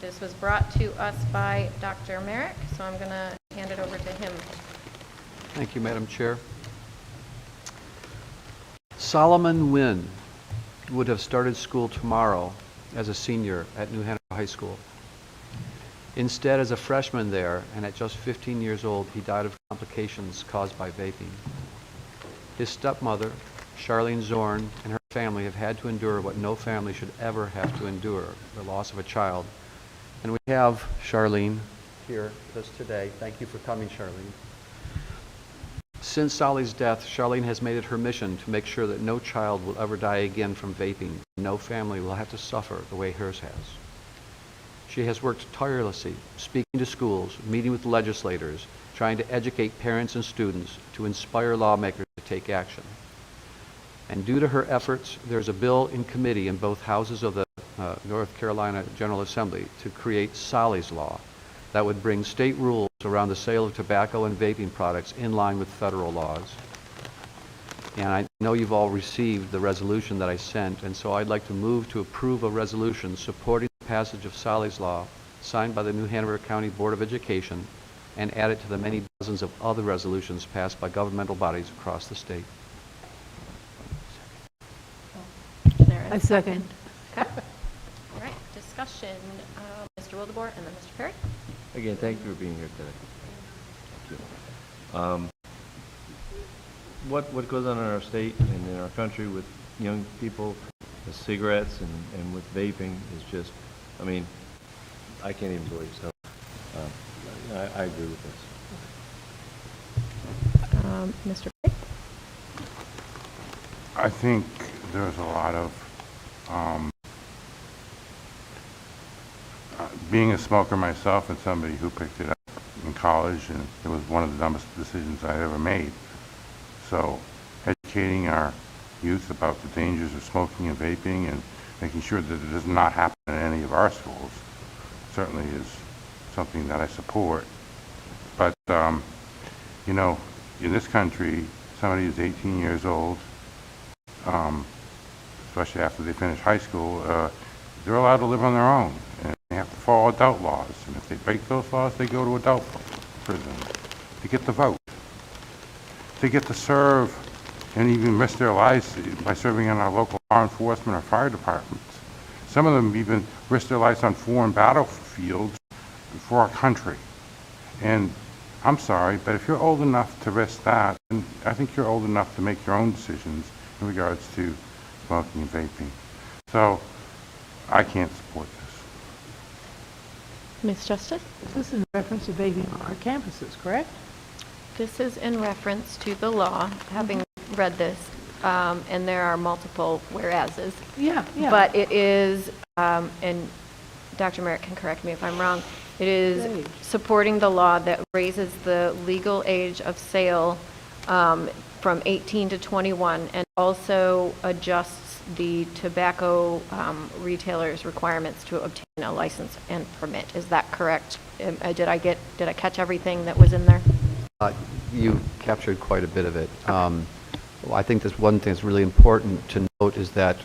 This was brought to us by Dr. Merrick, so I'm going to hand it over to him. Thank you, Madam Chair. Solomon Wynn would have started school tomorrow as a senior at New Hanover High School. Instead, as a freshman there, and at just 15 years old, he died of complications caused by vaping. His stepmother, Charlene Zorn, and her family have had to endure what no family should ever have to endure, the loss of a child. And we have Charlene here with us today. Thank you for coming, Charlene. Since Solly's death, Charlene has made it her mission to make sure that no child will ever die again from vaping. No family will have to suffer the way hers has. She has worked tirelessly, speaking to schools, meeting with legislators, trying to educate parents and students, to inspire lawmakers to take action. And due to her efforts, there's a bill in committee in both houses of the North Carolina General Assembly to create Sally's Law that would bring state rules around the sale of tobacco and vaping products in line with federal laws. And I know you've all received the resolution that I sent, and so I'd like to move to approve a resolution supporting the passage of Sally's Law, signed by the New Hanover County Board of Education, and add it to the many dozens of other resolutions passed by governmental bodies across the state. Is there a I second. Okay. All right, discussion. Mr. Wildebohr and then Mr. Perry. Again, thank you for being here today. Thank you. What goes on in our state and in our country with young people, with cigarettes and with vaping is just, I mean, I can't even believe. So I agree with this. Mr. Perry? I think there's a lot of, being a smoker myself and somebody who picked it up in college, and it was one of the dumbest decisions I ever made. So educating our youth about the dangers of smoking and vaping and making sure that it does not happen in any of our schools certainly is something that I support. But, you know, in this country, somebody who's 18 years old, especially after they finish high school, they're allowed to live on their own, and they have to follow adult laws. And if they break those laws, they go to adult prison to get the vote. They get to serve and even risk their lives by serving in our local law enforcement or fire departments. Some of them even risk their lives on foreign battlefields for our country. And I'm sorry, but if you're old enough to risk that, then I think you're old enough to make your own decisions in regards to smoking and vaping. So I can't support this. Ms. Justice? This is in reference to vaping on our campuses, correct? This is in reference to the law, having read this, and there are multiple whereases. Yeah. But it is, and Dr. Merritt can correct me if I'm wrong, it is supporting the law that raises the legal age of sale from 18 to 21 and also adjusts the tobacco retailers' requirements to obtain a license and permit. Is that correct? Did I catch everything that was in there? You captured quite a bit of it. Well, I think this one thing that's really important to note is that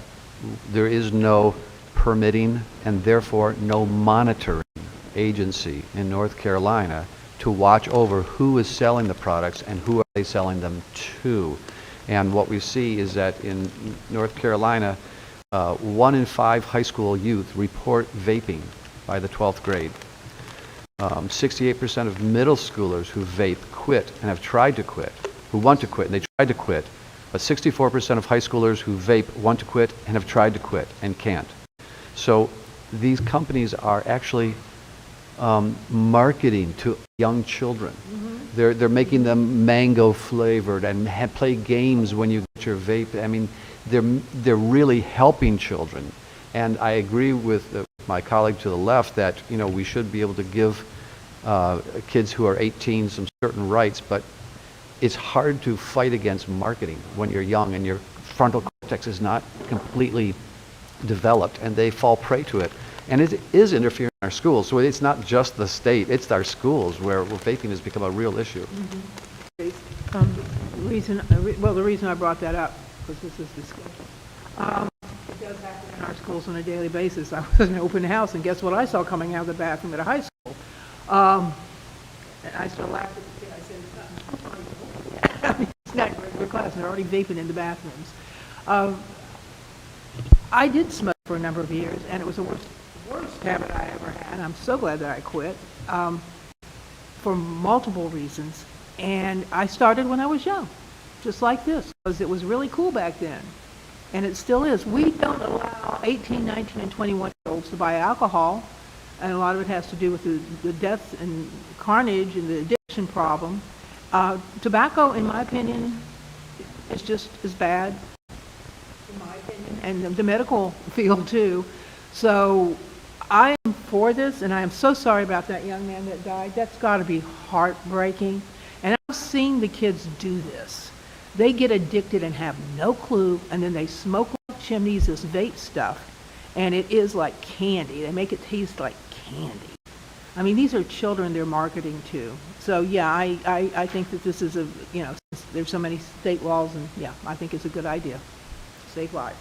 there is no permitting and therefore no monitoring agency in North Carolina to watch over who is selling the products and who are they selling them to. And what we see is that in North Carolina, 1 in 5 high school youth report vaping by the 12th grade. 68% of middle schoolers who vape quit and have tried to quit, who want to quit and they tried to quit. But 64% of high schoolers who vape want to quit and have tried to quit and can't. So these companies are actually marketing to young children. They're making them mango flavored and play games when you get your vape. I mean, they're really helping children. And I agree with my colleague to the left that, you know, we should be able to give kids who are 18 some certain rights, but it's hard to fight against marketing when you're young and your frontal cortex is not completely developed, and they fall prey to it. And it is interfering in our schools. So it's not just the state, it's our schools where vaping has become a real issue. The reason I brought that up, because this is discussion. It does happen in our schools on a daily basis. I was in an open house, and guess what I saw coming out of the bathroom at a high school? And I still laughed at the kid. I said, it's not it's not a regular class, and they're already vaping in the bathrooms. I did smoke for a number of years, and it was the worst habit I ever had. I'm so glad that I quit for multiple reasons. And I started when I was young, just like this, because it was really cool back then. And it still is. We don't allow 18, 19, and 21-year-olds to buy alcohol, and a lot of it has to do with the death and carnage and the addiction problem. Tobacco, in my opinion, is just as bad, in my opinion, and the medical field too. So I am for this, and I am so sorry about that young man that died. That's got to be heartbreaking. And I've seen the kids do this. They get addicted and have no clue, and then they smoke like chimneys, this vape stuff, and it is like candy. They make it taste like candy. I mean, these are children they're marketing to. So yeah, I think that this is since there's so many state laws, and yeah, I think it's a good idea. Save lives.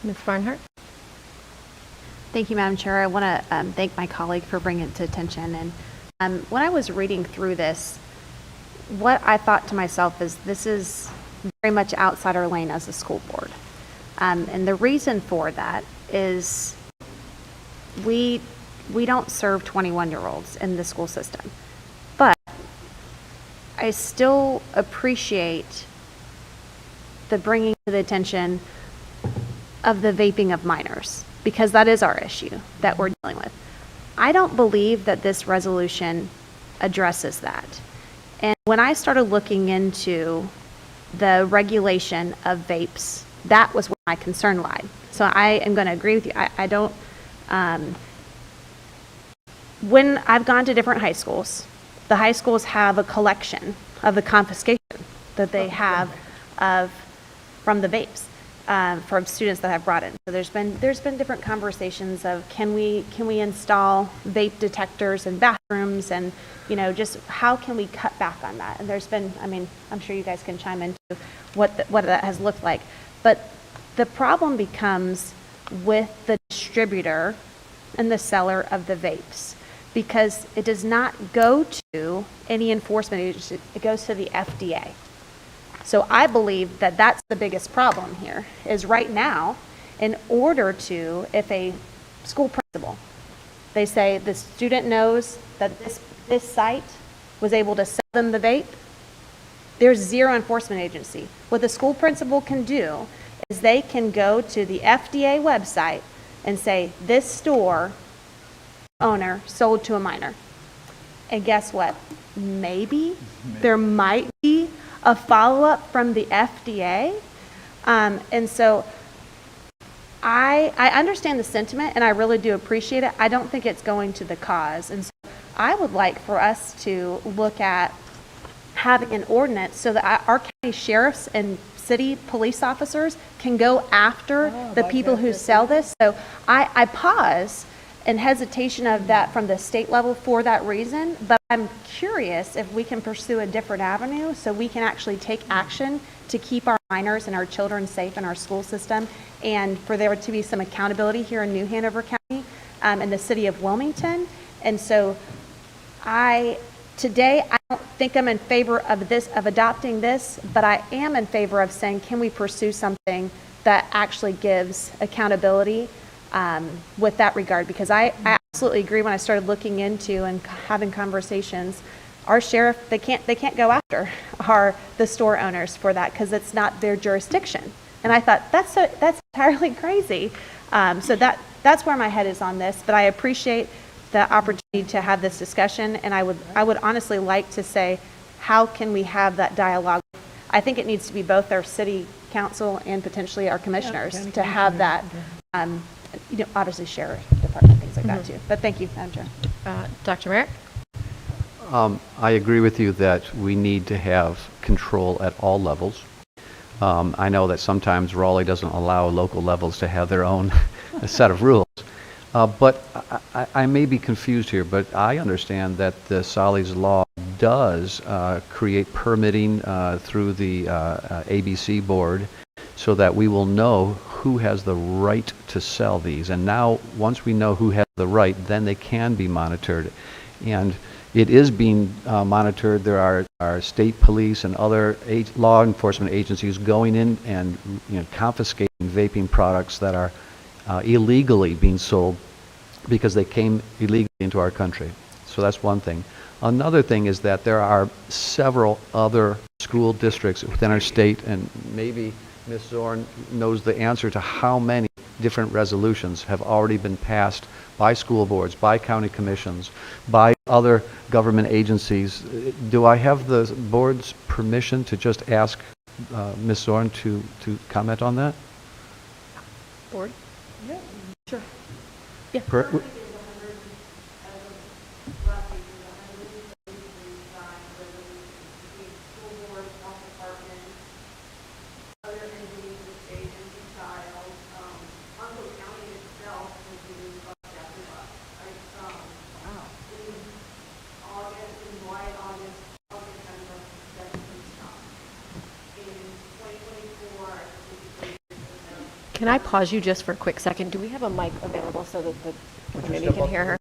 Ms. Barnhart? Thank you, Madam Chair. I want to thank my colleague for bringing it to attention. And when I was reading through this, what I thought to myself is this is very much outside our lane as a school board. And the reason for that is we don't serve 21-year-olds in the school system. But I still appreciate the bringing to the attention of the vaping of minors, because that is our issue that we're dealing with. I don't believe that this resolution addresses that. And when I started looking into the regulation of vapes, that was where my concern lied. So I am going to agree with you. I don't, when I've gone to different high schools, the high schools have a collection of the confiscation that they have from the vapes. From students that have brought in. So there's been different conversations of can we install vape detectors in bathrooms, and just how can we cut back on that? And there's been, I'm sure you guys can chime into what that has looked like. But the problem becomes with the distributor and the seller of the vapes, because it does not go to any enforcement agency. It goes to the FDA. So I believe that that's the biggest problem here, is right now, in order to, if a school principal, they say the student knows that this site was able to sell them the vape, there's zero enforcement agency. What the school principal can do is they can go to the FDA website and say, this store owner sold to a minor. And guess what? Maybe there might be a follow-up from the FDA. And so I understand the sentiment, and I really do appreciate it. I don't think it's going to the cause. And so I would like for us to look at having an ordinance so that our county sheriffs and city police officers can go after the people who sell this. So I pause in hesitation of that from the state level for that reason, but I'm curious if we can pursue a different avenue so we can actually take action to keep our minors and our children safe in our school system, and for there to be some accountability here in New Hanover County in the city of Wilmington. And so today, I don't think I'm in favor of this, of adopting this, but I am in favor of saying, can we pursue something that actually gives accountability with that regard? Because I absolutely agree. When I started looking into and having conversations, our sheriff, they can't go after the store owners for that because it's not their jurisdiction. And I thought that's entirely crazy. So that's where my head is on this. But I appreciate the opportunity to have this discussion, and I would honestly like to say, how can we have that dialogue? I think it needs to be both our city council and potentially our commissioners to have that. Obviously sheriff department, things like that too. But thank you, Madam Chair. Dr. Merrick? I agree with you that we need to have control at all levels. I know that sometimes Raleigh doesn't allow local levels to have their own set of rules. But I may be confused here, but I understand that the Solly's law does create permitting through the ABC board so that we will know who has the right to sell these. And now, once we know who has the right, then they can be monitored. And it is being monitored. There are state police and other law enforcement agencies going in and confiscating vaping products that are illegally being sold because they came illegally into our country. So that's one thing. Another thing is that there are several other school districts within our state, and maybe Ms. Zorn knows the answer to how many different resolutions have already been passed by school boards, by county commissions, by other government agencies. Do I have the board's permission to just ask Ms. Zorn to comment on that? Board? Yeah, sure. Yeah. Can I pause you just for a quick second? Do we have a mic available so that the community can hear her?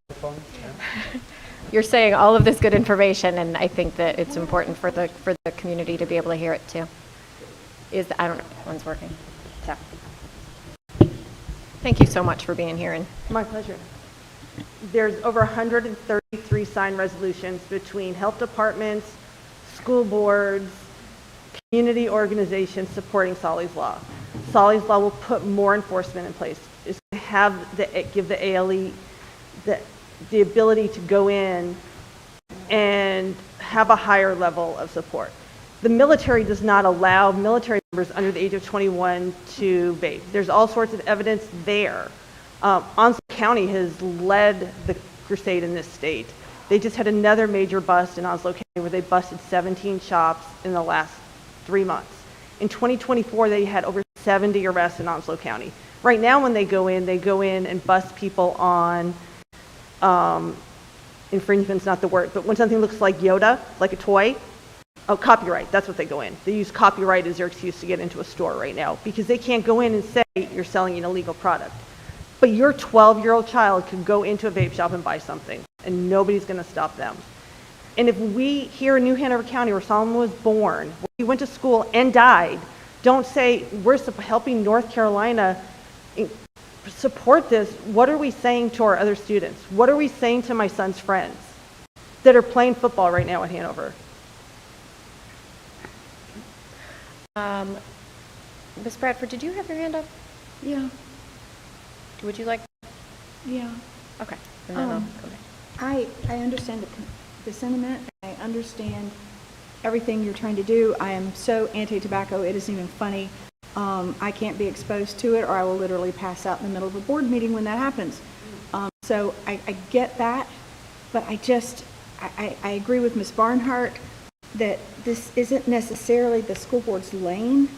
You're saying all of this good information, and I think that it's important for the community to be able to hear it too. I don't know if one's working. So, thank you so much for being here. And my pleasure. There's over 133 signed resolutions between health departments, school boards, community organizations supporting Solly's Law. Solly's Law will put more enforcement in place. It's going to have give the ALE the ability to go in and have a higher level of support. The military does not allow military members under the age of 21 to vape. There's all sorts of evidence there. Onslow County has led the crusade in this state. They just had another major bust in Onslow County where they busted 17 shops in the last 3 months. In 2024, they had over 70 arrests in Onslow County. Right now, when they go in and bust people on infringement's not the word, but when something looks like Yoda, like a toy, copyright, that's what they go in. They use copyright as their excuse to get into a store right now because they can't go in and say you're selling an illegal product. But your 12-year-old child could go into a vape shop and buy something, and nobody's going to stop them. And if we here in New Hanover County, where Solomon was born, where he went to school and died, don't say we're helping North Carolina support this. What are we saying to our other students? What are we saying to my son's friends that are playing football right now at Hanover? Ms. Bradford, did you have your hand up? Yeah. Would you like? Yeah. Okay. And then I'll come back. I understand the sentiment. I understand everything you're trying to do. I am so anti-tobacco, it isn't even funny. I can't be exposed to it or I will literally pass out in the middle of a board meeting when that happens. So I get that, but I agree with Ms. Barnhart that this isn't necessarily the school board's lane.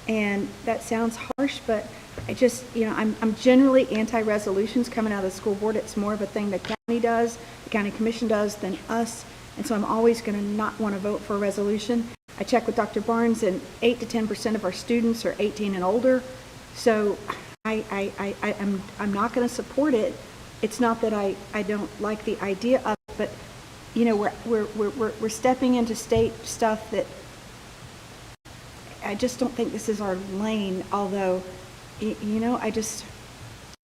And that sounds harsh, but I just, I'm generally anti-resolutions coming out of the school board. It's more of a thing the county does, the county commission does than us. And so I'm always going to not want to vote for a resolution. I checked with Dr. Barnes, and 8 to 10% of our students are 18 and older. So I'm not going to support it. It's not that I don't like the idea of it, but we're stepping into state stuff that I just don't think this is our lane. Although, I'm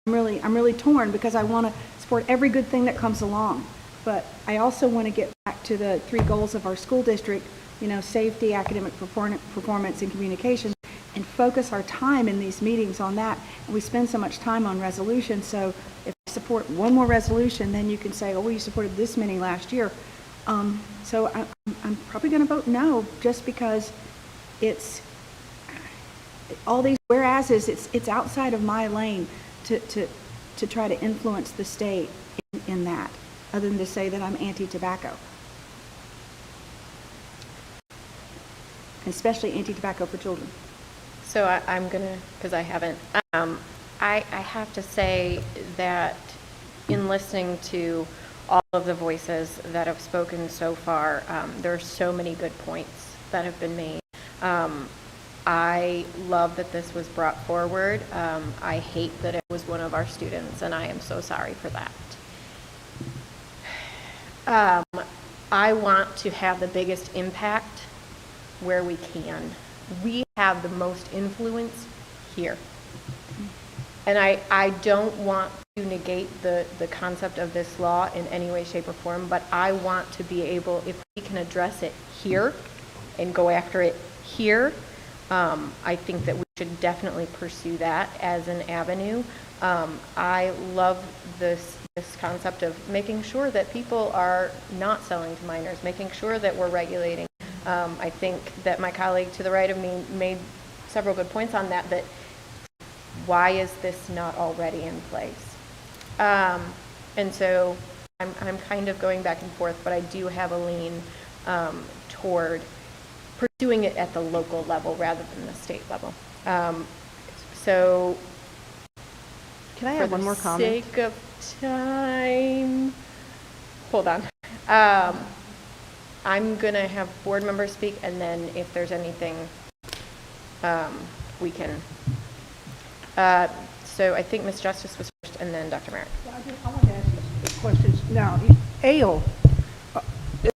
really torn because I want to support every good thing that comes along. But I also want to get back to the 3 goals of our school district, safety, academic performance, and communication, and focus our time in these meetings on that. And we spend so much time on resolutions, so if I support one more resolution, then you can say, oh, well, you supported this many last year. So I'm probably going to vote no, just because it's all these whereases, it's outside of my lane to try to influence the state in that, other than to say that I'm anti-tobacco. Especially anti-tobacco for children. So I'm gonna, because I haven't, I have to say that in listening to all of the voices that have spoken so far, there are so many good points that have been made. I love that this was brought forward. I hate that it was one of our students, and I am so sorry for that. I want to have the biggest impact where we can. We have the most influence here. And I don't want to negate the concept of this law in any way, shape, or form, but I want to be able, if we can address it here and go after it here, I think that we should definitely pursue that as an avenue. I love this concept of making sure that people are not selling to minors, making sure that we're regulating. I think that my colleague to the right of me made several good points on that why is this not already in place? And so I'm kind of going back and forth, but I do have a lean toward pursuing it at the local level rather than the state level. So Can I have one more comment? For the sake of time, hold on. I'm going to have board members speak, and then if there's anything, we can. So I think Ms. Justice was first, and then Dr. Merrick. I want to ask you questions. Now, ALE,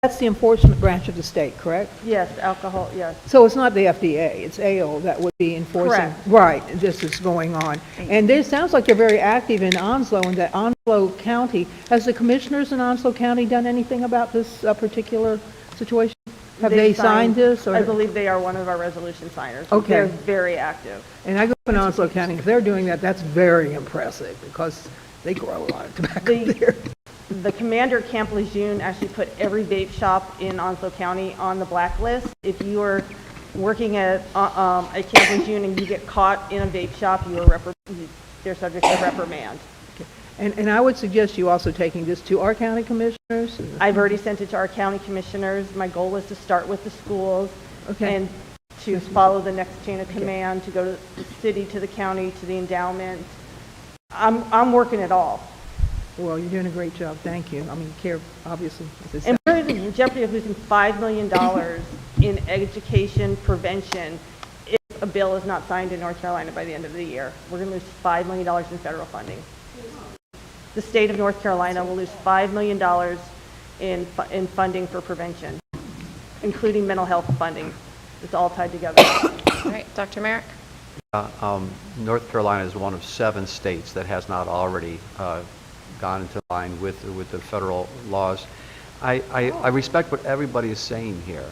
that's the enforcement branch of the state, correct? Yes, alcohol, yes. So it's not the FDA, it's ALE that would be enforcing. Correct. Right, this is going on. And it sounds like they're very active in Onslow, and that Onslow County, has the commissioners in Onslow County done anything about this particular situation? Have they signed this? Or? I believe they are one of our resolution signers. Okay. They're very active. And I go up in Onslow County, if they're doing that, that's very impressive, because they grow a lot of tobacco there. The commander at Camp Lejeune actually put every vape shop in Onslow County on the blacklist. If you are working at Camp Lejeune and you get caught in a vape shop, they're subject to reprimand. And I would suggest you also taking this to our county commissioners. I've already sent it to our county commissioners. My goal is to start with the schools and to follow the next chain of command, to go to the city, to the county, to the endowment. I'm working it all. Well, you're doing a great job. Thank you. I mean, CARE, obviously. And we're in jeopardy of losing $5 million in education prevention if a bill is not signed in North Carolina by the end of the year. We're going to lose $5 million in federal funding. The state of North Carolina will lose $5 million in funding for prevention, including mental health funding. It's all tied together. All right, Dr. Merrick? North Carolina is one of 7 states that has not already gone into line with the federal laws. I respect what everybody is saying here.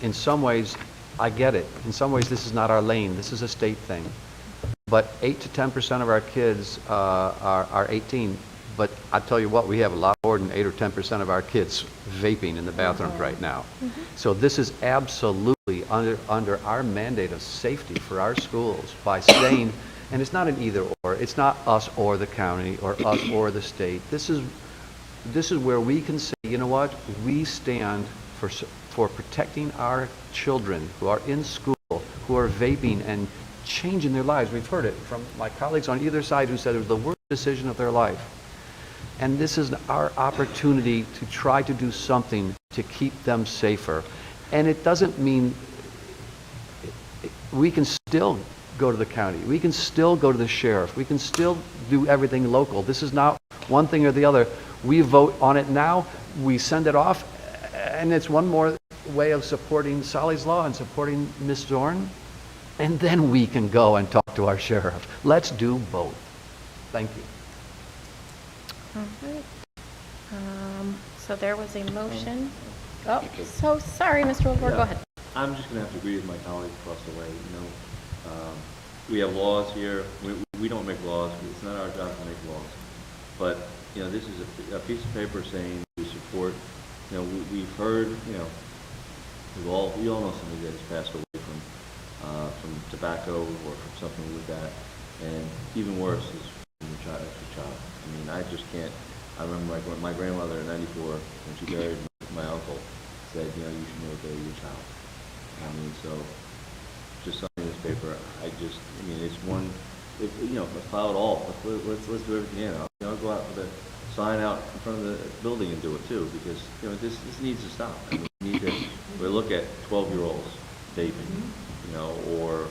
In some ways, I get it. In some ways, this is not our lane. This is a state thing. But 8 to 10% of our kids are 18. But I tell you what, we have a lot more than 8 or 10% of our kids vaping in the bathrooms right now. So this is absolutely under our mandate of safety for our schools by saying, and it's not an either or, it's not us or the county or us or the state. This is where we can say, you know what, we stand for protecting our children who are in school, who who are vaping and changing their lives. We've heard it from my colleagues on either side who said it was the worst decision of their life. And this is our opportunity to try to do something to keep them safer. And it doesn't mean we can still go to the county. We can still go to the sheriff. We can still do everything local. This is not one thing or the other. We vote on it now, we send it off, and it's one more way of supporting Solly's Law and supporting Ms. Zorn. And then we can go and talk to our sheriff. Let's do both. Thank you. All right. So there was a motion. Oh, so sorry, Mr. Wildebohr, go ahead. I'm just gonna have to agree with my colleagues across the way, we have laws here, we don't make laws, it's not our job to make laws. But, this is a piece of paper saying we support, we've heard, we all know somebody that's passed away from tobacco or from something like that. And even worse is from your child. I mean, I just can't, I remember my grandmother at 94, when she buried my uncle, said, you should know the day of your child. I mean, so, just signing this paper, it's one, let's plow it all. Let's do everything in. I'll go out with a sign out in front of the building and do it too, because, this needs to stop. I mean, we look at 12-year-olds vaping, or,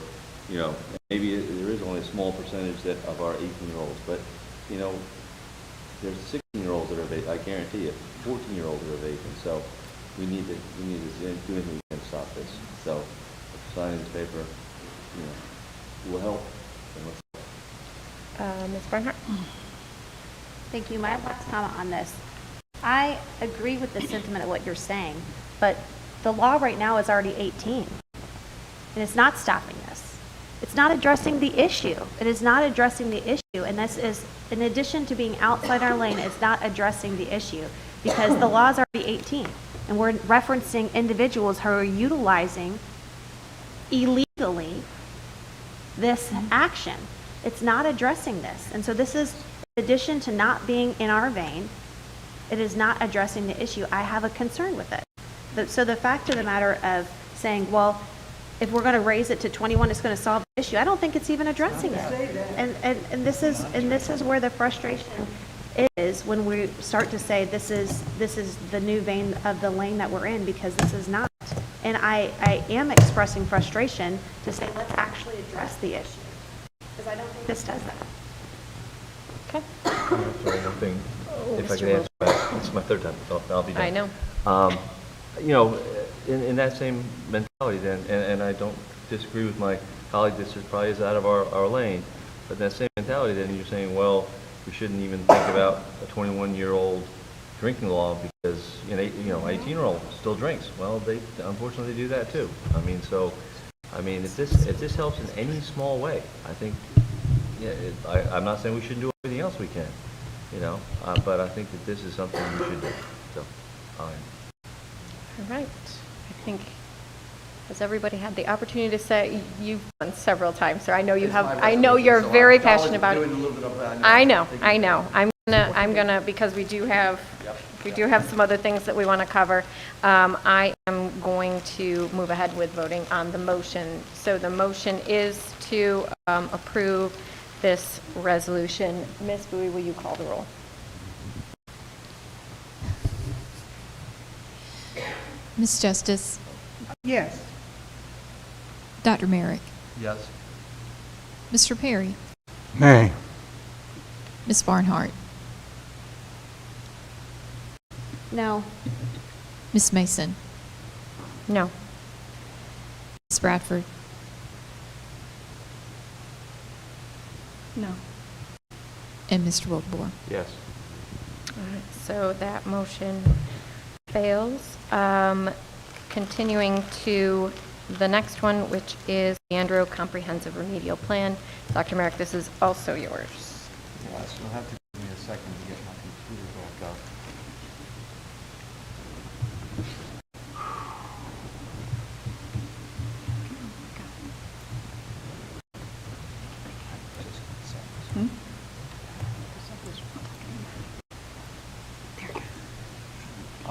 maybe there is only a small percentage of our 18-year-olds, but, there's 16-year-olds that are vaping, I guarantee you, 14-year-olds that are vaping, so we need to do anything we can to stop this. So, signing this paper, will help. Ms. Barnhart? Thank you. My last comment on this. I agree with the sentiment of what you're saying, but the law right now is already 18, and it's not stopping this. It's not addressing the issue. It is not addressing the issue, and this is, in addition to being outside our lane, it's not addressing the issue, because the law is already 18, and we're referencing individuals who are utilizing illegally this action. It's not addressing this, and so this is, in addition to not being in our vein, it is not addressing the issue. I have a concern with it. So the fact of the matter of saying, well, if we're going to raise it to 21, it's going to solve the issue, I don't think it's even addressing it. And this is where the frustration is, when we start to say this is the new vein of the lane that we're in, because this is not. And I am expressing frustration to say, let's actually address the issue, because I don't think this does that. Okay. Sorry, one thing, if I could answer that. It's my third time, so I'll be done. I know. In that same mentality then, and I don't disagree with my colleague, this probably is out of our lane, but in that same mentality then, you're saying, well, we shouldn't even think about a 21-year-old drinking law because, 18-year-old still drinks. Well, they unfortunately do that too. If this helps in any small way, I think, I'm not saying we shouldn't do everything else we can, but I think that this is something we should do. So, All right. I think, has everybody had the opportunity to say, you've done several times, sir. I know you have, I know you're very passionate about it. I know. I'm gonna, because we do have some other things that we want to cover. I am going to move ahead with voting on the motion. So the motion is to approve this resolution. Ms. Bowie, will you call the roll? Ms. Justice, Yes. Dr. Merrick, Yes. Mr. Perry, Nay. Ms. Barnhart, No. Ms. Mason, No. Ms. Bradford, No. and Mr. Wildebohr. yes. All right, so that motion fails. Continuing to the next one, which is the Andrew Comprehensive Remedial Plan. Dr. Merrick, this is also yours. Yes, you'll have to give me a second to get my computer back up.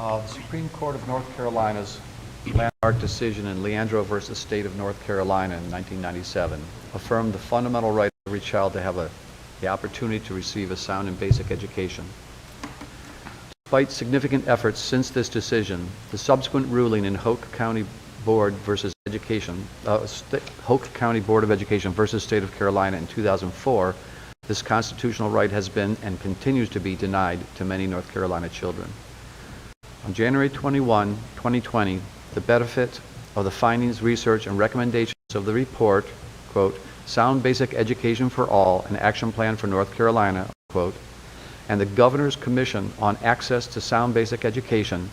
The Supreme Court of North Carolina's landmark decision in Leandro versus State of North Carolina in 1997 affirmed the fundamental right of every child to have the opportunity to receive a sound and basic education. Despite significant efforts since this decision, the subsequent ruling in Hoke County Board versus Education, Hoke County Board of Education versus State of Carolina in 2004, this constitutional right has been and continues to be denied to many North Carolina children. On January 21, 2020, the benefit of the findings, research, and recommendations of the report, quote, Sound Basic Education for All, an Action Plan for North Carolina, quote, and the Governor's Commission on Access to Sound Basic Education,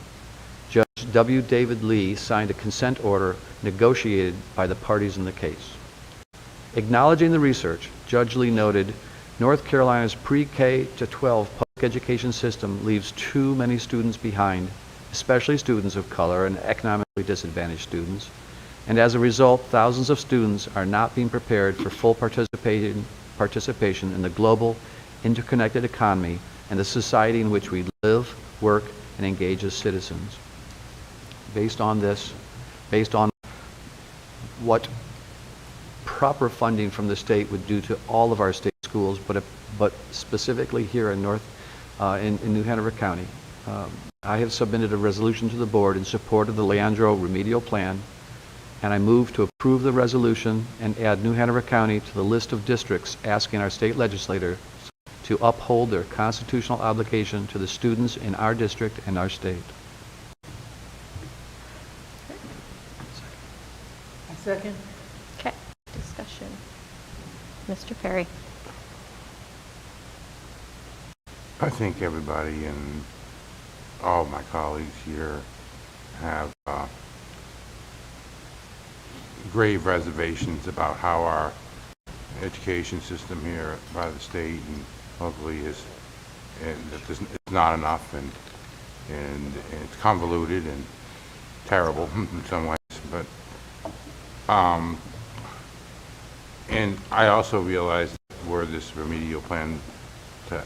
Judge W. David Lee signed a consent order negotiated by the parties in the case. Acknowledging the research, Judge Lee noted, North Carolina's pre-K to 12 public education system leaves too many students behind, especially students of color and economically disadvantaged students, and as a result, thousands of students are not being prepared for full participation in the global, interconnected economy and the society in which we live, work, and engage as citizens. Based on this, based on what proper funding from the state would do to all of our state schools, but specifically here in in New Hanover County, I have submitted a resolution to the board in support of the Leandro remedial plan, and I move to approve the resolution and add New Hanover County to the list of districts asking our state legislator to uphold their constitutional obligation to the students in our district and our state. Second. Okay, discussion. Mr. Perry. I think everybody and all of my colleagues here have grave reservations about how our education system here by the state and locally is, and that it's not enough, and it's convoluted and terrible in some ways, but and I also realize that were this remedial plan to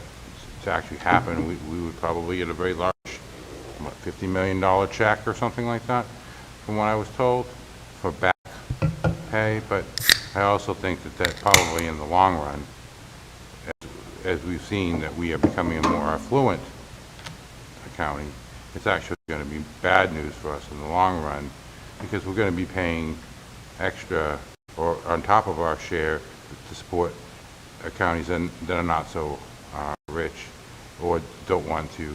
actually happen, we would probably get a very large, what, $50 million check or something like that, from what I was told, for back pay. But I also think that probably in the long run, as we've seen that we are becoming a more affluent county, it's actually going to be bad news for us in the long run, because we're going to be paying extra or on top of our share to support counties that are not so rich or don't want to.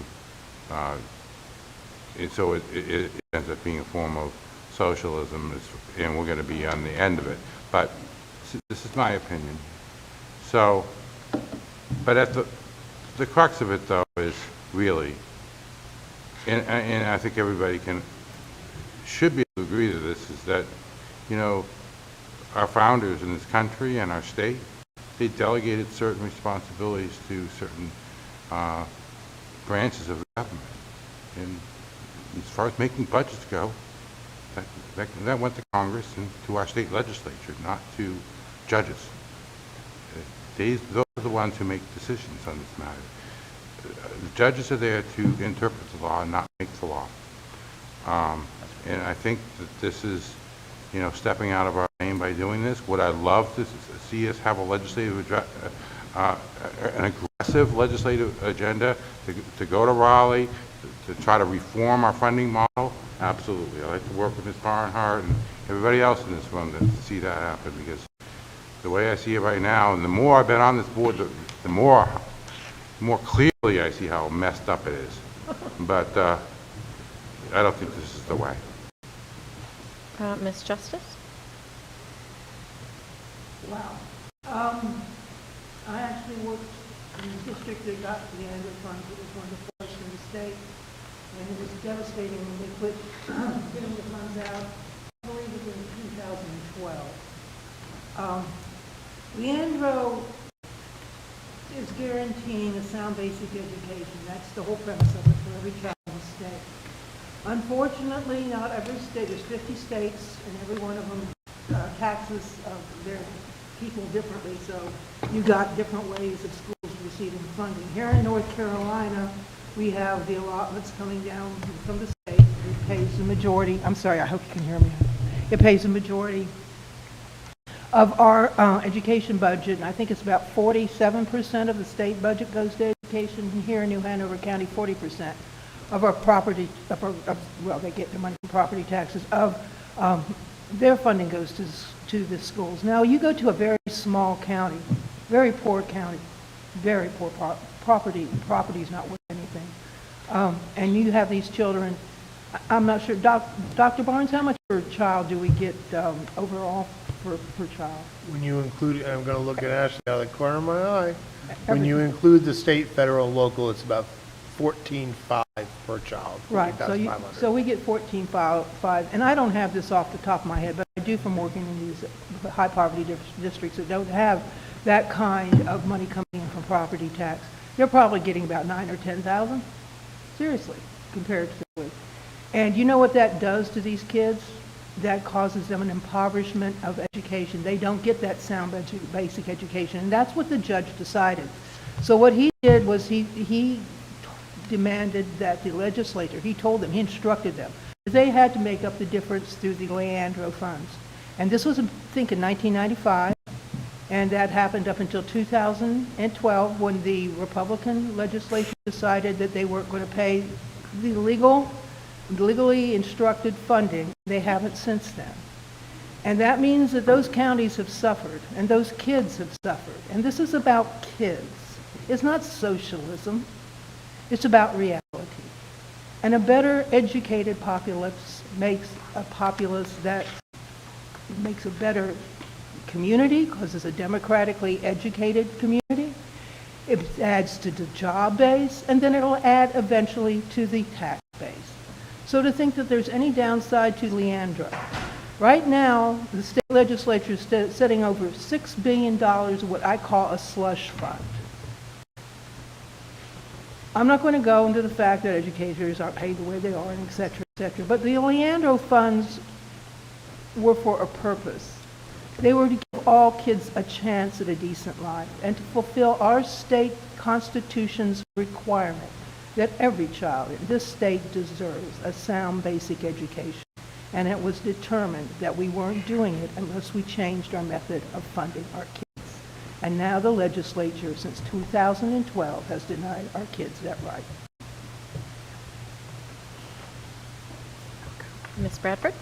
So it ends up being a form of socialism, and we're going to be on the end of it. But this is my opinion. So, but at the crux of it, though, is really, and I think everybody should be able to agree to this, is that, you know, our founders in this country and our state, they delegated certain responsibilities to certain branches of the government. And as far as making budgets go, that went to Congress and to our state legislature, not to judges. Those are the ones who make decisions on this matter. The judges are there to interpret the law, not make the law. And I think that this is, you know, stepping out of our lane by doing this. Would I love to see us have a legislative, an aggressive legislative agenda to go to Raleigh, to try to reform our funding model? Absolutely. I'd like to work with Ms. Barnhart and everybody else in this room to see that happen, because the way I see it right now, and the more I've been on this board, the more clearly I see how messed up it is. But I don't think this is the way. Ms. Justice? Wow. I actually worked in the district that got the Leandro funds. It was one of the first in the state, and it was devastating when they quit getting the funds out. I believe it was in 2012. Leandro is guaranteeing a sound basic education. That's the whole premise of it for every child in the state. Unfortunately, not every state, there's 50 states, and every one of them taxes their people differently, so you got different ways of schools receiving funding. Here in North Carolina, we have the allotments coming down from the state. We pays the majority, I'm sorry, I hope you can hear me. It pays the majority of our education budget, and I think it's about 47% of the state budget goes to education, and here in New Hanover County, 40% of our property, well, they get their money from property taxes, of their funding goes to the schools. Now, you go to a very small county, very poor county, very poor property is not worth anything, and you have these children. I'm not sure, Dr. Barnes, how much per child do we get overall per child? When you include, I'm going to look at Ashley out of the corner of my eye. When you include the state, federal, and local, it's about 14.5 per child. Right, so 14,500. we get 14.5, and I don't have this off the top of my head, but I do from working in these high poverty districts that don't have that kind of money coming in from property tax. They're probably getting about 9,000 or 10,000, seriously, comparatively. And you know what that does to these kids? That causes them an impoverishment of education. They don't get that sound basic education, and that's what the judge decided. So what he did was he demanded that the legislature, he told them, he instructed them, that they had to make up the difference through the Leandro funds. And this was, I think, in 1995, and that happened up until 2012 when the Republican legislature decided that they weren't going to pay the legally instructed funding. They haven't since then. And that means that those counties have suffered, and those kids have suffered. And this is about kids. It's not socialism. It's about reality. And a better educated populace makes a populace that makes a better community, because it's a democratically educated community. It adds to the job base, and then it'll add eventually to the tax base. So to think that there's any downside to Leandro, right now, the state legislature is setting over $6 billion of what I call a slush fund. I'm not going to go into the fact that educators aren't paid the way they are, and et cetera, but the Leandro funds were for a purpose. They were to give all kids a chance at a decent life and to fulfill our state constitution's requirement that every child in this state deserves a sound basic education. And it was determined that we weren't doing it unless we changed our method of funding our kids. And now the legislature, since 2012, has denied our kids that right. Ms. Bradford?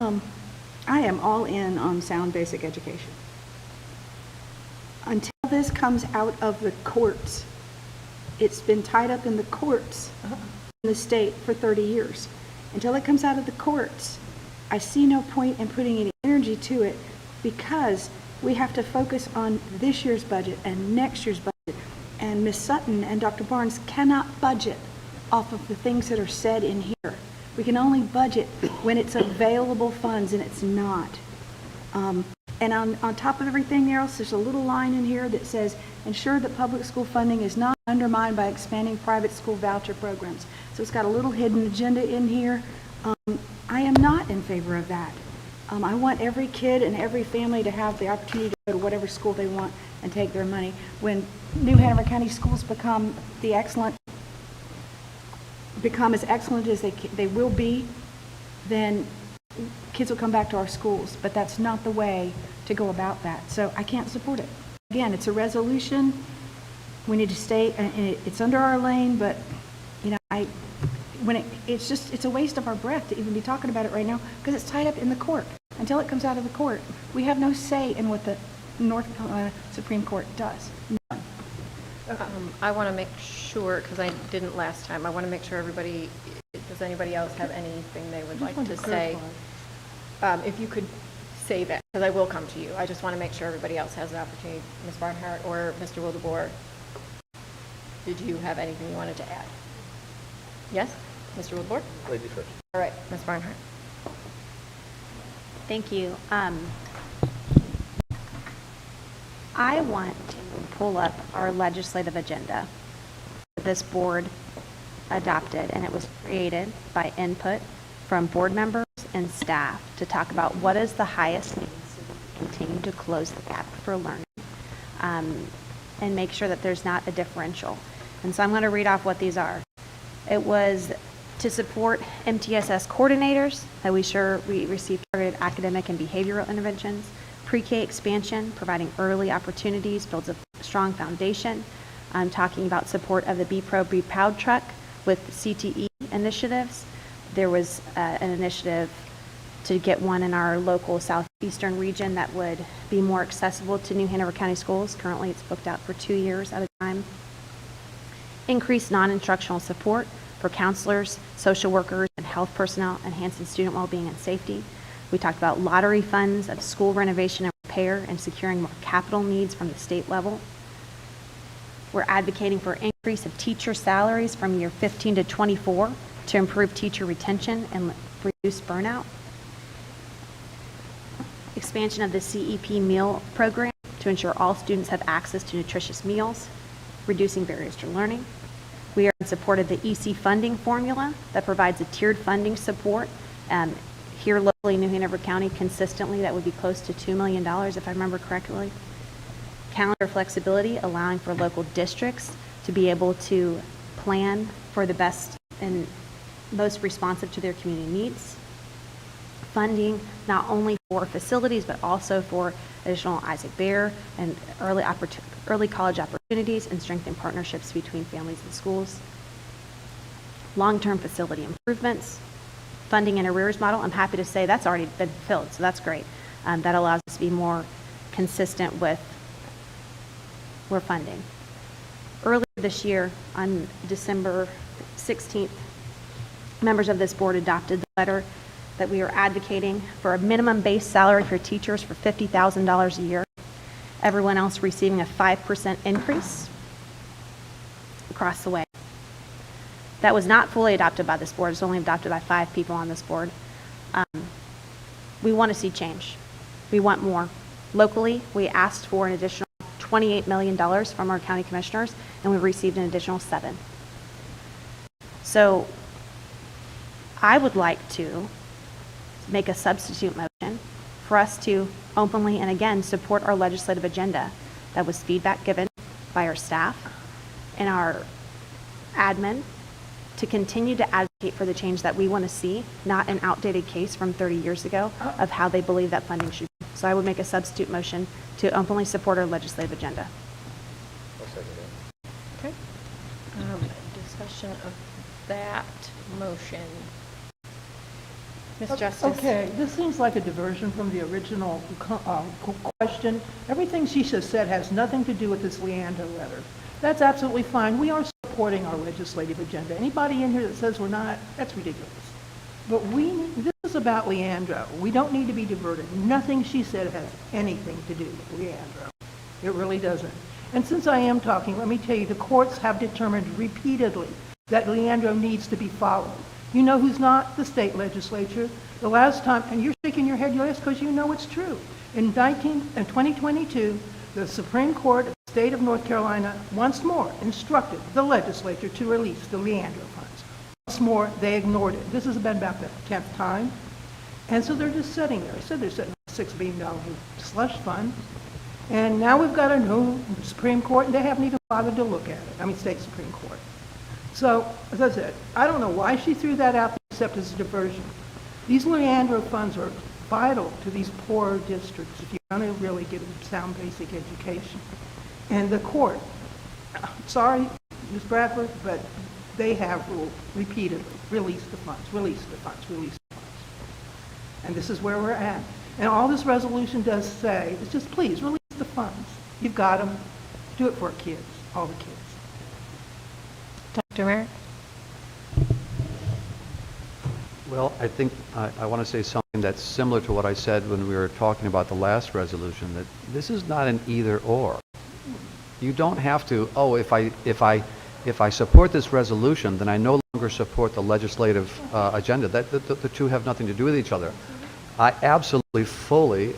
I am all in on sound basic education. Until this comes out of the courts, it's been tied up in the courts in the state for 30 years. Until it comes out of the courts, I see no point in putting any energy to it, because we have to focus on this year's budget and next year's budget. And Ms. Sutton and Dr. Barnes cannot budget off of the things that are said in here. We can only budget when it's available funds, and it's not. And on top of everything else, there's a little line in here that says, ensure that public school funding is not undermined by expanding private school voucher programs. So it's got a little hidden agenda in here. I am not in favor of that. I want every kid and every family to have the opportunity to go to whatever school they want and take their money. When New Hanover County schools become as excellent as they will be, then kids will come back to our schools. But that's not the way to go about that. So I can't support it. Again, it's a resolution. We need to stay, and it's under our lane, but you know, it's a waste of our breath to even be talking about it right now, because it's tied up in the court. Until it comes out of the court, we have no say in what the North Carolina Supreme Court does. None. I want to make sure, because I didn't last time, I want to make sure everybody, does anybody else have anything they would like to say? If you could say that, because I will come to you. I just want to make sure everybody else has the opportunity. Ms. Barnhart or Mr. Wildeboer, did you have anything you wanted to add? Yes? Mr. Wildeboer? Ladies first. All right, Ms. Barnhart. Thank you. I want to pull up our legislative agenda that this board adopted, and it was created by input from board members and staff to talk about what is the highest needs to continue to close the gap for learning, and make sure that there's not a differential. And so I'm going to read off what these are. It was To support MTSS coordinators, that we receive targeted academic and behavioral interventions. Pre-K expansion, providing early opportunities, builds a strong foundation. I'm talking about support of the Be Pro, Be Proud truck with CTE initiatives. There was an initiative to get one in our local southeastern region that would be more accessible to New Hanover County schools. Currently, it's booked out for 2 years at a time. Increased non-instructional support for counselors, social workers, and health personnel, enhancing student well-being and safety. We talked about lottery funds of school renovation and repair and securing more capital needs from the state level. We're advocating for increase of teacher salaries from year 15 to 24 to improve teacher retention and reduce burnout. Expansion of the CEP meal program to ensure all students have access to nutritious meals, reducing barriers to learning. We are in support of the EC funding formula that provides a tiered funding support. Here locally in New Hanover County, consistently, that would be close to $2 million, if I remember correctly. Calendar flexibility, allowing for local districts to be able to plan for the best and most responsive to their community needs. Funding not only for facilities, but also for additional Isaac Bear and early college opportunities and strengthen partnerships between families and schools. Long-term facility improvements. Funding and arrears model, I'm happy to say that's already been filled, so that's great. That allows us to be more consistent with where funding. Earlier this year, on December 16th, members of this board adopted the letter that we are advocating for a minimum base salary for teachers for $50,000 a year. Everyone else receiving a 5% increase across the way. That was not fully adopted by this board. It's only adopted by 5 people on this board. We want to see change. We want more. Locally, we asked for an additional $28 million from our county commissioners, and we received an additional 7. So I would like to make a substitute motion for us to openly and again support our legislative agenda. That was feedback given by our staff and our admin to continue to advocate for the change that we want to see, not an outdated case from 30 years ago of how they believe that funding should be. So I would make a substitute motion to openly support our legislative agenda. Okay. Discussion of that motion. Ms. Justice? Okay, this seems like a diversion from the original question. Everything she just said has nothing to do with this Leandro letter. That's absolutely fine. We are supporting our legislative agenda. Anybody in here that says we're not, that's ridiculous. But this is about Leandro. We don't need to be diverted. Nothing she said has anything to do with Leandro. It really doesn't. And since I am talking, let me tell you, the courts have determined repeatedly that Leandro needs to be followed. You know who's not? The state legislature. The last time, and you're shaking your head, yes, because you know it's true. In 2022, the Supreme Court of the state of North Carolina once more instructed the legislature to release the Leandro funds. Once more, they ignored it. This has been about the 10th time. And so they're just sitting there. I said they're sitting on a $6 billion slush fund. And now we've got a new Supreme Court, and they haven't even bothered to look at it. I mean, state Supreme Court. So, as I said, I don't know why she threw that out except as a diversion. These Leandro funds are vital to these poor districts if you're going to really give them sound basic education. And the court, sorry, Ms. Bradford, but they have ruled repeatedly, release the funds, release the funds, release the funds. And this is where we're at. And all this resolution does say is just please release the funds. You've got them. Do it for our kids, all the kids. Dr. Merritt? Well, I think I want to say something that's similar to what I said when we were talking about the last resolution, that this is not an either or. You don't have to, oh, if I support this resolution, then I no longer support the legislative agenda. The two have nothing to do with each other. I absolutely fully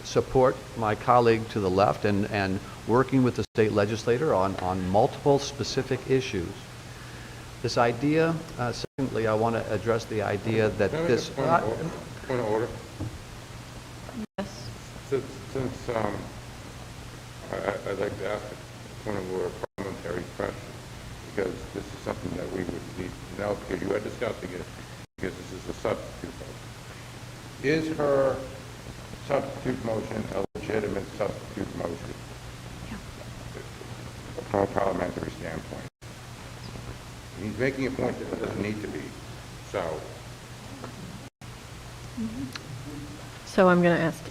support my colleague to the left and working with the state legislator on multiple specific issues. This idea, secondly, I want to address the idea that this... Point of order. Yes. Since I'd like to ask a point of order parliamentary question, because this is something that we would need to know, because you are discussing it, because this is a substitute motion. Is her substitute motion a legitimate substitute motion? From a parliamentary standpoint. He's making a point that it doesn't need to be, so. So I'm going to ask.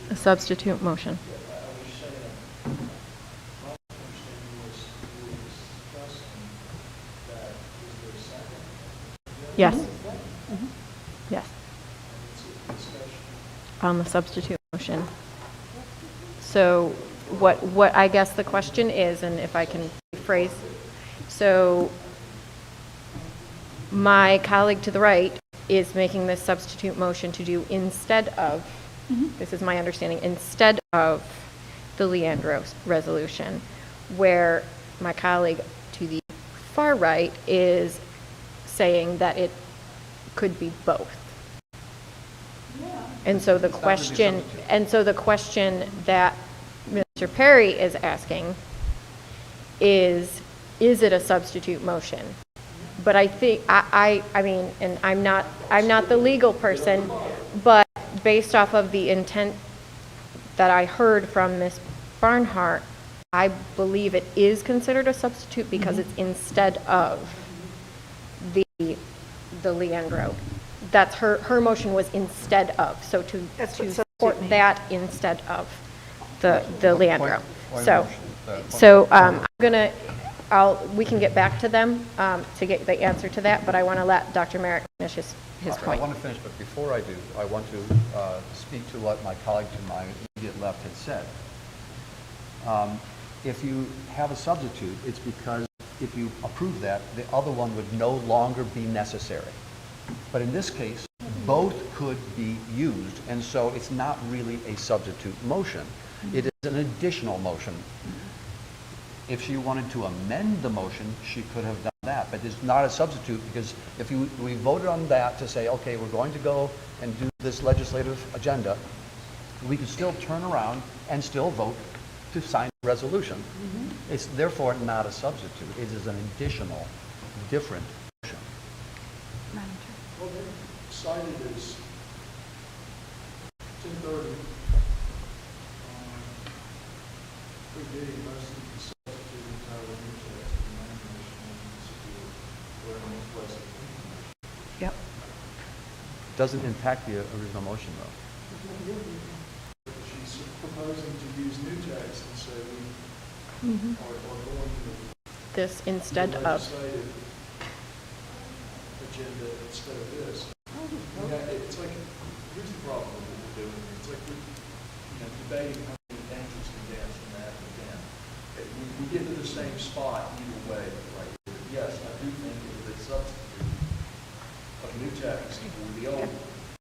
A substitute motion. Yes. Yes. On the substitute motion. So what I guess the question is, and if I can rephrase, so my colleague to the right is making this substitute motion to do instead of, this is my understanding, instead of the Leandro resolution, where my colleague to the far right is saying that it could be both. And so the question, that Mr. Perry is asking is it a substitute motion? But I think, I mean, and I'm not the legal person, but based off of the intent that I heard from Ms. Barnhart, I believe it is considered a substitute because it's instead of the Leandro. That's her motion was instead of, so to support that instead of the Leandro. So I'm gonna, we can get back to them to get the answer to that, but I want to let Dr. Merrick finish his point. I want to finish, but before I do, I want to speak to what my colleague to my immediate left had said. If you have a substitute, it's because if you approve that, the other one would no longer be necessary. But in this case, both could be used, and so it's not really a substitute motion. It is an additional motion. If she wanted to amend the motion, she could have done that, but it's not a substitute, because if we voted on that to say, okay, we're going to go and do this legislative agenda, we could still turn around and still vote to sign the resolution. It's therefore not a substitute. It is an additional, different motion. Well, they're cited as 1030. Predating most of the substitute entirely new text and land commission and support where in place of the commission. Yep. Doesn't impact the original motion, though. She's proposing to use new text, and so we are going to This instead the of. legislative agenda instead of this. Yeah, it's like, here's the problem with what we're doing. It's like we're debating how many dances can dance from that to then. We get to the same spot either way, right? Yes, I do think it is a substitute of new text for the old.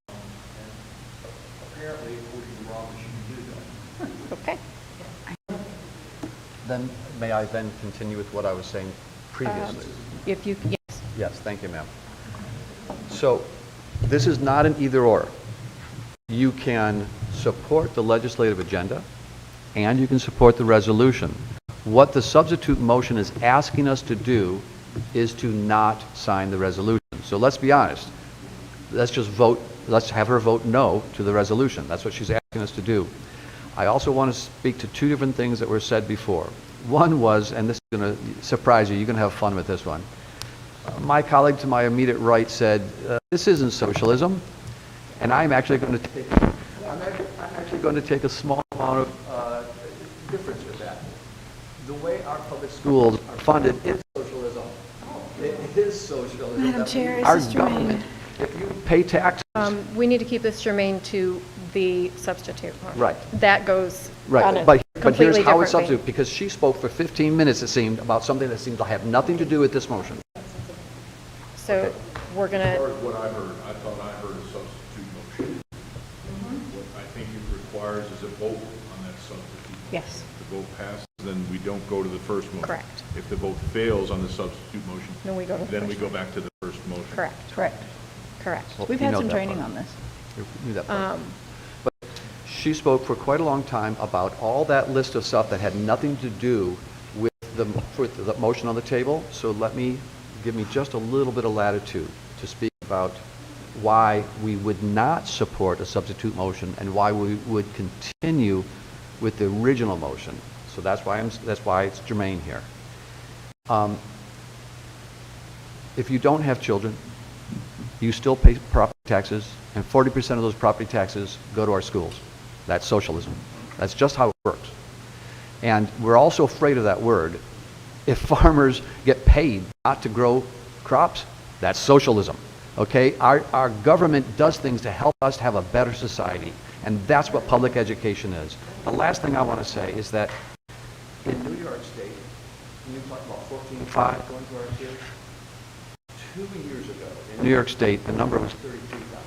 And apparently, according to Roberts, you can do that. Okay. Then, may I then continue with what I was saying previously? If you, yes. Yes, thank you, ma'am. So, this is not an either-or. You can support the legislative agenda, and you can support the resolution. What the substitute motion is asking us to do is to not sign the resolution. So let's be honest. Let's just vote, let's have her vote no to the resolution. That's what she's asking us to do. I also want to speak to two different things that were said before. One was, and this is going to surprise you, you're going to have fun with this one. My colleague to my immediate right said, this isn't socialism, and I'm actually going to take a small amount of difference with that. The way our public schools are funded is socialism. It is socialism. Madam Chair, Our is this germane? government, if you pay taxes. We need to keep this germane to the substitute motion. Right. That goes on Right, a but completely here's how it's different vein. substitute, because she spoke for 15 minutes, it seemed, about something that seemed to have nothing to do with this motion. So we're going As far to, as what I heard, I thought I heard a substitute motion. What I think it requires is a vote on that substitute. yes. If the vote passes, then we don't go to the first motion. Correct. If the vote fails on the substitute motion, Then we go to the then we first go back to the first motion. Correct. Correct. Well, We've you had know some that training part. on this. You knew that part. But she spoke for quite a long time about all that list of stuff that had nothing to do with the motion on the table. So give me just a little bit of latitude to speak about why we would not support a substitute motion and why we would continue with the original motion. So that's why it's germane here. If you don't have children, you still pay property taxes, and 40% of those property taxes go to our schools. That's socialism. That's just how it works. And we're also afraid of that word. If farmers get paid not to grow crops, that's socialism. Okay? Our government does things to help us have a better society, and that's what public education is. The last thing I want to say is that in New York State, when you talk about 14.5 going to our kids, 2 years ago in New York State, the number was 33,000.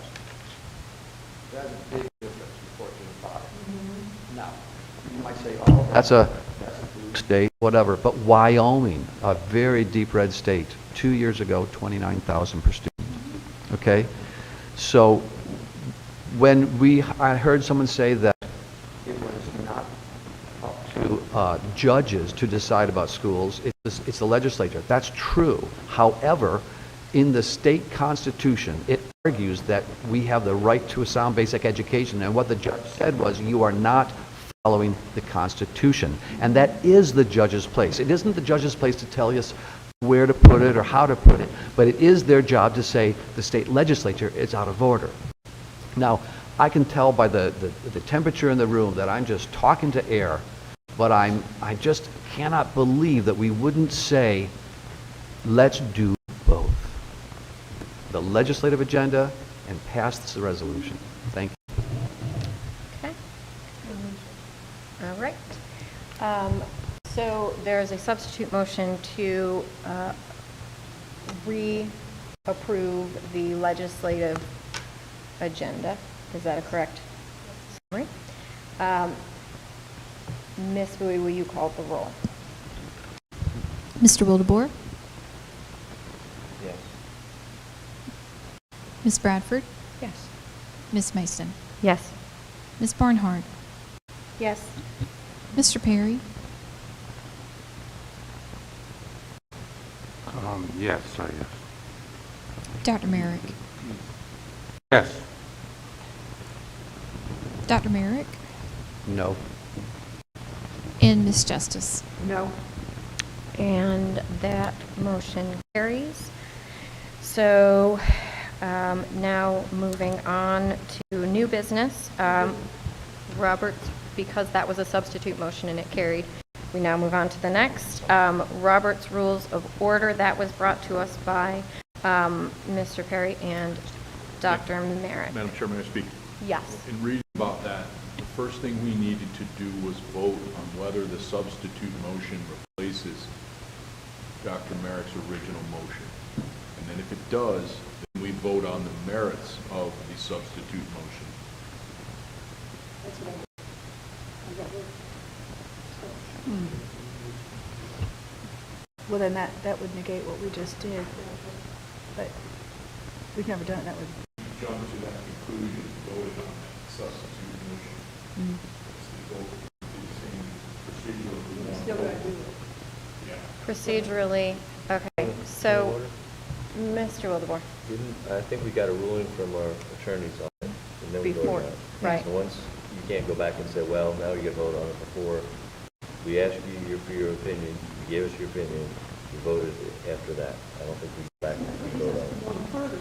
That's a big difference from 14.5. Now, you might say, oh, that's a blue state, whatever. But Wyoming, a very deep red state, 2 years ago, 29,000 per student. Okay? So when I heard someone say that it was not up to judges to decide about schools, it's the legislature. That's true. However, in the state constitution, it argues that we have the right to a sound basic education, and what the judge said was, you are not following the Constitution. And that is the judge's place. It isn't the judge's place to tell us where to put it or how to put it, but it is their job to say the state legislature is out of order. Now, I can tell by the temperature in the room that I'm just talking to air, but I just cannot believe that we wouldn't say, let's do both. The legislative agenda and pass this resolution. Thank you. Okay. All right. So there's a substitute motion to re-approve the legislative agenda. Is that a correct summary? Ms. Bowie, will you call the roll? Mr. Wildebohr? Yes. Ms. Bradford? Yes. Ms. Mason? Yes. Ms. Barnhart? Yes. Mr. Perry? Yes, yes. Dr. Merrick? Yes. Dr. Merrick? No. And Ms. Justice? No. And that motion carries. So now moving on to new business. Robert's, because that was a substitute motion and it carried, we now move on to the next. Robert's Rules of Order, that was brought to us by Mr. Perry and Dr. Merrick. Madam Chair, may I speak? Yes. In reading about that, the first thing we needed to do was vote on whether the substitute motion replaces Dr. Merrick's original motion. And then if it does, then we vote on the merits of the substitute motion. Well, then that would negate what we just did, but we've never done it that way. Jump to that conclusion, voted on that substitute motion. Still gotta do it. Procedurally, okay, so, Mr. Wildebohr. I think we got a ruling from our attorneys on it, and then we voted on it. Right. So once, you can't go back and say, well, now you get vote on it before. We asked you for your opinion, you gave us your opinion, you voted after that. I don't think we go back and vote on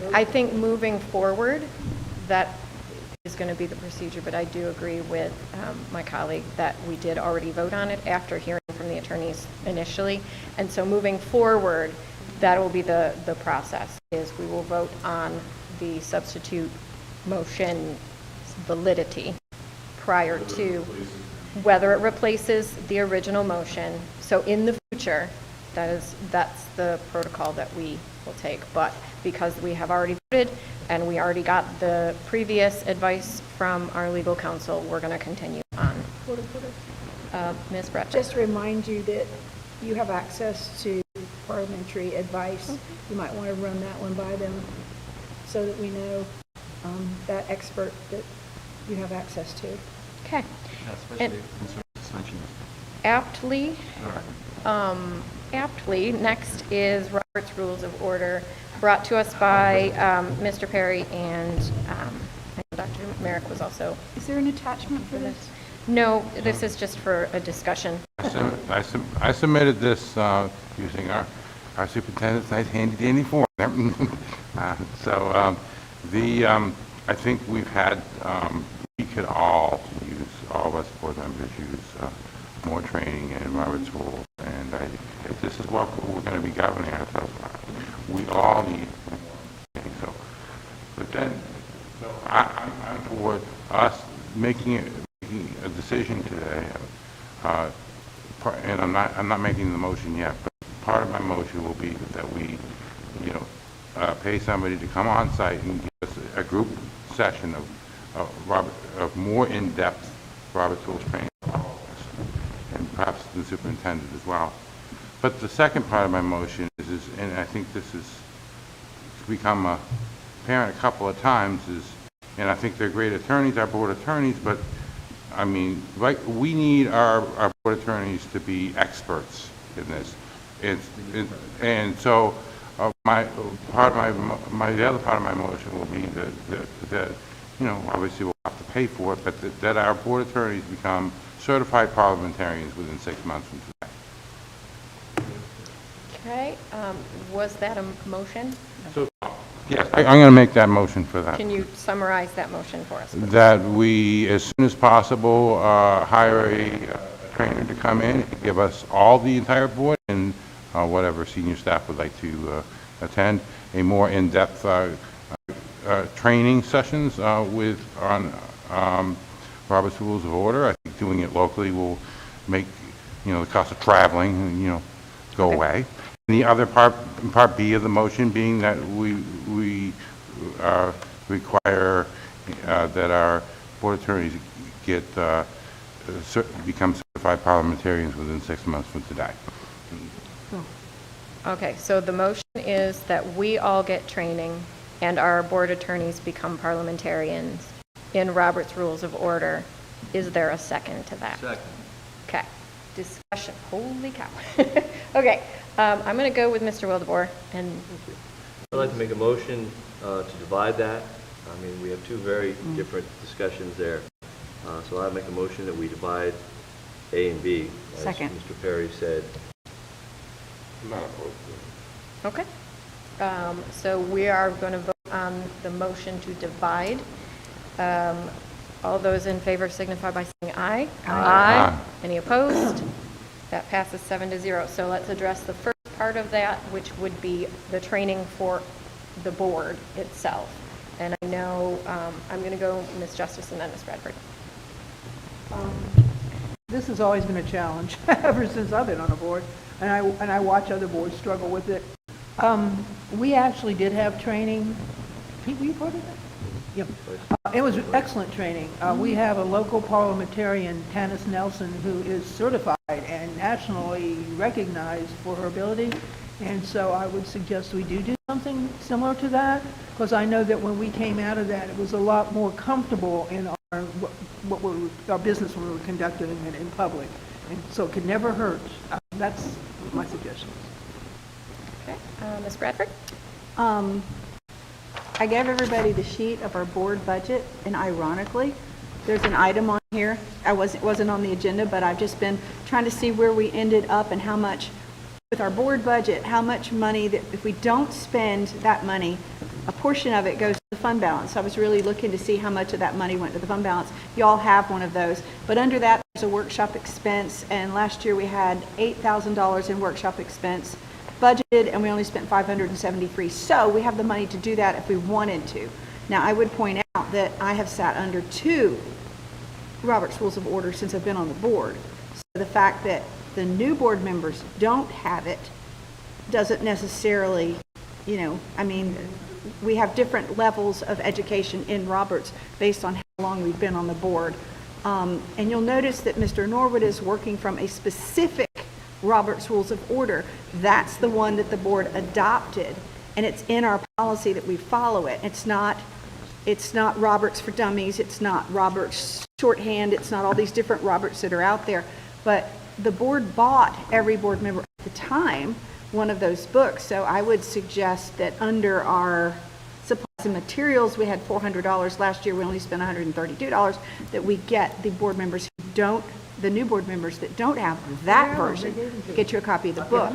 it. I think moving forward, that is going to be the procedure, but I do agree with my colleague that we did already vote on it after hearing from the attorneys initially. And so moving forward, that will be the process, is we will vote on the substitute motion validity prior to whether it replaces the original motion. So in the future, that's the protocol that we will take. But because we have already voted and we already got the previous advice from our legal counsel, we're going to continue on. Ms. Brett. Just to remind you that you have access to parliamentary advice. You might want to run that one by them so that we know that expert that you have access to. Okay. Especially And- concern suspension. Aptly, next is Robert's Rules of Order, brought to us by Mr. Perry, and Dr. Merrick was also. Is there an attachment for this? No, this is just for a discussion. I submitted this using our superintendent's nice handy dandy form. I think we've had, we could all use, all of us board members use more training in Robert's Rules. And if this is what we're going to be governing ourselves by, we all need more training. But then, I'm for us making a decision today, and I'm not making the motion yet, but part of my motion will be that we, pay somebody to come on site and give us a group session of more in-depth Robert's Rules training, and perhaps the superintendent as well. But the second part of my motion is and I think this has become apparent a couple of times, and I think they're great attorneys, our board attorneys, but I mean, we need our board attorneys to be experts in this. And so the other part of my motion will be that obviously we'll have to pay for it, but that our board attorneys become certified parliamentarians within 6 months from today. Okay, was that a motion? So, yes, I'm going to make that motion for that. Can you summarize that motion for us? That we, as soon as possible, hire a trainer to come in and give us all the entire board and whatever senior staff would like to attend a more in-depth training sessions on Robert's Rules of Order. I think doing it locally will make the cost of traveling go away. And the other part B of the motion being that we require that our board attorneys become certified parliamentarians within 6 months from today. Okay, so the motion is that we all get training and our board attorneys become parliamentarians in Robert's Rules of Order. Is there a second to that? Second. Okay, discussion, holy cow. Okay, I'm going to go with Mr. Wildebohr, and I'd like to make a motion to divide that. I mean, we have two very different discussions there. So I'd make a motion that we divide A and B, as Second. Mr. Perry said. Not opposed to it. okay. So we are going to vote on the motion to divide. All those in favor signify by saying aye. Aye. Any opposed? That passes 7-0. So let's address the first part of that, which would be the training for the board itself. And I know I'm going to go Ms. Justice and then Ms. Bradford. This has always been a challenge ever since I've been on a board, and I watch other boards struggle with it. We actually did have training. Pete, were you part of that? Yep. It was excellent training. We have a local parliamentarian, Tanis Nelson, who is certified and nationally recognized for her ability. And so I would suggest we do something similar to that, because I know that when we came out of that, it was a lot more comfortable in our business when we were conducting it in public. And so it could never hurt. That's my suggestion. Okay, Ms. Bradford? I gave everybody the sheet of our board budget, and ironically, there's an item on here. It wasn't on the agenda, but I've just been trying to see where we ended up and how much, with our board budget, how much money that if we don't spend that money, a portion of it goes to the fund balance. So I was really looking to see how much of that money went to the fund balance. You all have one of those. But under that, there's a workshop expense, and last year we had $8,000 in workshop expense budgeted, and we only spent $573. So we have the money to do that if we wanted to. Now, I would point out that I have sat under 2 Robert's Rules of Order since I've been on the board. So the fact that the new board members don't have it doesn't necessarily, I mean, we have different levels of education in Roberts based on how long we've been on the board. And you'll notice that Mr. Norwood is working from a specific Robert's Rules of Order. That's the one that the board adopted, and it's in our policy that we follow it. It's not It's not Roberts for Dummies, it's not Roberts shorthand, it's not all these different Roberts that are out there. But the board bought, every board member at the time, one of those books. So I would suggest that under our supplies and materials, we had $400 last year, we only spent $132, that we get the board members who don't, the new board members that don't have that version, get you a copy of the book.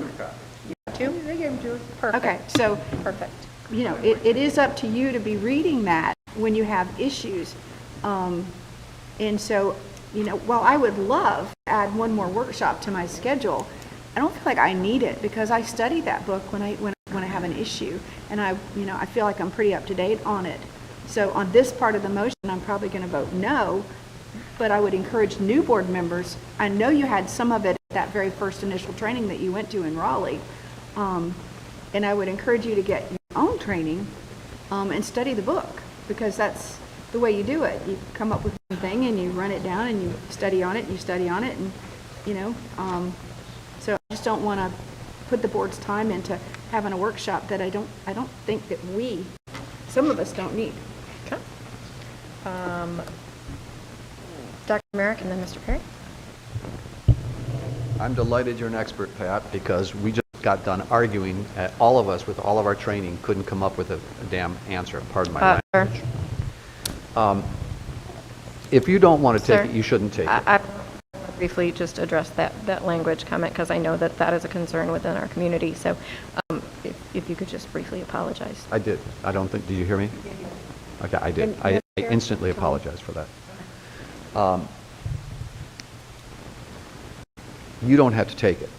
Two? They gave them to us. Perfect. Okay, so, Perfect. you know, it is up to you to be reading that when you have issues. And so, you know, while I would love to add one more workshop to my schedule, I don't feel like I need it because I study that book when I have an issue, and I feel like I'm pretty up to date on it. So on this part of the motion, I'm probably going to vote no, but I would encourage new board members. I know you had some of it at that very first initial training that you went to in Raleigh, and I would encourage you to get your own training and study the book, because that's the way you do it. You come up with one thing and you run it down and you study on it and you study on it, and you know. So I just don't want to put the board's time into having a workshop that I don't think that some of us don't need. Okay. Dr. Merrick and then Mr. Perry. I'm delighted you're an expert, Pat, because we just got done arguing, all of us with all of our training couldn't come up with a damn answer, pardon my language. If you don't want to take it, you shouldn't take it. I briefly just address that language comment because I know that is a concern within our community. So if you could just briefly apologize. I did. I don't think, did you hear me? Okay, I did. I instantly apologize for that. You don't have to take it.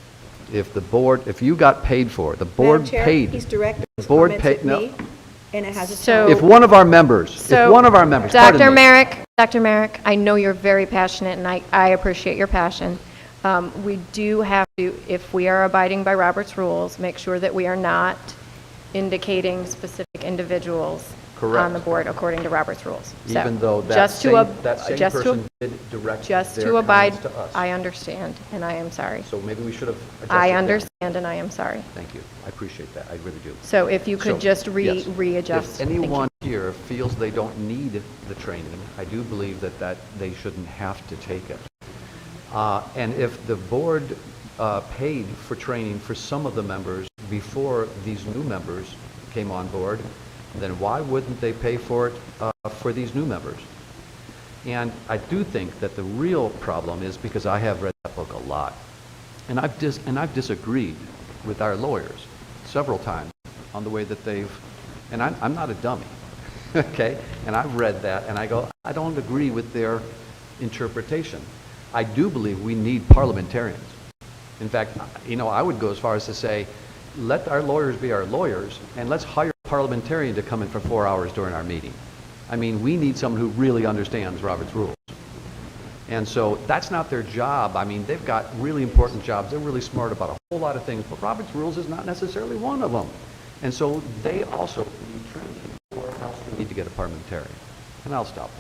If you got paid for it, the board Madam Chair, paid. he's directed his board comments paid, at no. me, and it has a So- If one of our members, pardon me. Dr. Merrick, I know you're very passionate, and I appreciate your passion. We do have to, if we are abiding by Robert's rules, make sure that we are not indicating specific individuals on the board according to Robert's rules. So, Even though that just to same, ab- that same just to- person did direct Just their to abide, comments to us. I understand, and I am sorry. So maybe we should have adjusted I that. understand, and I am sorry. Thank you. I appreciate that. I really do. So if you could just yes. readjust. If Thank you. anyone here feels they don't need the training, I do believe that they shouldn't have to take it. And if the board paid for training for some of the members before these new members came on board, then why wouldn't they pay for it for these new members? And I do think that the real problem is because I have read that book a lot, and I've disagreed with our lawyers several times on the way that they've, and I'm not a dummy, okay? And I've read that, and I go, I don't agree with their interpretation. I do believe we need parliamentarians. In fact, you know, I would go as far as to say, let our lawyers be our lawyers, and let's hire a parliamentarian to come in for 4 hours during our meeting. I mean, we need someone who really understands Robert's rules. And so that's not their job. I mean, they've got really important jobs. They're really smart about a whole lot of things, but Robert's rules is not necessarily one of them. And so they also need training, or else we need to get a parliamentarian. And I'll stop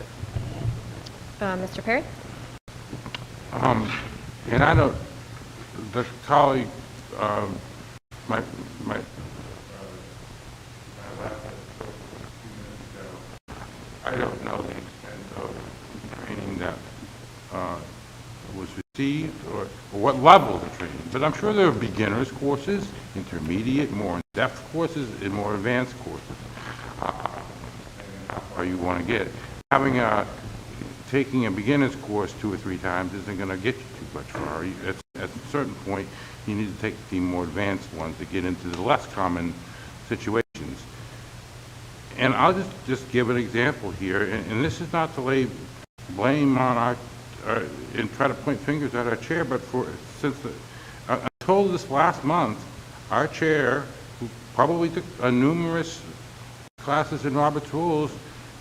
there. Mr. Perry? And I don't, the colleague, my I don't know the extent of training that was received or what level of training, but I'm sure there are beginners courses, intermediate, more in-depth courses, and more advanced courses. How far you want to get. Having taking a beginner's course 2 or 3 times isn't going to get you too much far. At a certain point, you need to take the more advanced ones to get into the less common situations. And I'll just give an example here, and this is not to lay blame on our and try to point fingers at our chair, but until this last month, our chair, who probably took numerous classes in Robert's Rules,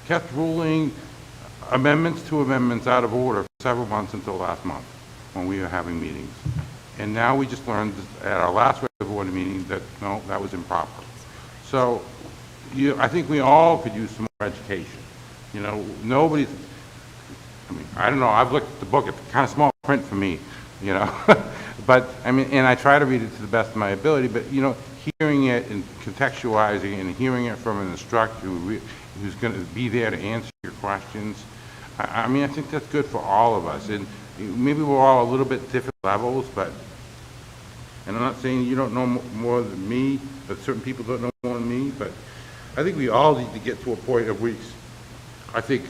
kept ruling amendments to amendments out of order for several months until last month when we were having meetings. And now we just learned at our last regular board meeting that, no, that was improper. So I think we all could use some more education. You know, nobody's, I mean, I don't know, I've looked at the book, it's kind of small print for me, you know. But, I mean, and I try to read it to the best of my ability, but, you know, hearing it and contextualizing it and hearing it from an instructor who's going to be there to answer your questions. I mean, I think that's good for all of us. And maybe we're all a little bit different levels, but, and I'm not saying you don't know more than me, that certain people don't know more than me, but I think we all need to get to a point of I think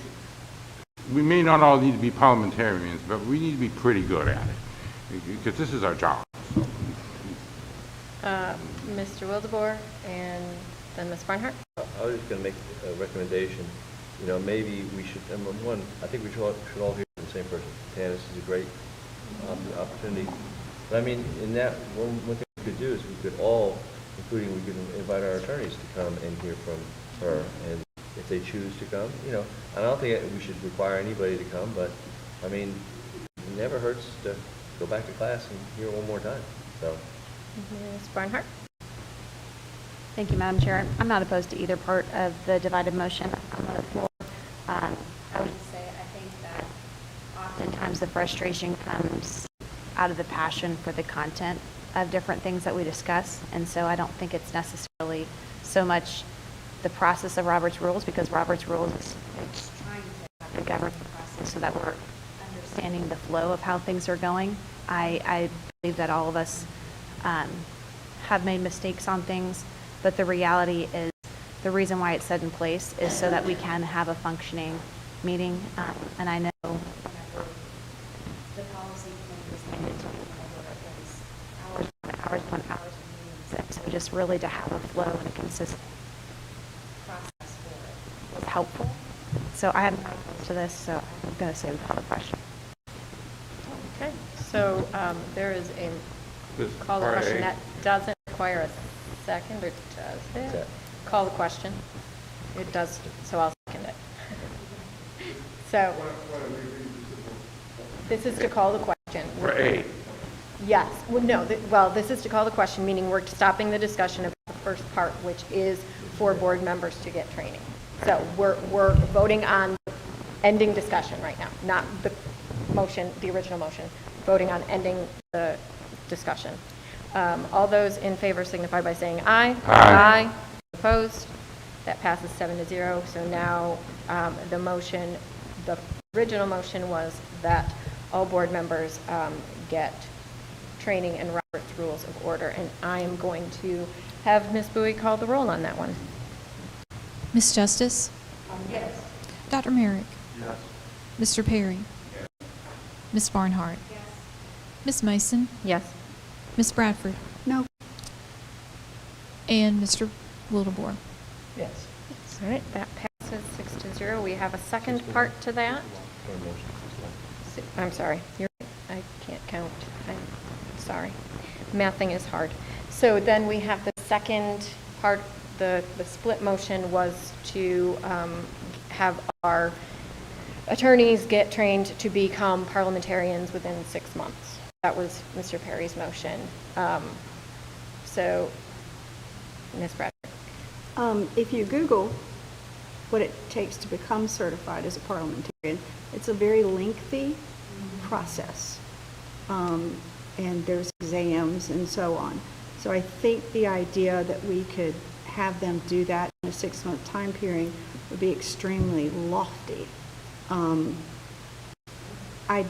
we may not all need to be parliamentarians, but we need to be pretty good at it, because this is our job. So. Mr. Wildebohr and then Ms. Barnhart? I was just going to make a recommendation. You know, maybe we should, one, I think we should all hear from the same person. Tanis is a great opportunity. But I mean, in that, one thing we could do is we could all, including we could invite our attorneys to come and hear from her. And if they choose to come, you know, I don't think we should require anybody to come, but I mean, it never hurts to go back to class and hear it one more time. So. Ms. Barnhart? Thank you, Madam Chair. I'm not opposed to either part of the divided motion on the floor. I would say I think that oftentimes the frustration comes out of the passion for the content of different things that we discuss, and so I don't think it's necessarily so much the process of Robert's Rules, because Robert's Rules is trying to govern the process so that we're understanding the flow of how things are going. I believe that all of us have made mistakes on things, but the reality is the reason why it's set in place is so that we can have a functioning meeting. And I know whenever the policy committee was handed to me, whenever it was hours upon hours of meetings, and so just really to have a flow and a consistent process for it was helpful. So I had no opposed to this, so I'm going to say without a question. Okay, so there is a call the question that doesn't require a second, or does it? Call the question. It does, so I'll second it. So, this is to call the question. Right. Yes, well, no, well, this is to call the question, meaning we're stopping the discussion of the first part, which is for board members to get training. So, we're voting on ending discussion right now, not the motion, the original motion, voting on ending the discussion. All those in favor signify by saying aye. Aye. Opposed? That passes 7-0. So now the motion, the original motion was that all board members get training in Robert's Rules of Order, and I am going to have Ms. Bowie call the roll on that one. Ms. Justice? Yes. Dr. Merrick? Yes. Mr. Perry? Ms. Barnhart? Yes. Ms. Mason? Yes. Ms. Bradford? No. And Mr. Wildebohr? Yes. All right, that passes 6-0. We have a second part to that. I'm sorry. I can't count. I'm sorry. Mathing is hard. So then we have the second part. The split motion was to have our attorneys get trained to become parliamentarians within 6 months. That was Mr. Perry's motion. So, Ms. Bradford. If you Google what it takes to become certified as a parliamentarian, it's a very lengthy process. And there's exams and so on. So I think the idea that we could have them do that in a 6-month time period would be extremely lofty. I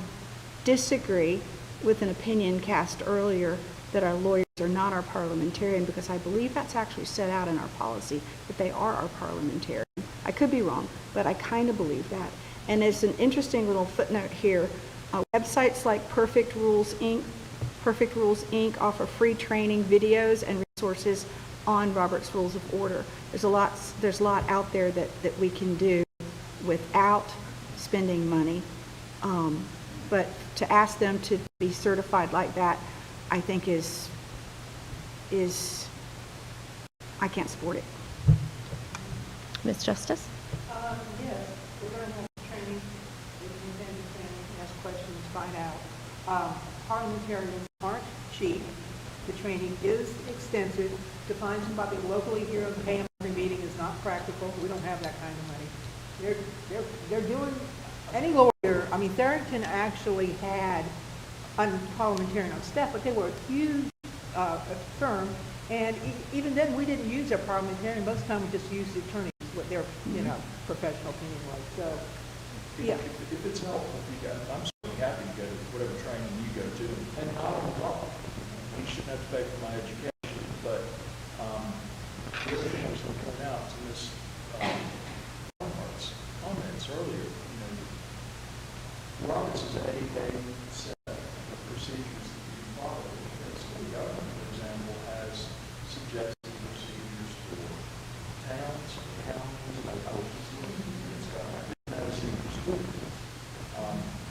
disagree with an opinion cast earlier that our lawyers are not our parliamentarian, because I believe that's actually set out in our policy, that they are our parliamentarian. I could be wrong, but I kind of believe that. And it's an interesting little footnote here. Websites like Perfect Rules Inc. offer free training videos and resources on Robert's Rules of Order. There's a lot out there that we can do without spending money. But to ask them to be certified like that, I think is I can't support it. Ms. Justice? Yes, we're going to have training, we can understand, ask questions, find out. Parliamentarians aren't cheap. The training is extensive. To find somebody locally here and pay them every meeting is not practical. We don't have that kind of money. They're doing, any lawyer, I mean, Therington actually had a parliamentarian on staff, but they were a huge firm, and even then we didn't use our parliamentarian. Most of the time we just used the attorneys. what their, professional opinion was, so, yeah. If it's helpful, if you guys, I'm certainly happy to go to whatever training you go to, and I don't know, you shouldn't have to pay for my education, but, the other thing I was going to point out to Ms. Barnhart's comments earlier, Roberts's ADA set of procedures that you follow. The school government, for example, has suggested procedures for towns, counties,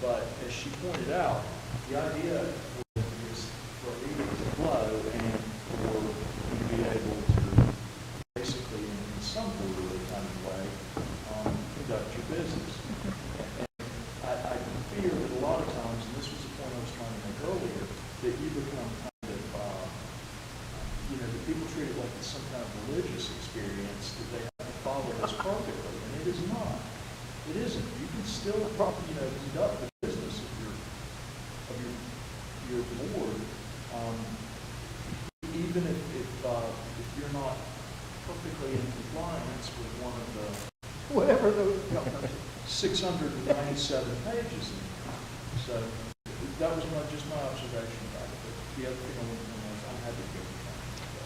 but as she pointed out, the idea is for leaders to flow and for you to be able to basically, in some orderly kind of way, conduct your business. I fear that a lot of times, and this was the point I was trying to make earlier, that you become kind of, that people treat it like it's some kind of religious experience that they have to follow this perfectly, and it is not. It isn't. You can still conduct the business of your board, even if you're not perfectly in compliance with one of the whatever those 697 pages in there. So that was just my observation about it. But the other thing I want to point out is I'm happy to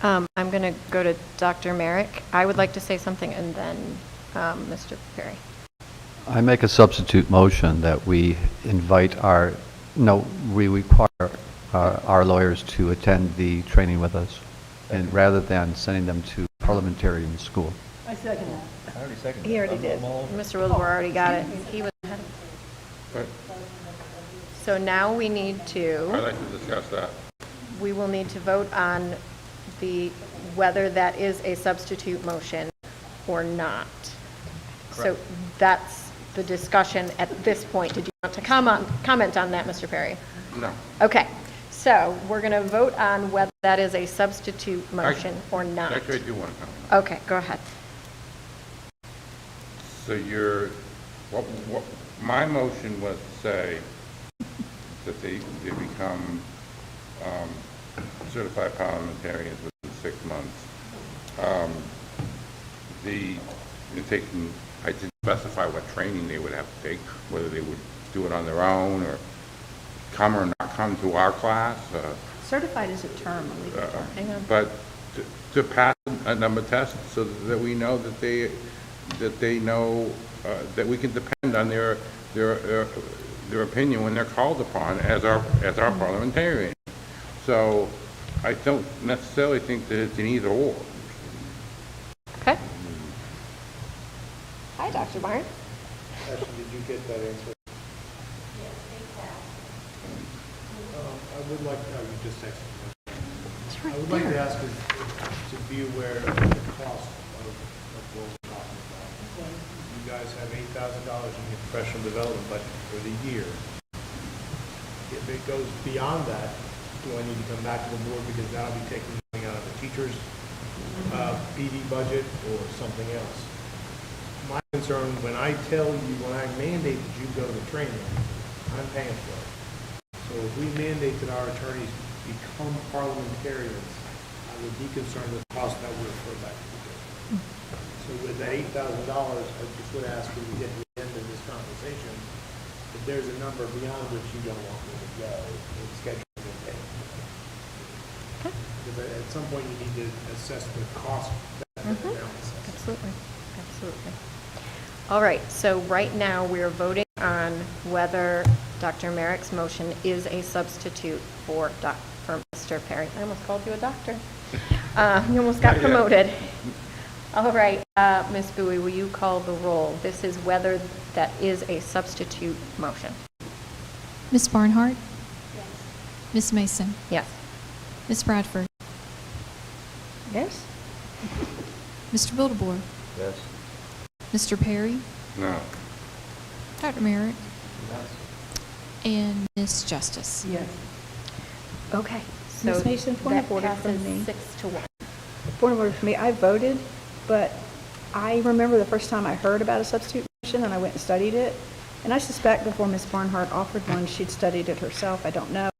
go. I'm going to go to Dr. Merrick. I would like to say something, and then Mr. Perry. I make a substitute motion that we we require our lawyers to attend the training with us, and rather than sending them to parliamentarian school. I second that. I already seconded. He already did. Mr. Wildebohr already got it. He was ahead. So now we need to. I'd like to discuss that. We will need to vote on whether that is a substitute motion or not. So that's the discussion at this point. Did you want to comment on that, Mr. Perry? No. Okay. So we're going to vote on whether that is a substitute motion or not. Actually, I do want to comment. Okay, go ahead. So what my motion was to say that they become certified parliamentarians within 6 months. I didn't specify what training they would have to take, whether they would do it on their own or come or not come to our class. Certified is a term, a legal term. Hang on. But to pass a number test so that we know that they know that we can depend on their opinion when they're called upon as our parliamentarian. So I don't necessarily think that it's an either or. Okay. Hi, Dr. Barn. Ashley, did you get that answer? I would like, you just texted me. I would like to ask us to be aware of the cost of what we're talking about. You guys have $8,000 in your professional development budget for the year. If it goes beyond that, do I need to come back to the board because that'll be taking money out of the teacher's PD budget or something else? My concern, when I mandate that you go to training, I'm paying for it. So if we mandate that our attorneys become parliamentarians, I would be concerned with the cost that would refer back to the board. So with that $8,000, I just would ask when we get to the end of this conversation, if there's a number beyond which you don't want me to go, in scheduling and pay. Because at some point you need to assess the cost benefit analysis. Absolutely. Absolutely. All right, so right now we're voting on whether Dr. Merrick's motion is a substitute for Mr. Perry. I almost called you a doctor. You almost got promoted. All right, Ms. Bowie, will you call the roll? This is whether that is a substitute motion. Ms. Barnhart? Yes. Ms. Mason? Yes. Ms. Bradford? Yes? Mr. Wildebohr? Yes. Mr. Perry? No. Dr. Merrick? Yes. And Ms. Justice? Yes. Okay. So Ms. Mason, point of order from me. 6-1. Point of order for me, I voted, but I remember the first time I heard about a substitute motion and I went and studied it. And I suspect before Ms. Barnhart offered one, she'd studied it herself, I don't know.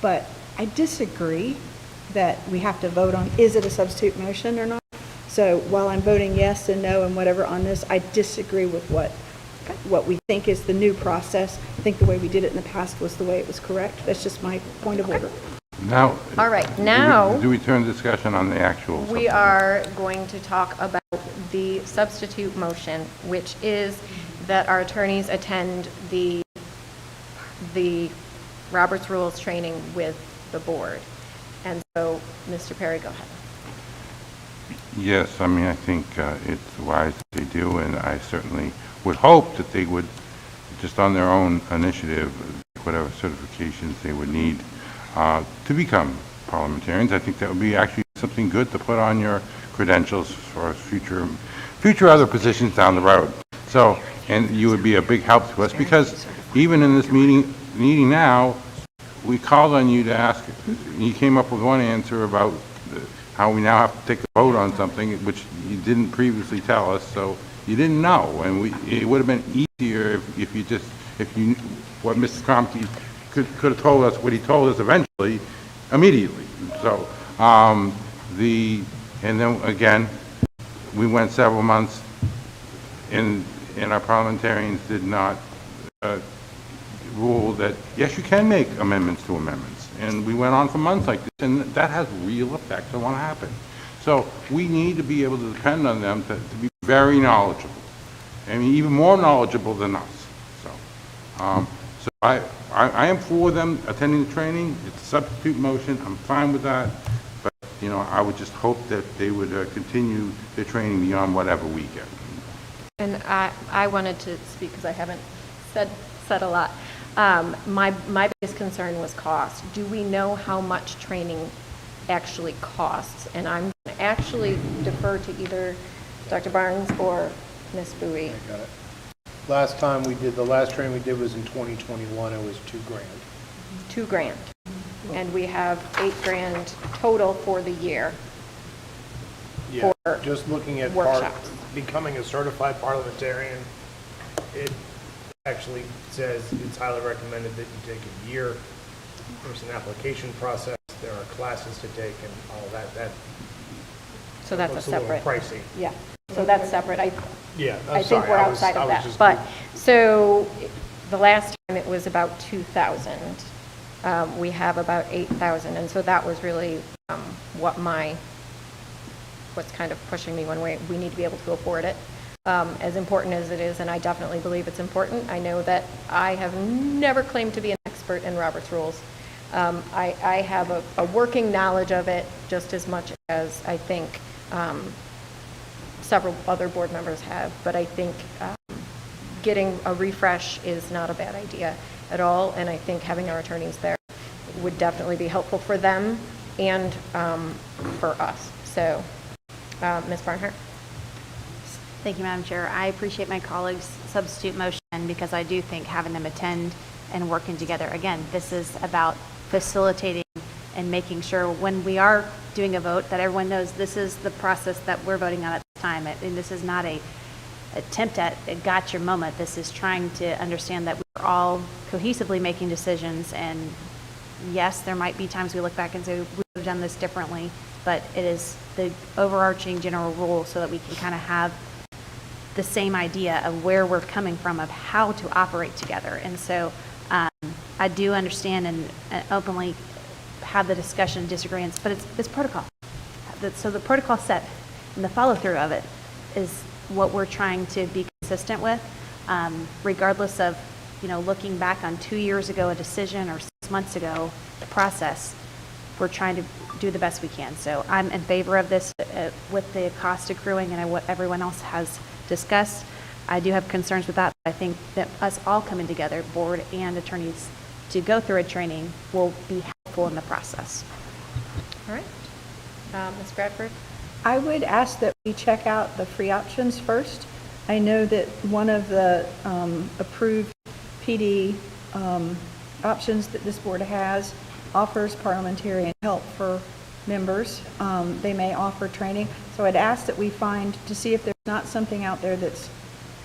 But I disagree that we have to vote on, is it a substitute motion or not? So while I'm voting yes and no and whatever on this, I disagree with what we think is the new process. I think the way we did it in the past was the way it was correct. That's just my point of order. Now. All right, now. Do we turn the discussion on the actual? We are going to talk about the substitute motion, which is that our attorneys attend the Robert's Rules training with the board. And so, Mr. Perry, go ahead. Yes, I mean, I think it's wise that they do, and I certainly would hope that they would, just on their own initiative, whatever certifications they would need to become parliamentarians. I think that would be actually something good to put on your credentials for future other positions down the road. So, and you would be a big help to us, because even in this meeting now, we called on you to ask, you came up with one answer about how we now have to take a vote on something, which you didn't previously tell us, so you didn't know. And it would have been easier if you knew what Mr. Kromke could have told us, what he told us immediately. So, and then again, we went several months and our parliamentarians did not rule that, yes, you can make amendments to amendments. And we went on for months like this, and that has real effects on what happened. So we need to be able to depend on them to be very knowledgeable. I mean, even more knowledgeable than us. So, I am for them attending the training. It's a substitute motion. I'm fine with that. But, you know, I would just hope that they would continue their training beyond whatever we get. And I wanted to speak because I haven't said a lot. My biggest concern was cost. Do we know how much training actually costs? And I'm going to actually defer to either Dr. Barnes or Ms. Bowie. I got it. Last time the last training we did was in 2021. It was $2,000. $2,000. And we have $8,000 total for the year. Yeah, for just looking at workshops. Becoming a certified parliamentarian, it actually says it's highly recommended that you take a year. There's an application process, there are classes to take and all that. So that's a looks separate. little pricey. Yeah, so that's separate. I think we're outside of that. But So the last time it was about 2,000. We have about 8,000. And so that was really what's kind of pushing me one way. We need to be able to afford it. As important as it is, and I definitely believe it's important. I know that I have never claimed to be an expert in Robert's Rules. I have a working knowledge of it just as much as I think several other board members have, but I think getting a refresh is not a bad idea at all, and I think having our attorneys there would definitely be helpful for them and for us. So, Ms. Barnhart? Thank you, Madam Chair. I appreciate my colleagues' substitute motion because I do think having them attend and working together, again, this is about facilitating and making sure when we are doing a vote that everyone knows this is the process that we're voting on at the time. And this is not a attempt at a gotcha moment. This is trying to understand that we're all cohesively making decisions. And yes, there might be times we look back and say, we would have done this differently, but it is the overarching general rule so that we can kind of have the same idea of where we're coming from, of how to operate together. And so I do understand and openly have the discussion, disagreements, but it's protocol. So the protocol set and the follow through of it is what we're trying to be consistent with, regardless of, looking back on 2 years ago, a decision, or 6 months ago, the process. We're trying to do the best we can. So I'm in favor of this with the cost accruing and what everyone else has discussed. I do have concerns with that. I think that us all coming together, board and attorneys, to go through a training will be helpful in the process. All right. Ms. Bradford? I would ask that we check out the free options first. I know that one of the approved PD options that this board has offers parliamentarian help for members. They may offer training. So I'd ask that we find to see if there's not something out there that's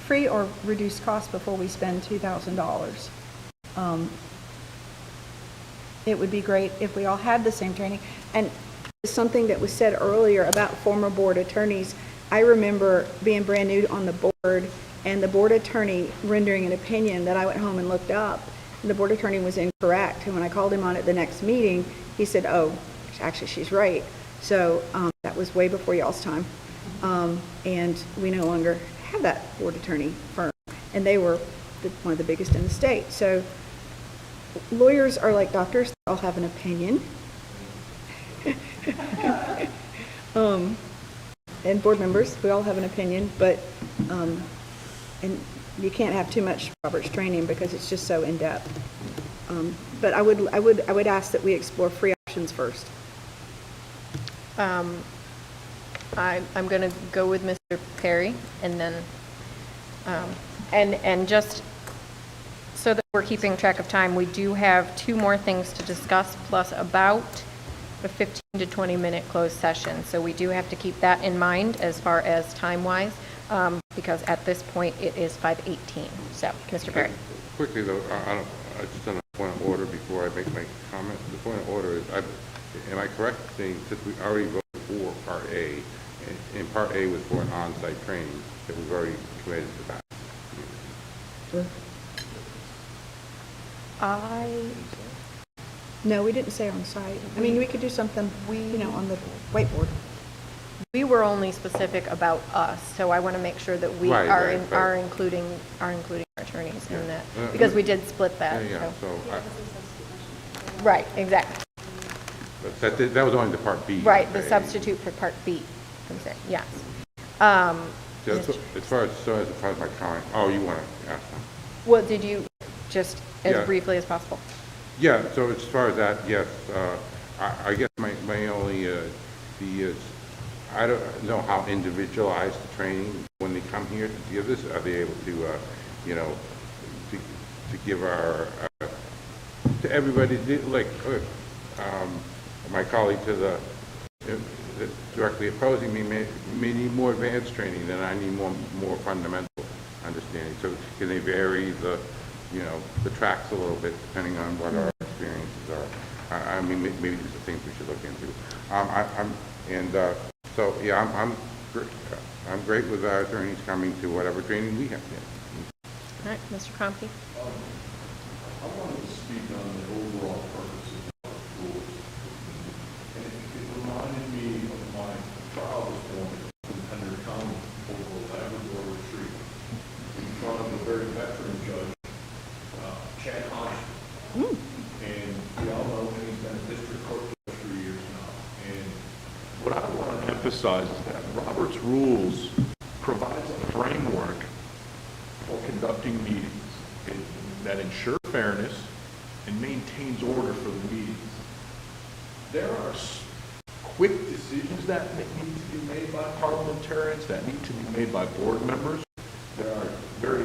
free or reduced cost before we spend $2,000. It would be great if we all had the same training. And something that was said earlier about former board attorneys. I remember being brand new on the board and the board attorney rendering an opinion that I went home and looked up. And the board attorney was incorrect. And when I called him on it the next meeting, he said, oh, actually, she's right. So that was way before y'all's time. And we no longer have that board attorney firm. And they were one of the biggest in the state. So lawyers are like doctors. They all have an opinion. And board members, we all have an opinion, but and you can't have too much Robert's training because it's just so in-depth. But I would ask that we explore free options first. I'm going to go with Mr. Perry, and then, and just so that we're keeping track of time, we do have 2 more things to discuss, plus about a 15 to 20 minute closed session. So we do have to keep that in mind as far as time-wise, because at this point it is 5:18. So, Mr. Perry. Quickly though, I just on a point of order before I make my comment. The point of order is, am I correct in saying, since we already voted for Part A, and Part A was for an on-site training, that we've already committed to that? No, we didn't say on site. I mean, we could do something, on the whiteboard. We were only specific about us, so I want to make sure that we are including our attorneys in that, because we did split that. Right, exactly. That was only the Part B. Right, the substitute for Part B. Yes. As far as my comment, you want to ask them? Well, did you just as briefly as possible? Yeah, so as far as that, yes, I guess my only is, I don't know how individualized the training, when they come here to give this, are they able to, to give our, to everybody, like, my colleague to the directly opposing me may need more advanced training than I need more fundamental understanding. So can they vary the tracks a little bit depending on what our experiences are? I mean, maybe these are things we should look into. I'm great with our attorneys coming to whatever training we have. All right, Mr. Crompie. I wanted to speak on the overall purpose of the rules. And it reminded me of my trial this morning in Henry County over a Labrador retreat in front of a very veteran judge, Chad Hodgson. And we all know that he's been a district court judge for years now. And what I want to emphasize is that Robert's Rules provides a framework for conducting meetings that ensure fairness and maintains order for the meetings. There are quick decisions that need to be made by parliamentarians, that need to be made by board members. There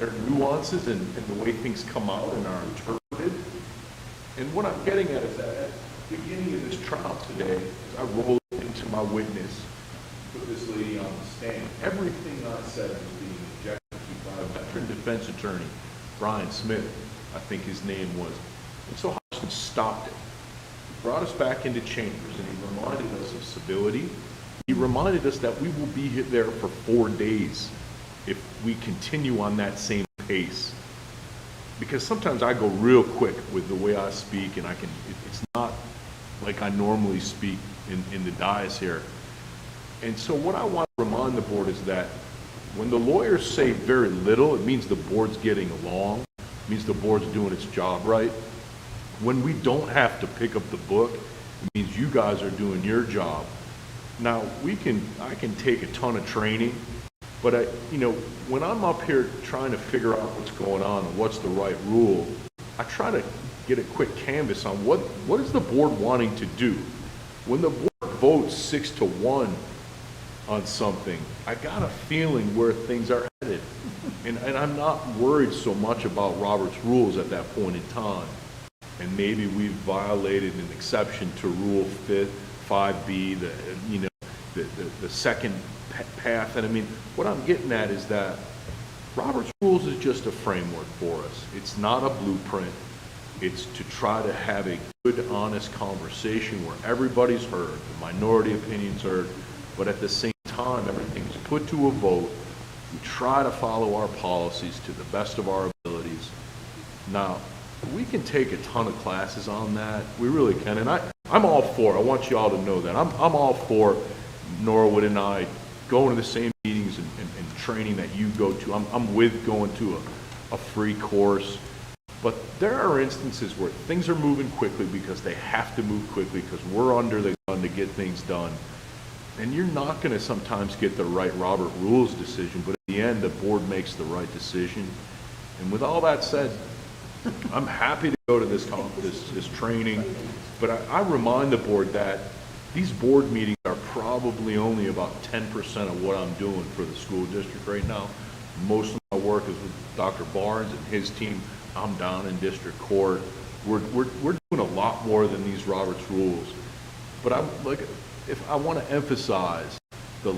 are nuances in the way things come out and are interpreted. And what I'm getting at is that at the beginning of this trial today, as I rolled into my witness, put this lady on the stand, everything I said was being objected to by a veteran defense attorney, Brian Smith, I think his name was. And so Hodgson stopped it. He brought us back into chambers, and he reminded us of civility. He reminded us that we will be there for 4 days if we continue on that same pace. Because sometimes I go real quick with the way I speak, and it's not like I normally speak in the dais here. And so what I want to remind the board is that when the lawyers say very little, it means the board's getting along, it means the board's doing its job right. When we don't have to pick up the book, it means you guys are doing your job. Now, I can take a ton of training, but when I'm up here trying to figure out what's going on and what's the right rule, I try to get a quick canvas on what is the board wanting to do. When the board votes 6-1 on something, I got a feeling where things are headed. And I'm not worried so much about Robert's Rules at that point in time. And maybe we've violated an exception to Rule 5B, the second path. And I mean, what I'm getting at is that Robert's Rules is just a framework for us. It's not a blueprint. It's to try to have a good, honest conversation where everybody's heard, the minority opinions heard, but at the same time, everything's put to a vote. We try to follow our policies to the best of our abilities. Now, we can take a ton of classes on that. We really can, and I'm all for it. I want you all to know that. I'm all for Norwood and I going to the same meetings and training that you go to. I'm with going to a free course. But there are instances where things are moving quickly because they have to move quickly because we're under the gun to get things done. And you're not going to sometimes get the right Robert Rules decision, but at the end, the board makes the right decision. And with all that said, I'm happy to go to this training, but I remind the board that these board meetings are probably only about 10% of what I'm doing for the school district right now. Most of my work is with Dr. Barnes and his team. I'm down in district court. We're doing a lot more than these Roberts rules. But if I want to emphasize, the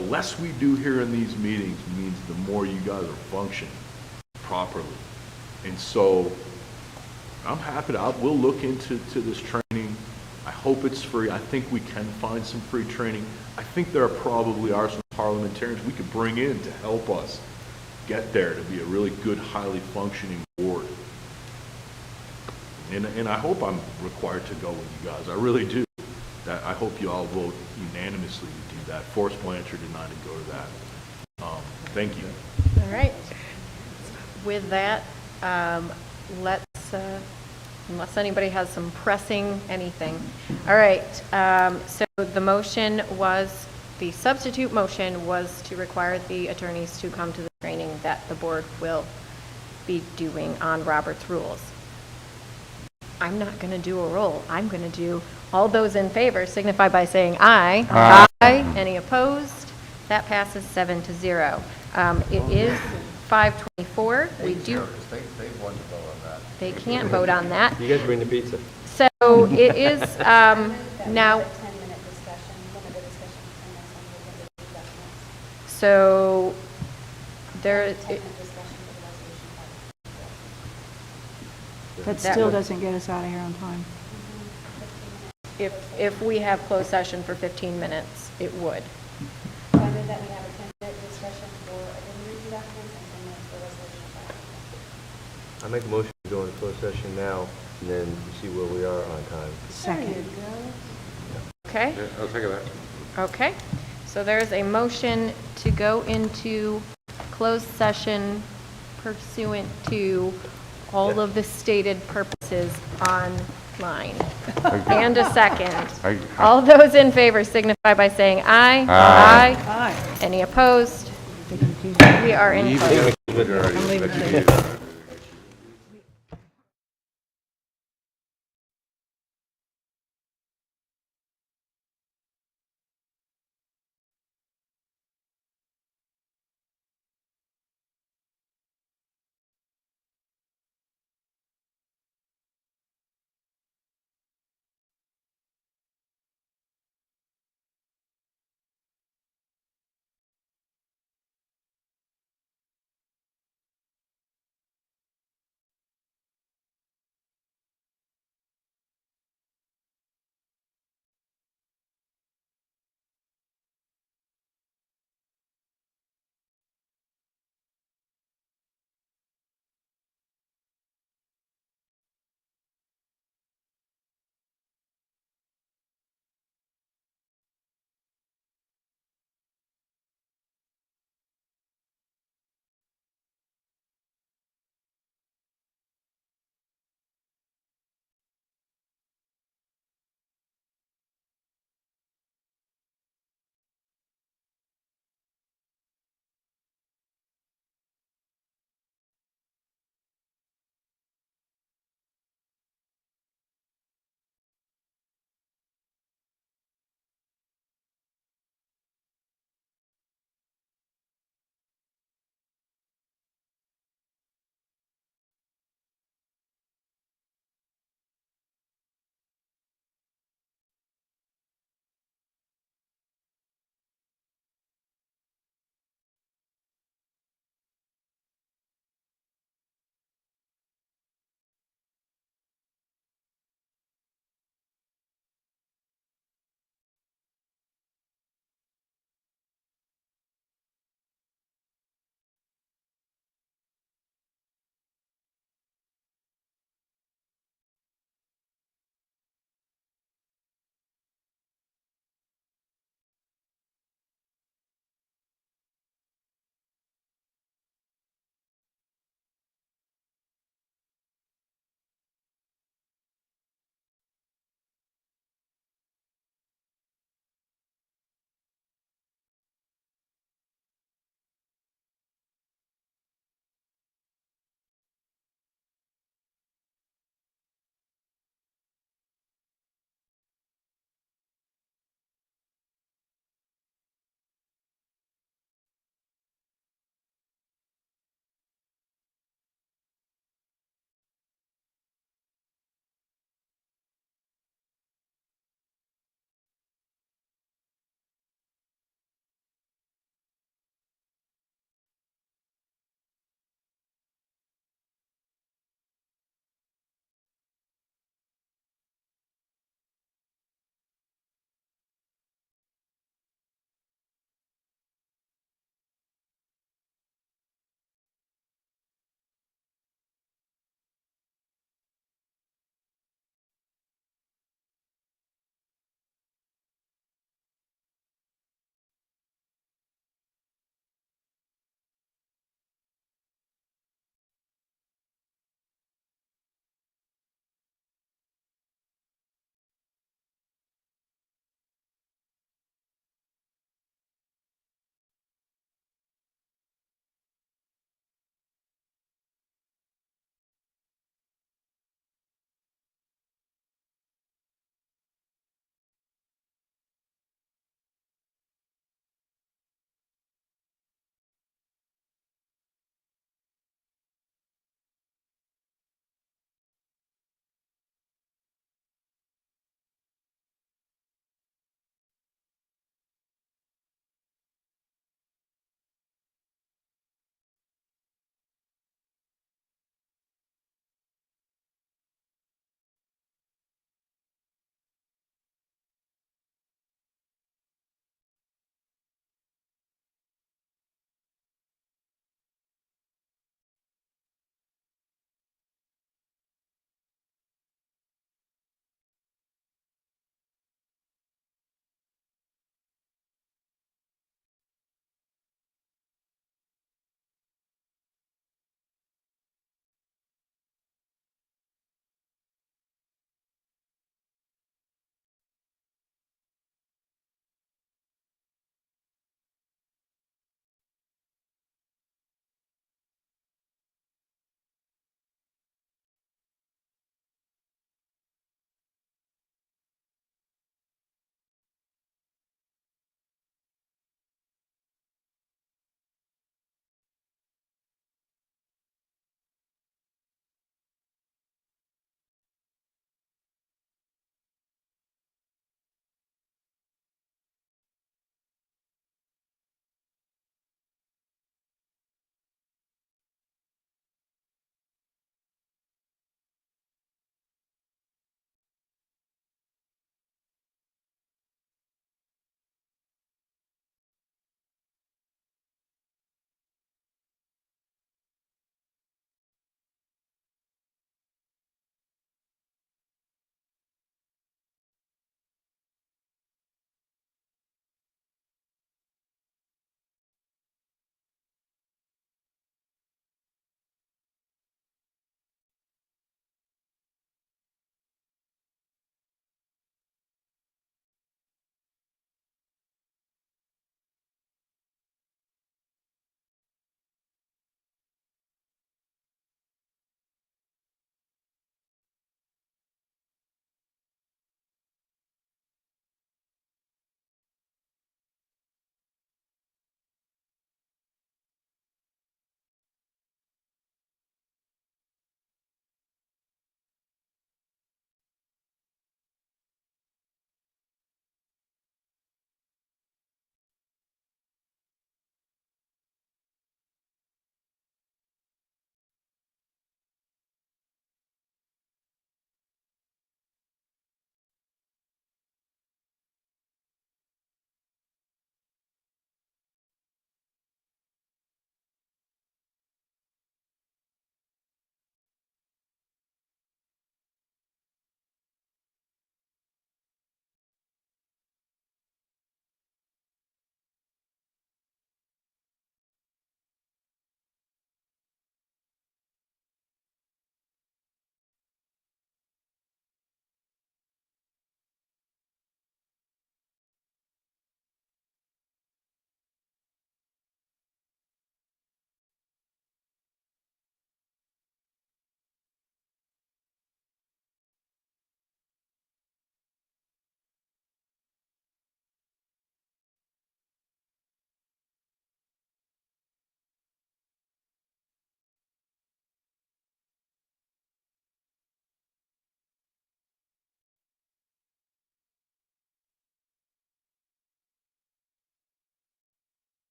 less we do here in these meetings means the more you guys are functioning properly. And so I'm happy we'll look into this training. I hope it's free. I think we can find some free training. I think there probably are some parliamentarians we could bring in to help us get there to be a really good, highly functioning board. And I hope I'm required to go with you guys. I really do. I hope you all vote unanimously to do that. Forrest Blanchard did not go to that. Thank you. All right. With that, let's, unless anybody has some pressing anything. All right, so the substitute motion was to require the attorneys to come to the training that the board will be doing on Robert's Rules. I'm not going to do a roll. I'm going to do all those in favor signify by saying aye. Aye. Aye. Any opposed? That passes 7-0. It is 5:24. We do. They want to vote on that. They can't vote on that. You guys bring the pizza. So it is now. Limited discussion, 10 minutes on the agenda. So there. That That still would- doesn't get us out of here on time. If we have closed session for 15 minutes, it would. So I move that we have a 10-minute discussion for agenda review documents and 10 minutes for resolution. I make a motion to go into closed session now, and then see where we are on time. Second. Okay? Yeah, I'll take that. Okay. So there's a motion to go into closed session pursuant to all of the stated purposes online. And a second. All those in favor signify by saying aye. Aye. Aye. Any opposed? We are in closed. I'm leaving.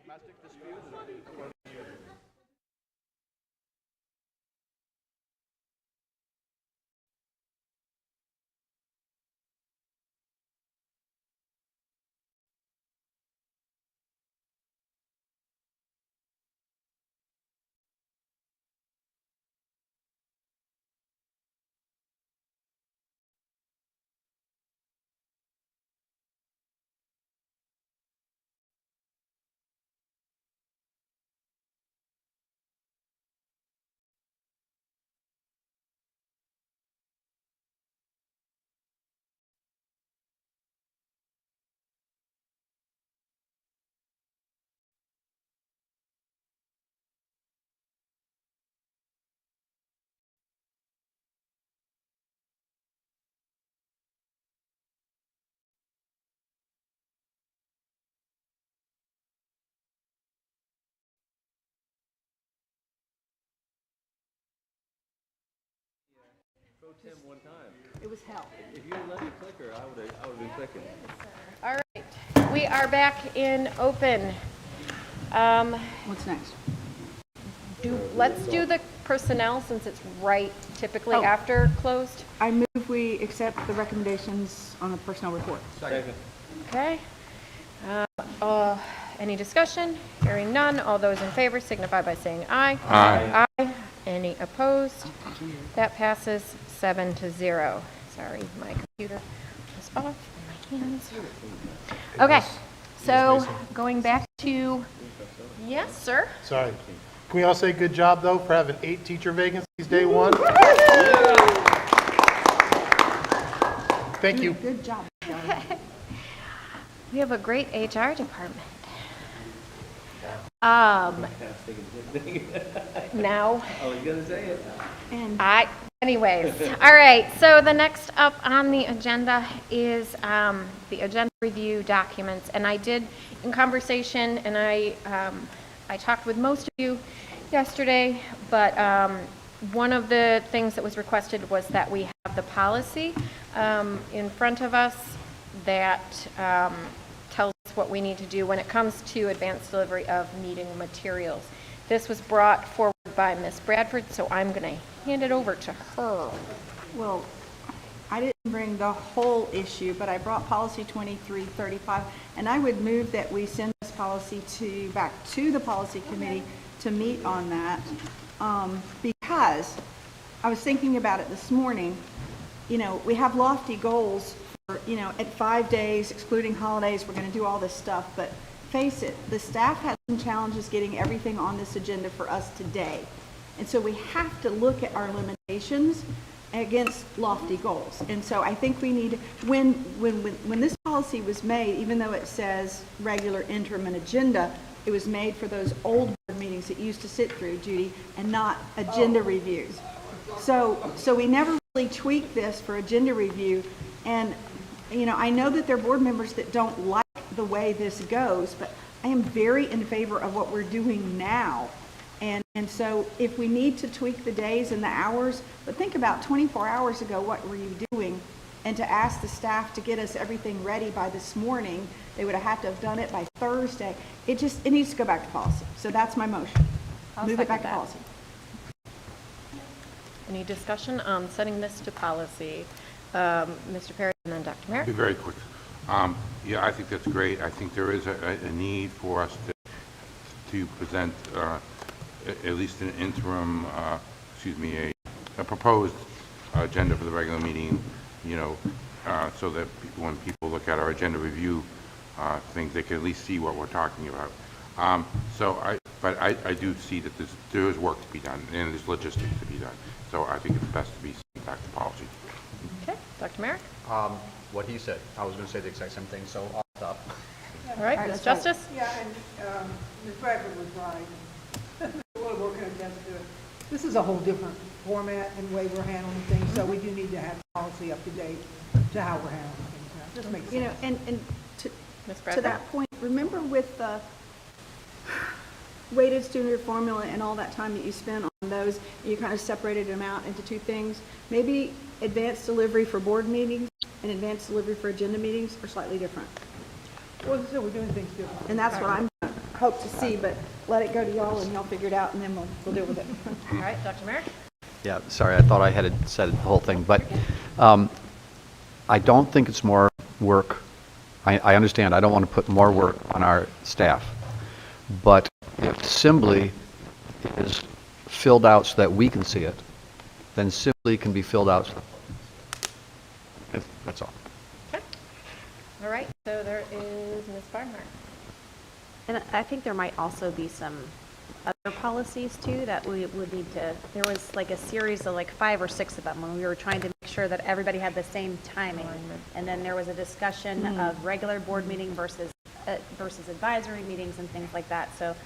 Domestic disputes? Pro Tim one time. It was hell. If you had let me clicker, I would have been clicking. All right, we are back in open. What's next? Let's do the personnel since it's right typically Oh. after closed. I move we accept the recommendations on the personnel report. Second. Okay. Any discussion? Hearing none. All those in favor signify by saying aye. Aye. Aye. Any opposed? That passes 7-0. Sorry, my computer was off my hands. Okay, so going back to, yes, sir? Sorry. Can we all say good job, though, for having 8 teacher vacancies day one? Thank you. Good job. We have a great HR department. Now. I was gonna say it. Anyways, all right, so the next up on the agenda is the agenda review documents. And I did, in conversation, and I talked with most of you yesterday, but one of the things that was requested was that we have the policy in front of us that tells us what we need to do when it comes to advanced delivery of meeting materials. This was brought forward by Ms. Bradford, so I'm going to hand it over to her. Well, I didn't bring the whole issue, but I brought policy 2335, and I would move that we send this policy back to the policy committee to meet on that, because I was thinking about it this morning. You know, we have lofty goals for, you know, at 5 days, excluding holidays, we're going to do all this stuff, but face it, the staff had some challenges getting everything on this agenda for us today. And so we have to look at our limitations against lofty goals. And so I think we need, when this policy was made, even though it says regular interim and agenda, it was made for those old board meetings that you used to sit through, Judy, and not agenda reviews. So we never really tweaked this for agenda review. And, you know, I know that there are board members that don't like the way this goes, but I am very in favor of what we're doing now. And so if we need to tweak the days and the hours, but think about 24 hours ago, what were you doing? And to ask the staff to get us everything ready by this morning, they would have had to have done it by Thursday. It needs to go back to policy. So that's my motion. Move it back to policy. Any discussion on setting this to policy? Mr. Perry and then Dr. Merritt. Be very quick. Yeah, I think that's great. I think there is a need for us to present at least an interim, a proposed agenda for the regular meeting, you know, so that when people look at our agenda review things, they can at least see what we're talking about. But I do see that there is work to be done and there's logistics to be done. So I think it's best to be sent back to policy. Okay, Dr. Merritt. What he said, I was going to say the exact same thing, so I'll stop. All right, Ms. Justice? Yeah, and Ms. Bradford was right. A little more condensed to it. This is a whole different format and way we're handling things, so we do need to have policy up to date to how we're handling things now. Just makes sense. You know, and to that point, remember with the weighted student formula and all that time that you spent on those, you kind of separated them out into two things. Maybe advanced delivery for board meetings and advanced delivery for agenda meetings are slightly different. Well, so we're doing things different. And that's what I'm, hope to see, but let it go to y'all and y'all figure it out and then we'll deal with it. All right, Dr. Merrick? Yeah, sorry, I thought I had said the whole thing, but I don't think it's more work. I understand, I don't want to put more work on our staff, but if simply is filled out so that we can see it, then simply can be filled out. That's all. Okay. All right, so there is Ms. Barnhart. And I think there might also be some other policies too that we would need to, there was like a series of like 5 or 6 of them when we were trying to make sure that everybody had the same timing. And then there was a discussion of regular board meeting versus advisory meetings and things like that. So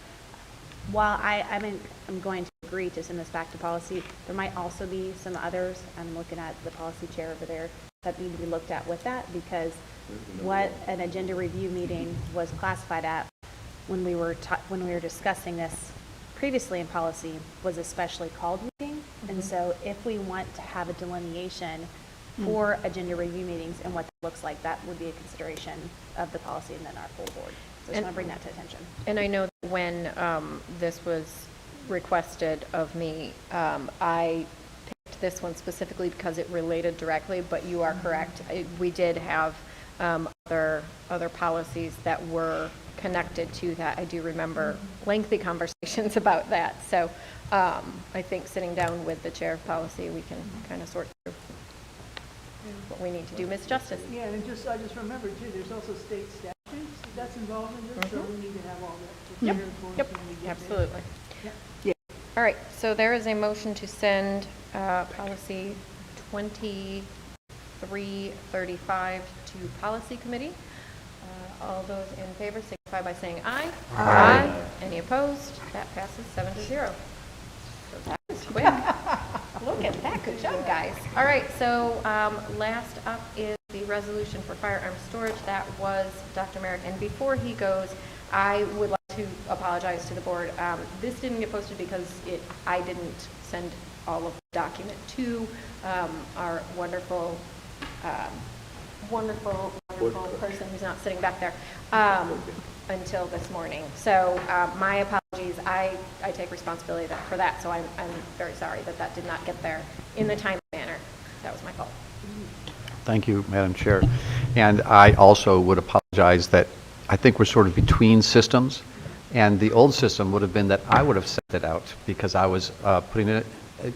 while I'm going to agree to send this back to policy, there might also be some others. I'm looking at the policy chair over there that need to be looked at with that, because what an agenda review meeting was classified at when we were discussing this previously in policy was a specially called meeting. And so if we want to have a delineation for agenda review meetings and what that looks like, that would be a consideration of the policy and then our full board. So I just want to bring that to attention. And I know that when this was requested of me, I picked this one specifically because it related directly, but you are correct. We did have other policies that were connected to that. I do remember lengthy conversations about that. So I think sitting down with the chair of policy, we can kind of sort through what we need to do. Ms. Justice? Yeah, and I just remembered too, there's also state statutes that's involved in this, so we need to have all that prepared for us when we get there. Absolutely. Yep. Yeah. All right, so there is a motion to send policy 2335 to policy committee. All those in favor signify by saying aye. Aye. Any opposed? That passes 7-0. So that was quick. Look at that. Good job, guys. All right, so last up is the resolution for firearm storage. That was Dr. Merrick. And before he goes, I would like to apologize to the board. This didn't get posted because I didn't send all of the document to our wonderful person who's not sitting back there until this morning. So my apologies. I take responsibility for that. So I'm very sorry that did not get there in the timely manner. That was my fault. Thank you, Madam Chair. And I also would apologize that I think we're sort of between systems. And the old system would have been that I would have sent it out because I was putting it,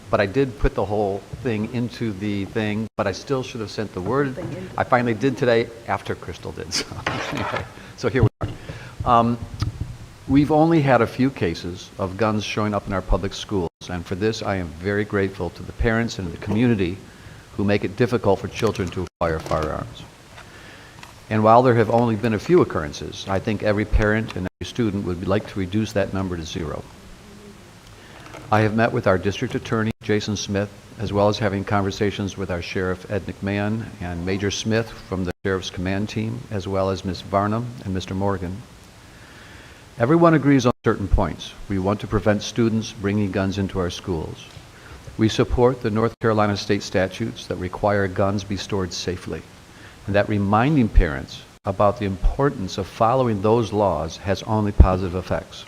but I did put the whole thing into the thing, but I still should have sent the word. I finally did today after Crystal did. So, anyway, so here we are. We've only had a few cases of guns showing up in our public schools, and for this I am very grateful to the parents and the community who make it difficult for children to acquire firearms. And while there have only been a few occurrences, I think every parent and every student would like to reduce that number to 0. I have met with our district attorney, Jason Smith, as well as having conversations with our Sheriff, Ed McMahon, and Major Smith from the Sheriff's Command Team, as well as Ms. Varnum and Mr. Morgan. Everyone agrees on certain points. We want to prevent students bringing guns into our schools. We support the North Carolina state statutes that require guns be stored safely, and that reminding parents about the importance of following those laws has only positive effects.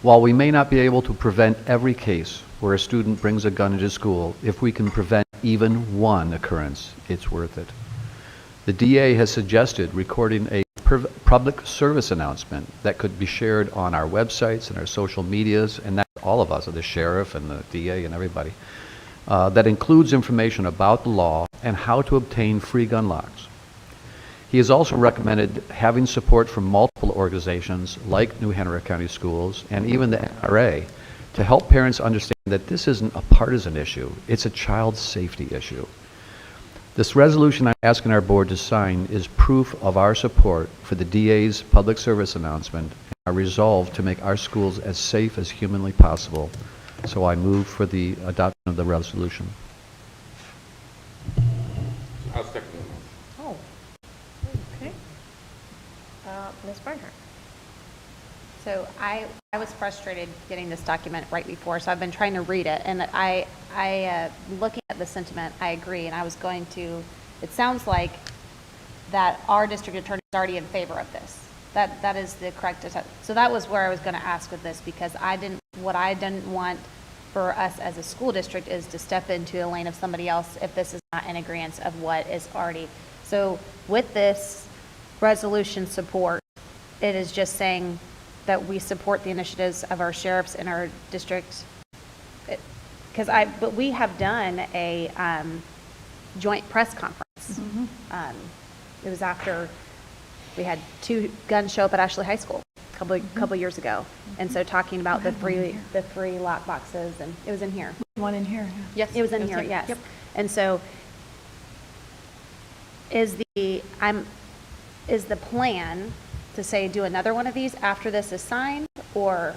While we may not be able to prevent every case where a student brings a gun into school, if we can prevent even one occurrence, it's worth it. The DA has suggested recording a public service announcement that could be shared on our websites and our social medias, and that's all of us, the sheriff and the DA and everybody, that includes information about the law and how to obtain free gun locks. He has also recommended having support from multiple organizations like New Hanover County Schools and even the NRA to help parents understand that this isn't a partisan issue, it's a child safety issue. This resolution I'm asking our board to sign is proof of our support for the DA's public service announcement and our resolve to make our schools as safe as humanly possible. So I move for the adoption of the resolution. I'll second it. Oh, okay. Ms. Barnhart. So I was frustrated getting this document right before, so I've been trying to read it, and looking at the sentiment, I agree, and I was going to, it sounds like that our district attorney is already in favor of this. That is the correct assessment. So that was where I was going to ask with this, because what I didn't want for us as a school district is to step into a lane of somebody else if this is not in agreement of what is already. So with this resolution support, it is just saying that we support the initiatives of our sheriffs in our district. But we have done a joint press conference. It was after we had 2 guns show up at Ashley High School a couple years ago, and so talking about the three lock boxes, and it was in here. One in here. Yes, it was in here. Yes, and so is the plan to say do another one of these after this is signed, or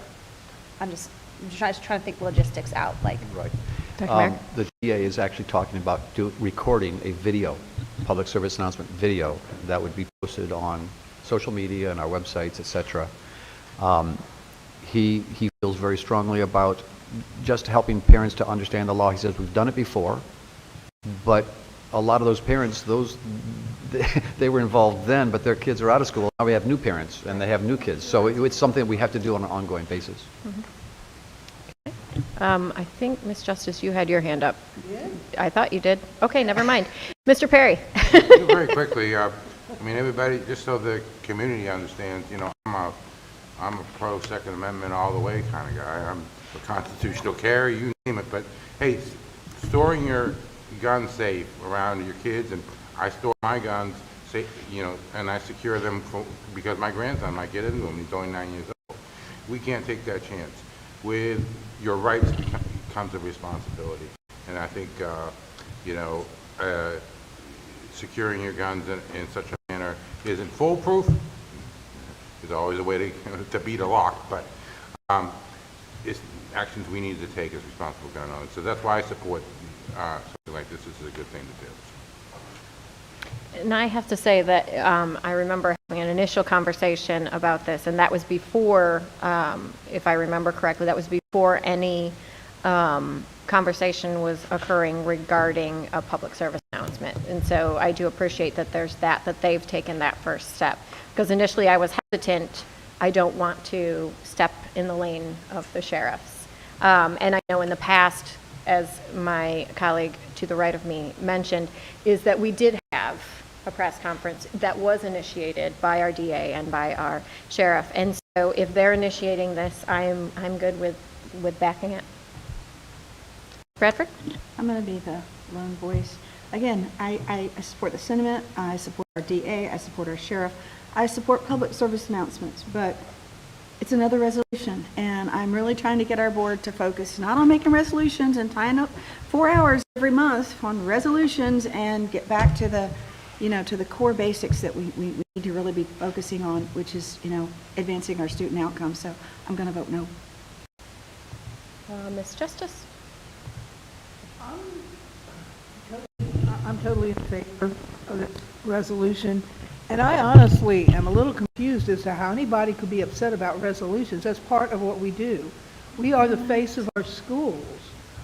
I'm just trying to think logistics out, like. Right. Dr. Merrick? The GA is actually talking about recording a video, public service announcement video, that would be posted on social media and our websites, et cetera. He feels very strongly about just helping parents to understand the law. He says, we've done it before, but a lot of those parents, they were involved then, but their kids are out of school. Now we have new parents, and they have new kids. So it's something we have to do on an ongoing basis. I think, Ms. Justice, you had your hand up. Yeah. I thought you did. Okay, never mind. Mr. Perry? Very quickly, I mean, everybody, just so the community understands, you know, I'm a pro Second Amendment all the way kind of guy. I'm a constitutional carry, you name it. But hey, storing your gun safe around your kids, and I store my guns safe, you know, and I secure them because my grandson might get into them. He's only 9 years old. We can't take that chance. With your rights comes a responsibility, and I think you know, securing your guns in such a manner isn't foolproof. There's always a way to beat a lock, but it's actions we need to take as responsible gun owners. So that's why I support something like this. This is a good thing to do. And I have to say that I remember having an initial conversation about this, and that was before, if I remember correctly, that was before any conversation was occurring regarding a public service announcement. And so I do appreciate that there's that they've taken that first step. Because initially I was hesitant. I don't want to step in the lane of the sheriffs. And I know in the past, as my colleague to the right of me mentioned, is that we did have a press conference that was initiated by our DA and by our sheriff. And so if they're initiating this, I'm good with backing it. Bradford? I'm going to be the lone voice. Again, I support the sentiment. I support our DA. I support our sheriff. I support public service announcements, but it's another resolution, and I'm really trying to get our board to focus not on making resolutions and tying up 4 hours every month on resolutions, and get back to the, you know, to the core basics that we need to really be focusing on, which is, you know, advancing our student outcomes. So I'm going to vote no. Ms. Justice? I'm totally in favor of this resolution, and I honestly am a little confused as to how anybody could be upset about resolutions. That's part of what we do. We are the face of our schools.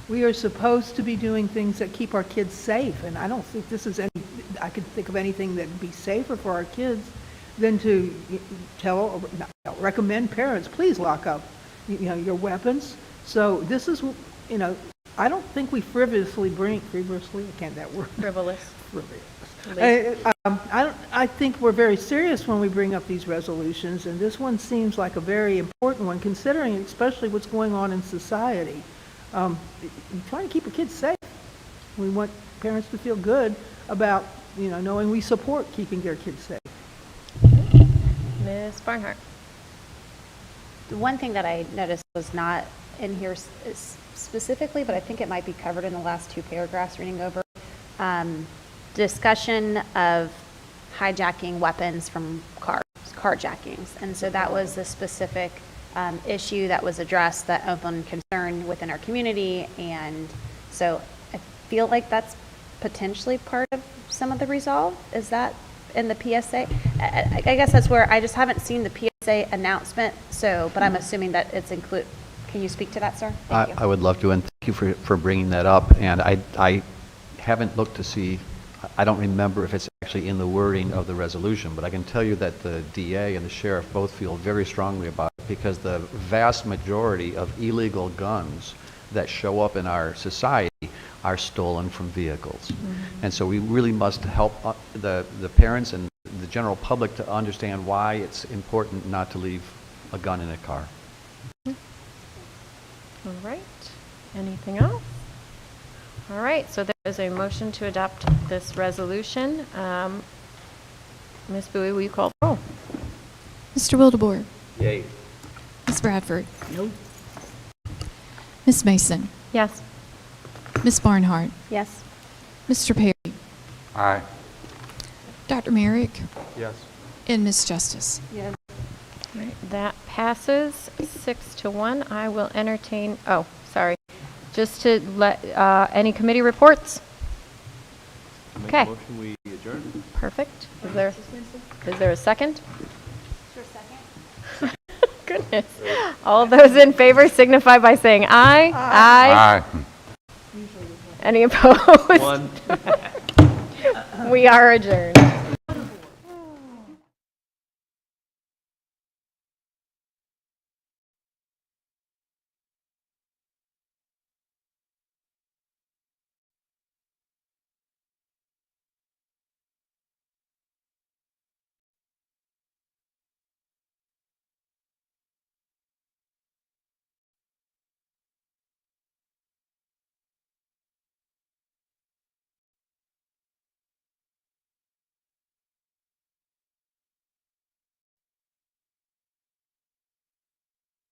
We are supposed to be doing things that keep our kids safe, and I don't think I can think of anything that would be safer for our kids than to recommend parents, please lock up, you know, your weapons. So this is, you know, I don't think we frivolously, I can't that word. Frivolous. I think we're very serious when we bring up these resolutions, and this one seems like a very important one, considering especially what's going on in society. We're trying to keep our kids safe. We want parents to feel good about, you know, knowing we support keeping their kids safe. Ms. Barnhart? The one thing that I noticed was not in here specifically, but I think it might be covered in the last 2 paragraphs reading over. Discussion of hijacking weapons from carjackings. And so that was a specific issue that was addressed that opened concern within our community. And so I feel like that's potentially part of some of the resolve. Is that in the PSA? I guess that's where I just haven't seen the PSA announcement. So, but I'm assuming that it's included. Can you speak to that, sir? Thank you. I would love to, and thank you for bringing that up. And I haven't looked to see, I don't remember if it's actually actually in the wording of the resolution, but I can tell you that the DA and the sheriff both feel very strongly about it because the vast majority of illegal guns that show up in our society are stolen from vehicles. And so we really must help the parents and the general public to understand why it's important not to leave a gun in a car. All right. Anything else? All right, so there is a motion to adopt this resolution. Ms. Bowie, will you call the roll? Mr. Wildebohr? Yay. Ms. Bradford? No. Ms. Mason? Yes. Ms. Barnhart? Yes. Mr. Perry? Aye. Dr. Merrick? Yes. And Ms. Justice? Yes. Right, that passes 6-1. I will entertain, oh, sorry. Just to let, any committee reports? Make Okay. a motion, we adjourn? Perfect. Is there a second? Sure, second. Goodness. All those in favor signify by saying aye. Aye. Aye. Any opposed? One. We are adjourned.